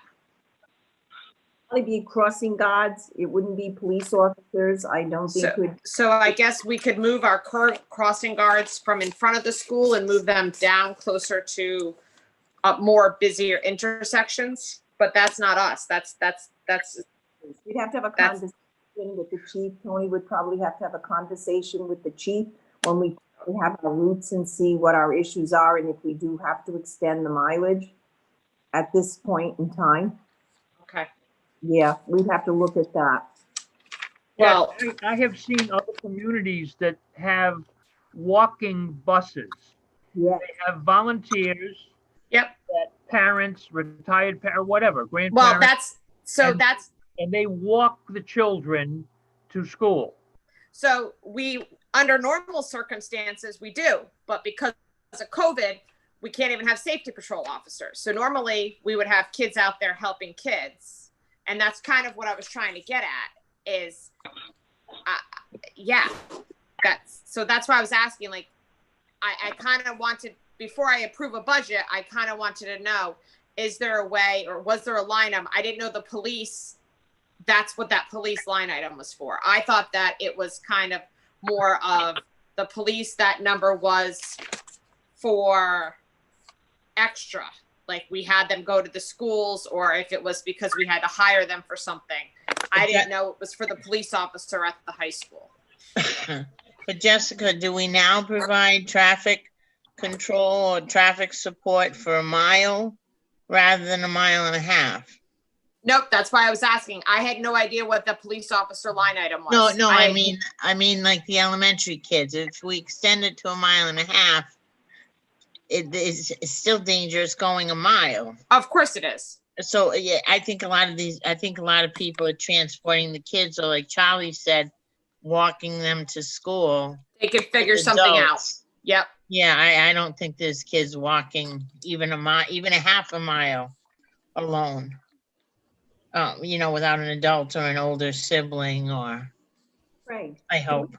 Probably be crossing guards. It wouldn't be police officers. I don't think could. So I guess we could move our current crossing guards from in front of the school and move them down closer to more busier intersections. But that's not us. That's. We'd have to have a conversation with the chief. Tony would probably have to have a conversation with the chief when we have our routes and see what our issues are and if we do have to extend the mileage at this point in time. Okay. Yeah, we'd have to look at that. Well, I have seen other communities that have walking buses. Yeah. They have volunteers. Yep. That parents, retired parents, whatever, grandparents. Well, and they walk the children to school. So under normal circumstances, we do, but because of COVID, we can't even have safety patrol officers. So normally we would have kids out there helping kids. And that's kind of what I was trying to get at is, that's why I was asking, like, I kind of wanted, before I approve a budget, I kind of wanted to know, is there a way, or was there a line item? I didn't know the police, that's what that police line item was for. I thought that it was kind of more of the police, that number was for extra, like we had them go to the schools, or if it was because we had to hire them for something. I didn't know it was for the police officer at the high school. But Jessica, do we now provide traffic control or traffic support for 1 mile rather than 1.5 miles? Nope, that's why I was asking. I had no idea what the police officer line item was. No, I mean like the elementary kids. If we extend it to 1.5 miles, it's still dangerous going 1 mile. Of course it is. So yeah, I think a lot of people are transporting the kids, or like Charlie said, walking them to school. They could figure something out. Yep. Yeah, I don't think there's kids walking even 1/2 mile alone. Without an adult or an older sibling or. Right. I hope.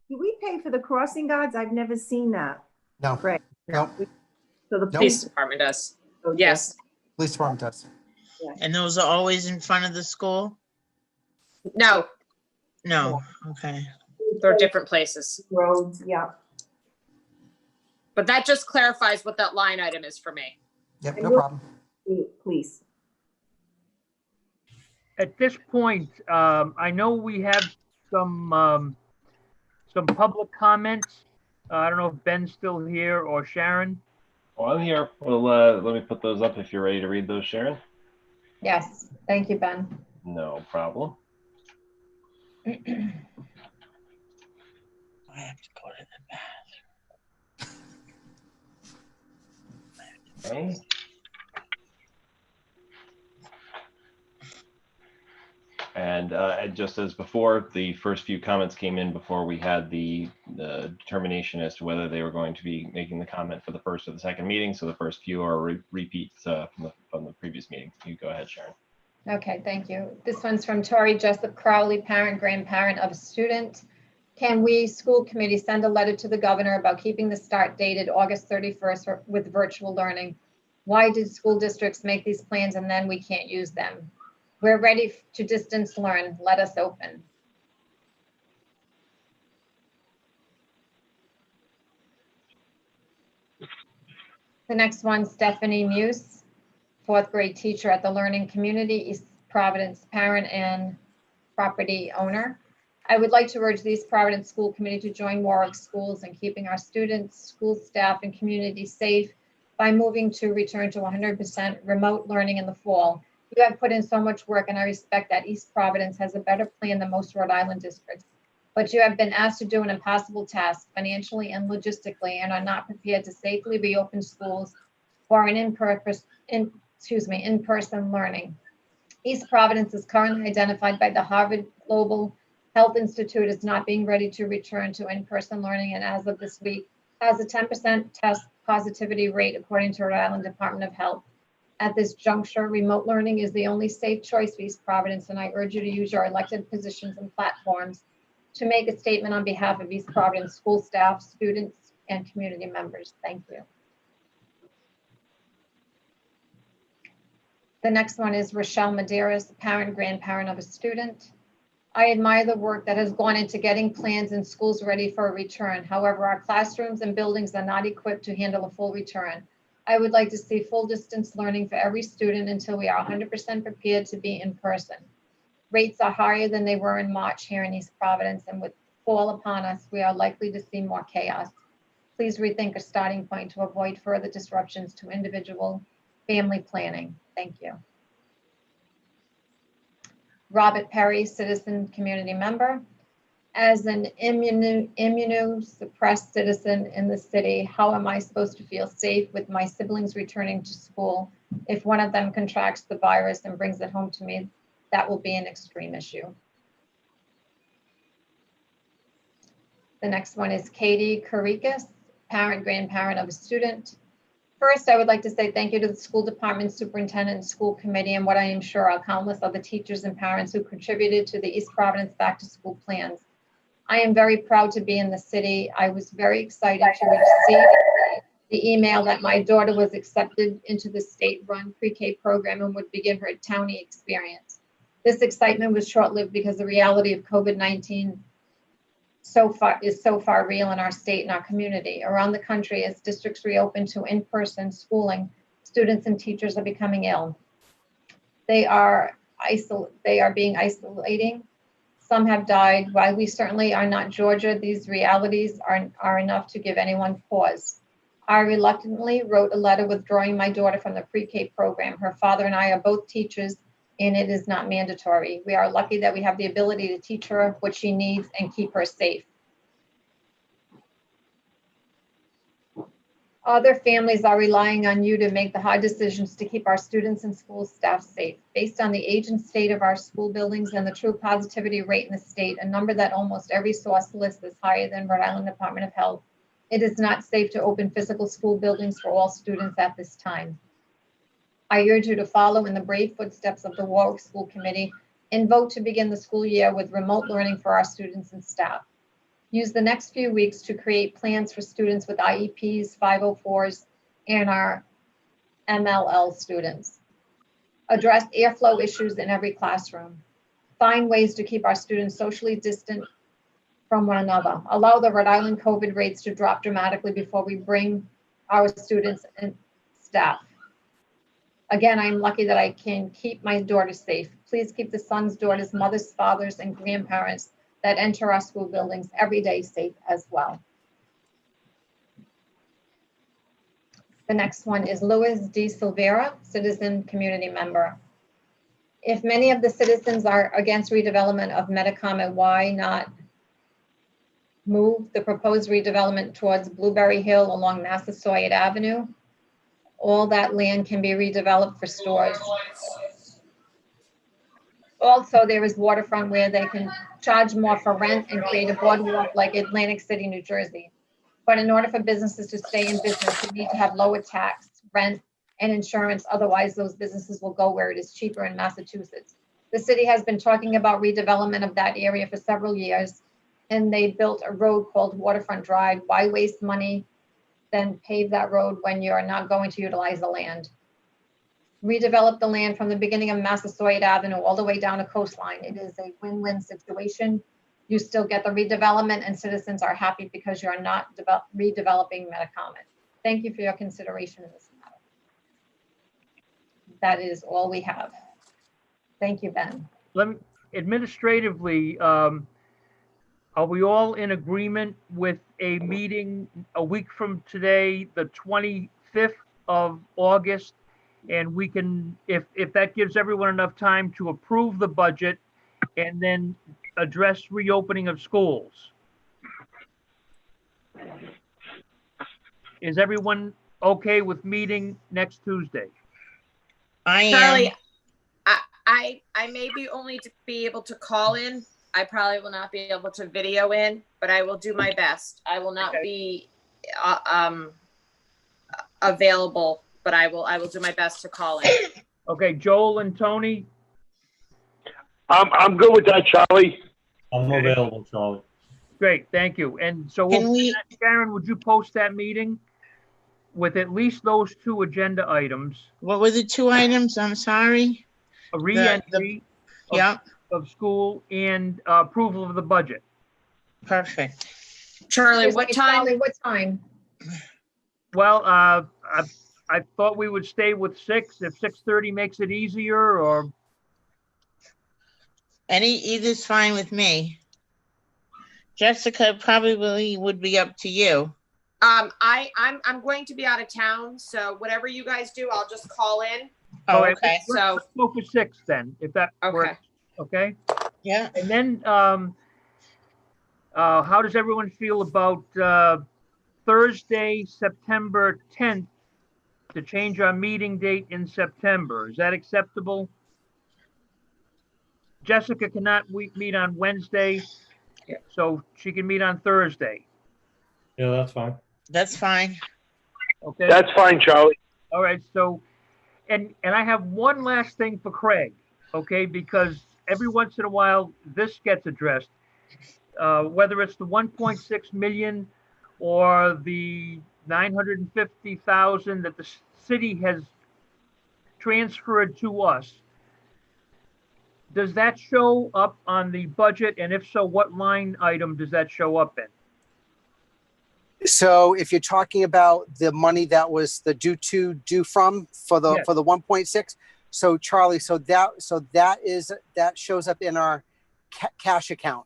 Do we pay for the crossing guards? I've never seen that. No. Right. No. So the Police department does. Okay. Yes. Police department does. Yeah. And those are always in front of the school? No, No. Okay. they're different places. Roads, yeah. But that just clarifies what that line item is for me. Yep, no problem. Please. At this point, I know we have some public comments. I don't know if Ben's still here or Sharon. Oh, I'm here. Well, let me put those up if you're ready to read those, Sharon. Yes, thank you, Ben. No problem. I have to go to the bathroom. Okay. And just as before, the first few comments came in before we had the determination as to whether they were going to be making the comment for the first or the second meeting. So the first few are repeats from the previous meeting. You go ahead, Sharon. Okay, thank you. This one's from Tori Jessup Crowley, parent, grandparent of a student. Can we, school committee, send a letter to the governor about keeping the start dated August 31st with virtual learning? Why did school districts make these plans and then we can't use them? We're ready to distance learn. Let us open. The next one, Stephanie Muse, fourth grade teacher at the Learning Community, East Providence parent and property owner. I would like to urge the East Providence School Committee to join Warwick Schools in keeping our students, school staff, and community safe by moving to return to 100% remote learning in the fall. You have put in so much work, and I respect that East Providence has a better plan than most Rhode Island districts. But you have been asked to do an impossible task financially and logistically, and are not prepared to safely reopen schools for an in-person learning. East Providence is currently identified by the Harvard Global Health Institute as not being ready to return to in-person learning, and as of this week, has a 10% test positivity rate according to Rhode Island Department of Health. At this juncture, remote learning is the only safe choice for East Providence, and I urge you to use your elected positions and platforms to make a statement on behalf of East Providence school staff, students, and community members. Thank you. The next one is Rochelle Medeiros, parent, grandparent of a student. I admire the work that has gone into getting plans and schools ready for a return. However, our classrooms and buildings are not equipped to handle a full return. I would like to see full distance learning for every student until we are 100% prepared to be in person. Rates are higher than they were in March here in East Providence, and with fall upon us, we are likely to see more chaos. Please rethink a starting point to avoid further disruptions to individual family planning. Thank you. Robert Perry, citizen community member. As an immunosuppressed citizen in the city, how am I supposed to feel safe with my siblings returning to school if one of them contracts the virus and brings it home to me? That will be an extreme issue. The next one is Katie Karikas, parent, grandparent of a student. First, I would like to say thank you to the school department, superintendent, and school committee, and what I am sure are countless other teachers and parents who contributed to the East Providence back to school plans. I am very proud to be in the city. I was very excited to receive the email that my daughter was accepted into the state-run pre-K program and would begin her townie experience. This excitement was short-lived because the reality of COVID-19 is so far real in our state and our community. Around the country, as districts reopen to in-person schooling, students and teachers are becoming ill. They are being isolating. Some have died. While we certainly are not Georgia, these realities are enough to give anyone pause. I reluctantly wrote a letter withdrawing my daughter from the pre-K program. Her father and I are both teachers, and it is not mandatory. We are lucky that we have the ability to teach her what she needs and keep her safe. Other families are relying on you to make the hard decisions to keep our students and school staff safe. Based on the age and state of our school buildings and the true positivity rate in the state, a number that almost every source lists is higher than Rhode Island Department of Health, it is not safe to open physical school buildings for all students at this time. I urge you to follow in the brave footsteps of the Warwick School Committee and vote to begin the school year with remote learning for our students and staff. Use the next few weeks to create plans for students with IEPs, 504s, and our MLL students. Address airflow issues in every classroom. Find ways to keep our students socially distant from one another. Allow the Rhode Island COVID rates to drop dramatically before we bring our students and staff. Again, I'm lucky that I can keep my daughter safe. Please keep the sons, daughters, mothers, fathers, and grandparents that enter our school buildings every day safe as well. The next one is Louis D. Silvera, citizen community member. If many of the citizens are against redevelopment of Metacomet, why not move the proposed redevelopment towards Blueberry Hill along Massasoit Avenue? All that land can be redeveloped for stores. Also, there is waterfront where they can charge more for rent and create a boardwalk like Atlantic City, New Jersey. But in order for businesses to stay in business, we need to have lower tax, rent, and insurance. Otherwise, those businesses will go where it is cheaper in Massachusetts. The city has been talking about redevelopment of that area for several years, and they built a road called Waterfront Drive. Why waste money, then pave that road when you're not going to utilize the land? Redevelop the land from the beginning of Massasoit Avenue all the way down to Coastline. It is a win-win situation. You still get the redevelopment and citizens are happy because you're not redeveloping Metacomet. Thank you for your consideration in this matter. That is all we have. Thank you, Ben. Administratively, are we all in agreement with a meeting a week from today, the 25th of August? And we can, if that gives everyone enough time to approve the budget and then address reopening of schools. Is everyone okay with meeting next Tuesday? I am. Charlie, I may be only to be able to call in. I probably will not be able to video in, but I will do my best. I will not be available, but I will do my best to call in. Okay, Joel and Tony? I'm good with that, Charlie. I'm available, Charlie. Great, thank you. And so Sharon, would you post that meeting with at least those two agenda items? What were the two items? I'm sorry. A re-entry of school and approval of the budget. Perfect. Charlie, what time? Charlie, what time? Well, I thought we would stay with 6, if 6:30 makes it easier, or Either's fine with me. Jessica, probably would be up to you. I'm going to be out of town, so whatever you guys do, I'll just call in. Oh, okay. So let's go for 6 then, if that works. Okay. Yeah. And then, how does everyone feel about Thursday, September 10th, to change our meeting date in September? Is that acceptable? Jessica cannot meet on Wednesday, so she can meet on Thursday. Yeah, that's fine. That's fine. Okay. That's fine, Charlie. All right. So, and I have one last thing for Craig, okay? Because every once in a while this gets addressed, whether it's the 1.6 million or the 950,000 that the city has transferred to us. Does that show up on the budget? And if so, what line item does that show up in? So if you're talking about the money that was the due from for the 1.6, so Charlie, so that shows up in our cash account.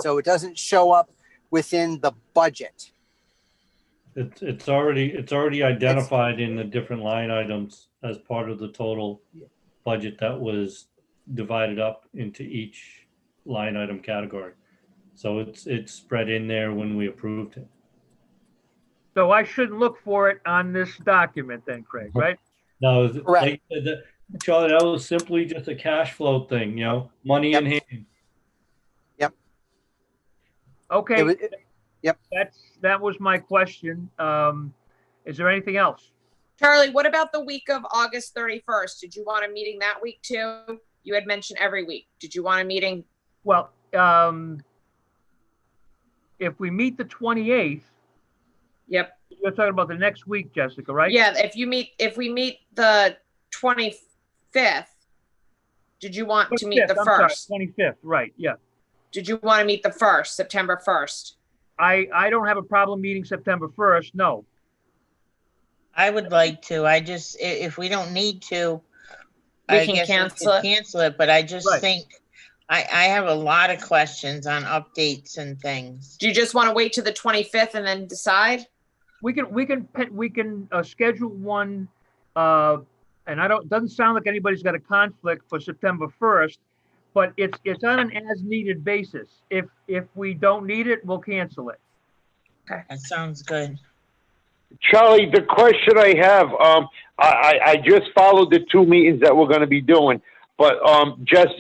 So it doesn't show up within the budget. It's already identified in the different line items as part of the total budget that was divided up into each line item category. So it's spread in there when we approved it. So I shouldn't look for it on this document then, Craig, right? No, right. Charlie, that was simply just a cash flow thing, money in hand. Yep. Okay. Yep. That was my question. Is there anything else? Charlie, what about the week of August 31st? Did you want a meeting that week too? You had mentioned every week. Did you want a meeting? Well, if we meet the 28th. Yep. You're talking about the next week, Jessica, right? Yeah, if we meet the 25th, did you want to meet the 1st? 25th, right, yeah. Did you want to meet the 1st, September 1st? I don't have a problem meeting September 1st, no. I would like to. I just, if we don't need to, we can cancel it. But I just think I have a lot of questions on updates and things. Do you just want to wait to the 25th and then decide? We can schedule one, and it doesn't sound like anybody's got a conflict for September 1st, but it's on an as needed basis. If we don't need it, we'll cancel it. Okay, that sounds good. Charlie, the question I have, I just followed the 2 meetings that we're going to be doing, but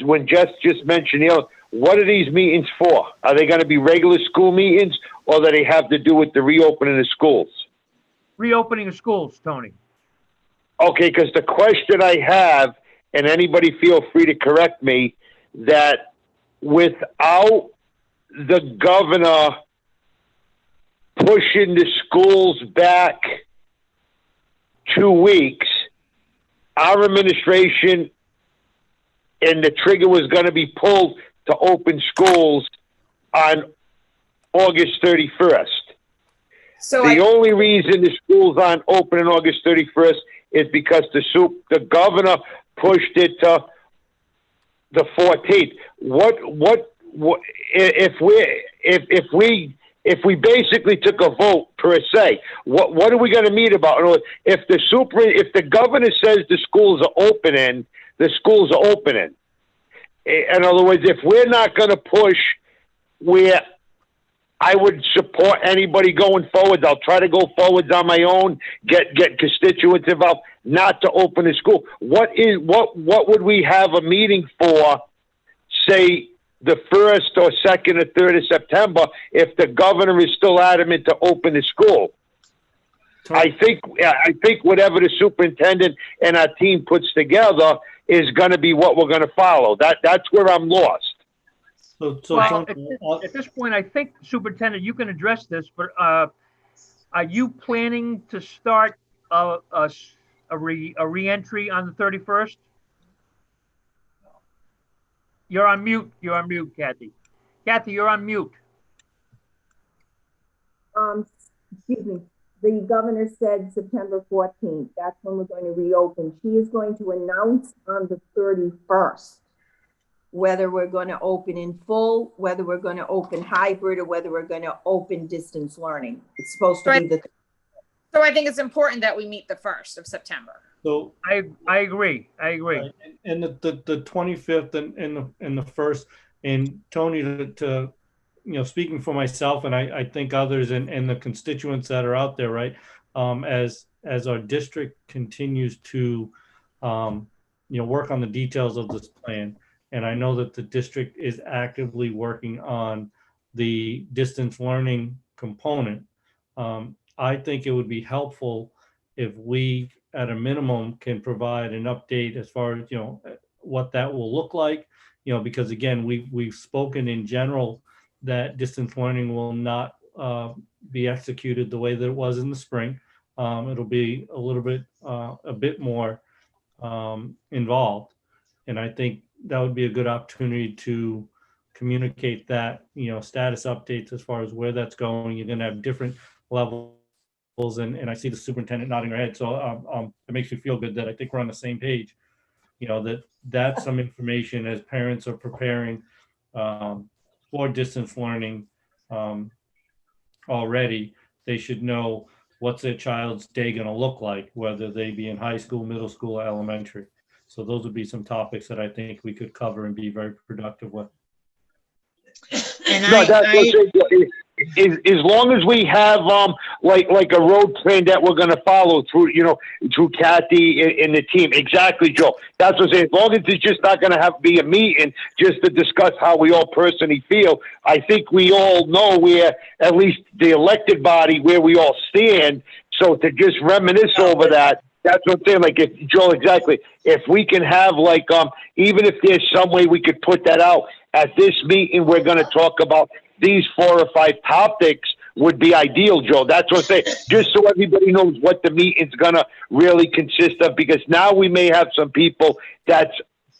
when Jess just mentioned, what are these meetings for? Are they going to be regular school meetings, or do they have to do with the reopening of schools? Reopening of schools, Tony. Okay, because the question I have, and anybody feel free to correct me, that without the governor pushing the schools back 2 weeks, our administration and the trigger was going to be pulled to open schools on August 31st. So The only reason the schools aren't open on August 31st is because the governor pushed it to the 14th. What if we basically took a vote per se, what are we going to meet about? If the governor says the schools are opening, the schools are opening. In other words, if we're not going to push where I would support anybody going forward, I'll try to go forwards on my own, get constituents involved, not to open the school. What would we have a meeting for, say, the 1st or 2nd or 3rd of September if the governor is still adamant to open the school? I think whatever the superintendent and our team puts together is going to be what we're going to follow. That's where I'm lost. Well, at this point, I think, Superintendent, you can address this, but are you planning to start a re-entry on the 31st? You're on mute. You're on mute, Kathy. Kathy, you're on mute. Excuse me. The governor said September 14th. That's when we're going to reopen. She is going to announce on the 31st whether we're going to open in full, whether we're going to open hybrid, or whether we're going to open distance learning. It's supposed to be So I think it's important that we meet the 1st of September. So I agree. I agree. Right. And the 25th and the 1st, and Tony, to speaking for myself, and I think others and the constituents that are out there, right? As our district continues to work on the details of this plan, and I know that the district is actively working on the distance learning component. I think it would be helpful if we, at a minimum, can provide an update as far as what that will look like. Because again, we've spoken in general that distance learning will not be executed the way that it was in the spring. It'll be a bit more involved, and I think that would be a good opportunity to communicate that, status updates as far as where that's going. You're going to have different levels, and I see the superintendent nodding her head, so it makes me feel good that I think we're on the same page. That's some information as parents are preparing for distance learning already. They should know what's their child's day going to look like, whether they be in high school, middle school, or elementary. So those would be some topics that I think we could cover and be very productive with. And as long as we have like a road plan that we're going to follow through Kathy and the team. Exactly, Joe. That's what I'm saying. As long as it's just not going to be a meeting just to discuss how we all personally feel. I think we all know where, at least the elected body, where we all stand. So to just reminisce over that. That's what I'm saying. Like, if Joel, exactly. If we can have even if there's some way we could put that out at this meeting, we're going to talk about these 4 or 5 topics would be ideal, Joe. That's what I'm saying. Just so everybody knows what the meeting's going to really consist of, because now we may have some people that's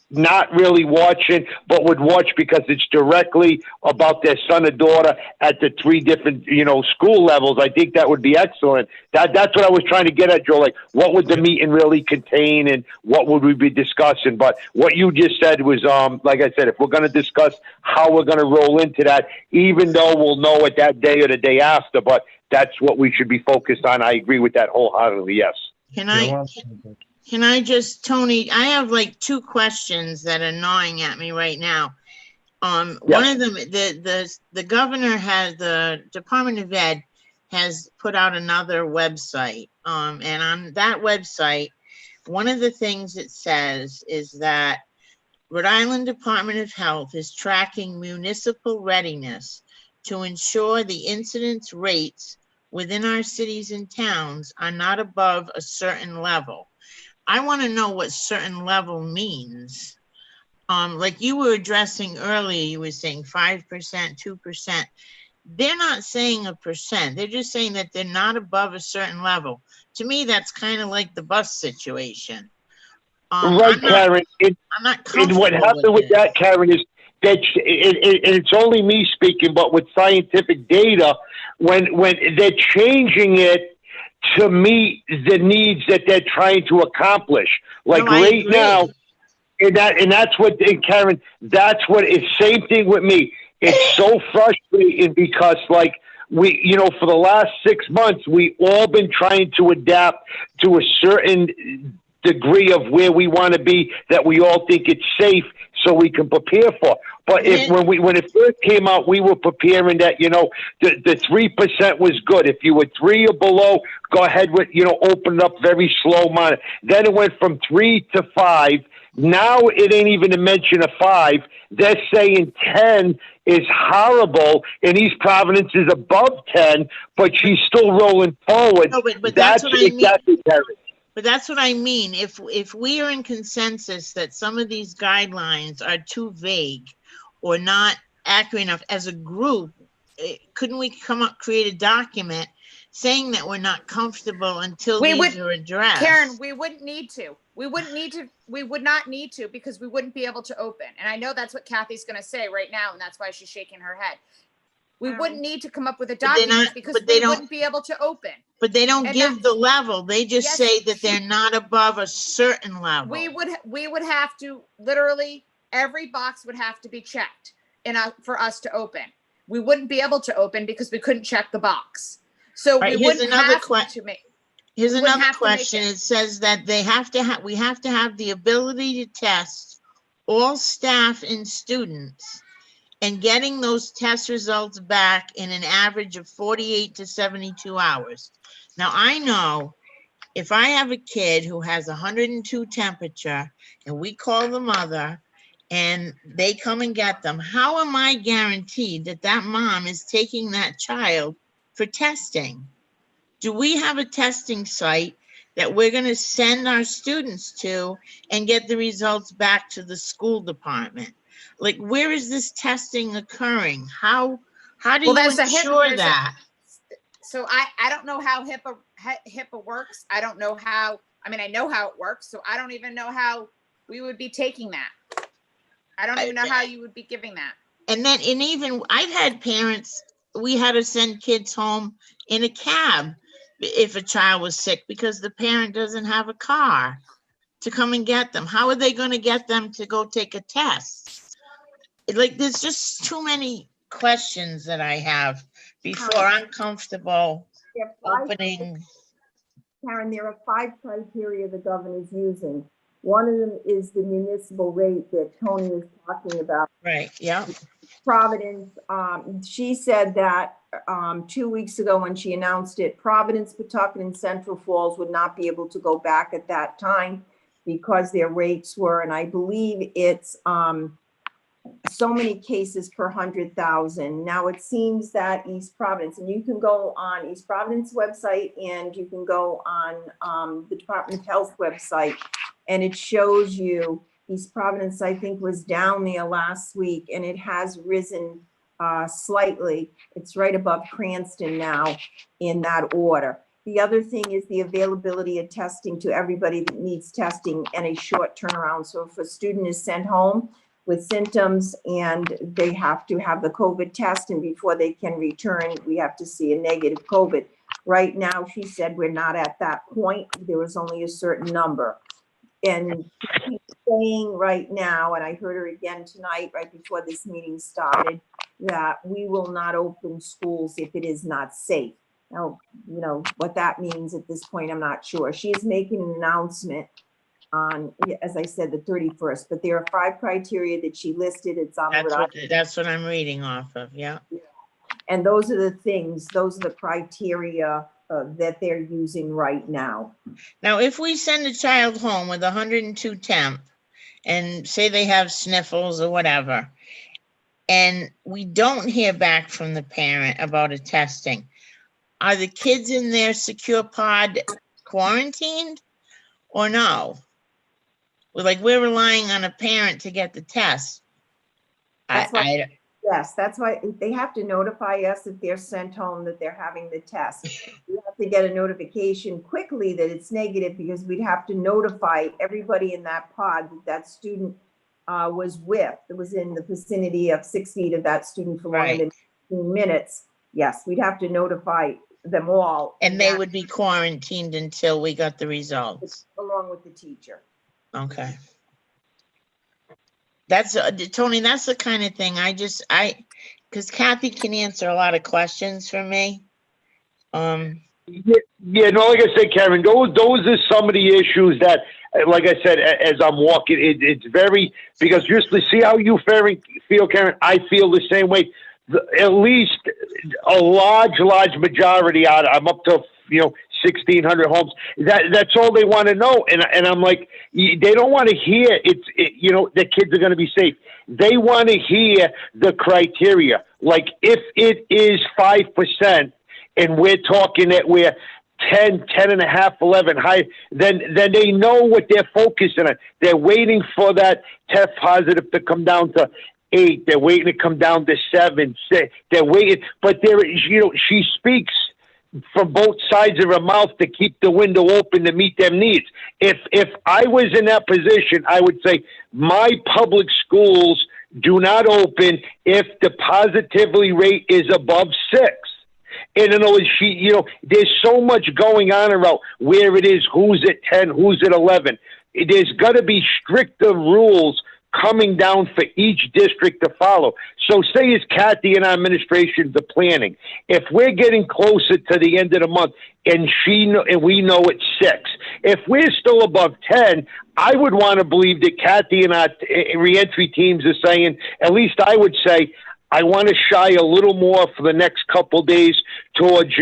not really watching, but would watch because it's directly about their son or daughter at the 3 different, school levels. I think that would be excellent. That's what I was trying to get at, Joe. Like, what would the meeting really contain and what would we be discussing? But what you just said was, like I said, if we're going to discuss how we're going to roll into that, even though we'll know it that day or the day after, but that's what we should be focused on. I agree with that wholeheartedly. Yes. Can I just, Tony, I have like 2 questions that are gnawing at me right now. One of them, the governor the Department of Ed has put out another website. And on that website, one of the things it says is that Rhode Island Department of Health is tracking municipal readiness to ensure the incidence rates within our cities and towns are not above a certain level. I want to know what certain level means. Like you were addressing earlier, you were saying 5%, 2%. They're not saying a percent. They're just saying that they're not above a certain level. To me, that's kind of like the bus situation. Right, Karen. I'm not comfortable what happened with that, Karen, is it's only me speaking, but with scientific data, when they're changing it to meet the needs that they're trying to accomplish. Like No, I right agree. now, and that's what, and Karen, that's what it's same thing with me. It's so frustrating because like we, you know, for the last 6 months, we all been trying to adapt to a certain degree of where we want to be, that we all think it's safe so we can prepare for. But if when it first came out, we were preparing that, you know, the 3% was good. If you were 3 or below, go ahead with, you know, open it up very slow money. Then it went from 3 to 5. Now it ain't even a mention of 5. They're saying 10 is horrible, and East Providence is above 10, but she's still rolling forward. No, but that's what I mean. Exactly, Karen. But that's what I mean. If we are in consensus that some of these guidelines are too vague or not accurate enough as a group, couldn't we create a document saying that we're not comfortable until these are addressed? Karen, we wouldn't need to. We would not need to, because we wouldn't be able to open. And I know that's what Kathy's going to say right now, and that's why she's shaking her head. We wouldn't need to come up with a document because we wouldn't be able to open. But they don't give the level. They just say that they're not above a certain level. We would have to literally, every box would have to be checked for us to open. We wouldn't be able to open because we couldn't check the box. So we wouldn't have to make. Here's another question. It says that we have to have the ability to test all staff and students, and getting those test results back in an average of 48 to 72 hours. Now, I know if I have a kid who has 102 temperature and we call the mother and they come and get them, how am I guaranteed that that mom is taking that child for testing? Do we have a testing site that we're going to send our students to and get the results back to the school department? Like, where is this testing occurring? How do you ensure that? So I don't know how HIPAA works. I don't know how, I mean, I know how it works, so I don't even know how we would be taking that. I don't even know how you would be giving that. And even I've had parents, we had to send kids home in a cab if a child was sick because the parent doesn't have a car to come and get them. How are they going to get them to go take a test? Like, there's just too many questions that I have before I'm comfortable opening. Karen, there are 5 criteria the governor's using. One of them is the municipal rate that Tony was talking about. Right, yeah. Providence, she said that 2 weeks ago when she announced it, Providence, Pawtucket, and Central Falls would not be able to go back at that time because their rates were, and I believe it's so many cases per 100,000. Now it seems that East Providence, and you can go on East Providence website and you can go on the Department of Health website, and it shows you East Providence, I think, was down there last week, and it has risen slightly. It's right above Cranston now in that order. The other thing is the availability of testing to everybody that needs testing and a short turnaround. So if a student is sent home with symptoms and they have to have the COVID test, and before they can return, we have to see a negative COVID. Right now, she said we're not at that point. There was only a certain number. And she's saying right now, and I heard her again tonight, right before this meeting started, that we will not open schools if it is not safe. Now, you know, what that means at this point, I'm not sure. She is making an announcement on, as I said, the 31st, but there are 5 criteria that she listed. It's on that's what I'm reading off of, yeah. And those are the things, those are the criteria that they're using right now. Now, if we send a child home with 102 temp and say they have sniffles or whatever, and we don't hear back from the parent about a testing, are the kids in their secure pod quarantined or no? We're relying on a parent to get the test. Yes, that's why they have to notify us if they're sent home that they're having the test. We have to get a notification quickly that it's negative, because we'd have to notify everybody in that pod that that student was in the vicinity of 6 feet of that student for longer Right. than 15 minutes, yes, we'd have to notify them all. And they that- would be quarantined until we got the results. Along with the teacher. Okay. That's, Tony, that's the kind of thing because Kathy can answer a lot of questions for me. Yeah, no, like I said, Karen, those are some of the issues that, like I said, as I'm walking, it's very, because just to see how you feel, Karen, I feel the same way. At least a large majority I'm up to, 1,600 homes. That's all they want to know. And I'm like, they don't want to hear the kids are going to be safe. They want to hear the criteria. Like if it is 5%, and we're talking that we're 10 and a half, 11 high, then they know what they're focusing on. They're waiting for that test positive to come down to 8. They're waiting to come down to 7, 6. They're waiting, but she speaks from both sides of her mouth to keep the window open to meet them needs. If I was in that position, I would say my public schools do not open if the positivity rate is above 6. And there's so much going on about where it is, who's at 10, who's at 11. There's got to be stricter rules coming down for each district to follow. So say as Kathy and our administration, the planning, if we're getting closer to the end of the month and we know it's 6, if we're still above 10, I would want to believe that Kathy and our reentry teams are saying, at least I would say, I want to shy a little more for the next couple days towards,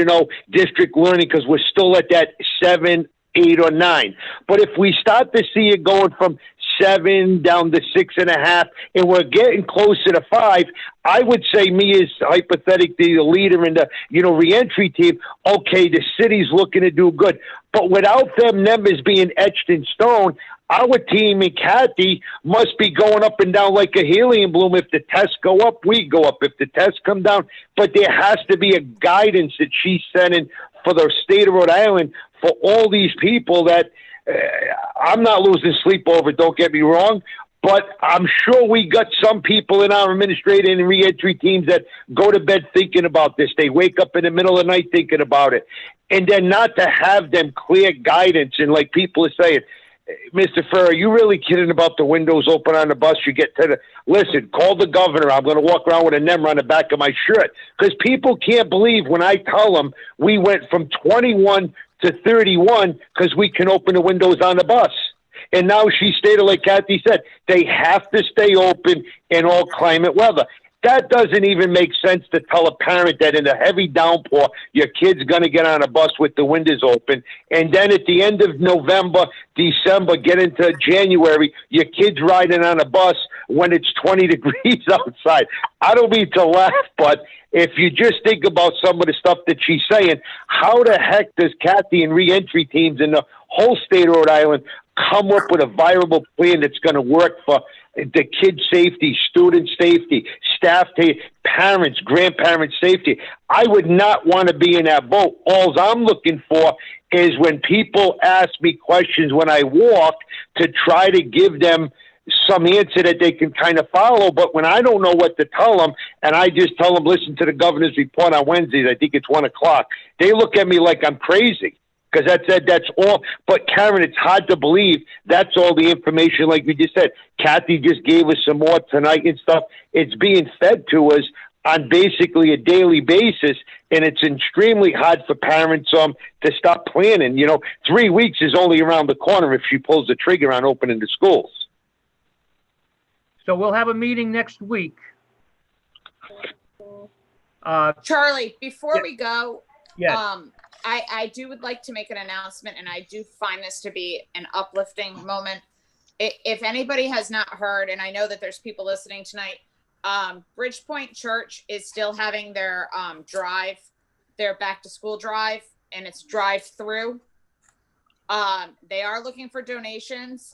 district learning, because we're still at that 7, 8, or 9. But if we start to see it going from 7 down to 6.5, and we're getting closer to 5, I would say, me as hypothetically the leader in the reentry team, okay, the city's looking to do good. But without them numbers being etched in stone, our team and Kathy must be going up and down like a helium balloon. If the tests go up, we go up. If the tests come down, but there has to be a guidance that she's sending for the state of Rhode Island for all these people that I'm not losing sleep over, don't get me wrong, but I'm sure we got some people in our administrative and reentry teams that go to bed thinking about this. They wake up in the middle of the night thinking about it. And then not to have them clear guidance, and like people are saying, Mr. Ferrer, are you really kidding about the windows open on the bus? You get to listen, call the governor. I'm going to walk around with a number on the back of my shirt, because people can't believe when I tell them we went from 21 to 31 because we can open the windows on the bus. And now she stated, like Kathy said, they have to stay open in all climate weather. That doesn't even make sense to tell a parent that in a heavy downpour, your kid's going to get on a bus with the windows open. And then at the end of November, December, get into January, your kid's riding on a bus when it's 20 degrees outside. I don't mean to laugh, but if you just think about some of the stuff that she's saying, how the heck does Kathy and reentry teams in the whole state of Rhode Island come up with a viable plan that's going to work for the kids' safety, student safety, staff safety, parents, grandparents' safety? I would not want to be in that boat. All I'm looking for is when people ask me questions when I walk to try to give them some answer that they can kind of follow. But when I don't know what to tell them, and I just tell them, listen to the governor's report on Wednesdays, I think it's 1 o'clock, they look at me like I'm crazy. Because that's all. But Karen, it's hard to believe that's all the information. Like we just said, Kathy just gave us some more tonight and stuff. It's being fed to us on basically a daily basis, and it's extremely hard for parents to stop planning. 3 weeks is only around the corner if she pulls the trigger on opening the schools. So we'll have a meeting next week. Charlie, before we go, yes. I would like to make an announcement, and I do find this to be an uplifting moment. If anybody has not heard, and I know that there's people listening tonight, Bridgepoint Church is still having their drive, their back to school drive, and it's drive through. They are looking for donations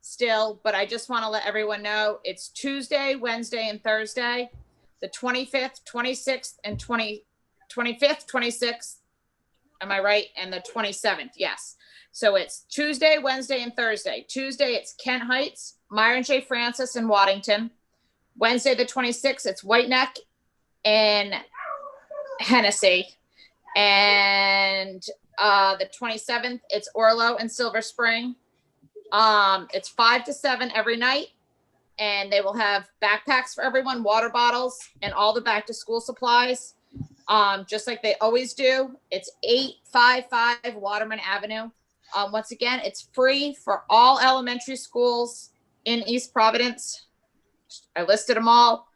still, but I just want to let everyone know it's Tuesday, Wednesday, and Thursday, the 25th, 26th, and 25th, 26th, Am I right? And the 27th, yes. So it's Tuesday, Wednesday, and Thursday. Tuesday, it's Kent Heights, Myron J. Francis, and Waddington. Wednesday, the 26th, it's White Neck and Hennessy. And the 27th, it's Orlo and Silver Spring. It's 5 to 7 every night. And they will have backpacks for everyone, water bottles, and all the back to school supplies. Just like they always do. It's 855 Waterman Avenue. Once again, it's free for all elementary schools in East Providence. I listed them all.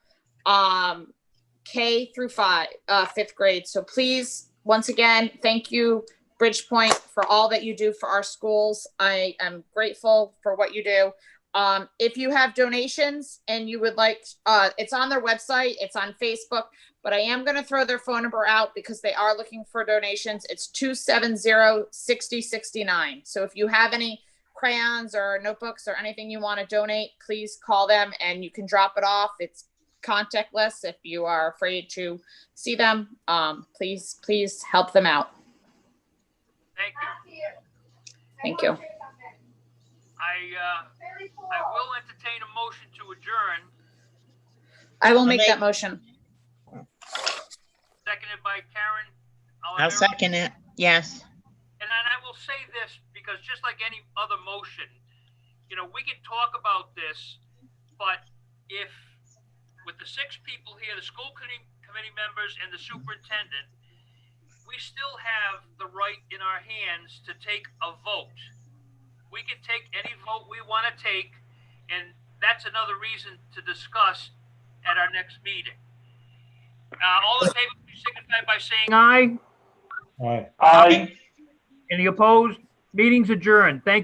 K through 5th grade. So please, once again, thank you, Bridgepoint, for all that you do for our schools. I am grateful for what you do. If you have donations and you would like, it's on their website, it's on Facebook, but I am going to throw their phone number out because they are looking for donations. It's 270-6069. So if you have any crayons or notebooks or anything you want to donate, please call them and you can drop it off. It's contactless. If you are afraid to see them, please help them out. Thank you. Thank you. I will entertain a motion to adjourn, I will make that motion. seconded by Karen. I'll second it. Yes. And then I will say this, because just like any other motion, you know, we can talk about this, but if, with the 6 people here, the school committee members and the superintendent, we still have the right in our hands to take a vote. We can take any vote we want to take, and that's another reason to discuss at our next meeting. All in favor, please signify by saying aye. Aye. Aye. Any opposed? Meeting's adjourned. Thank you.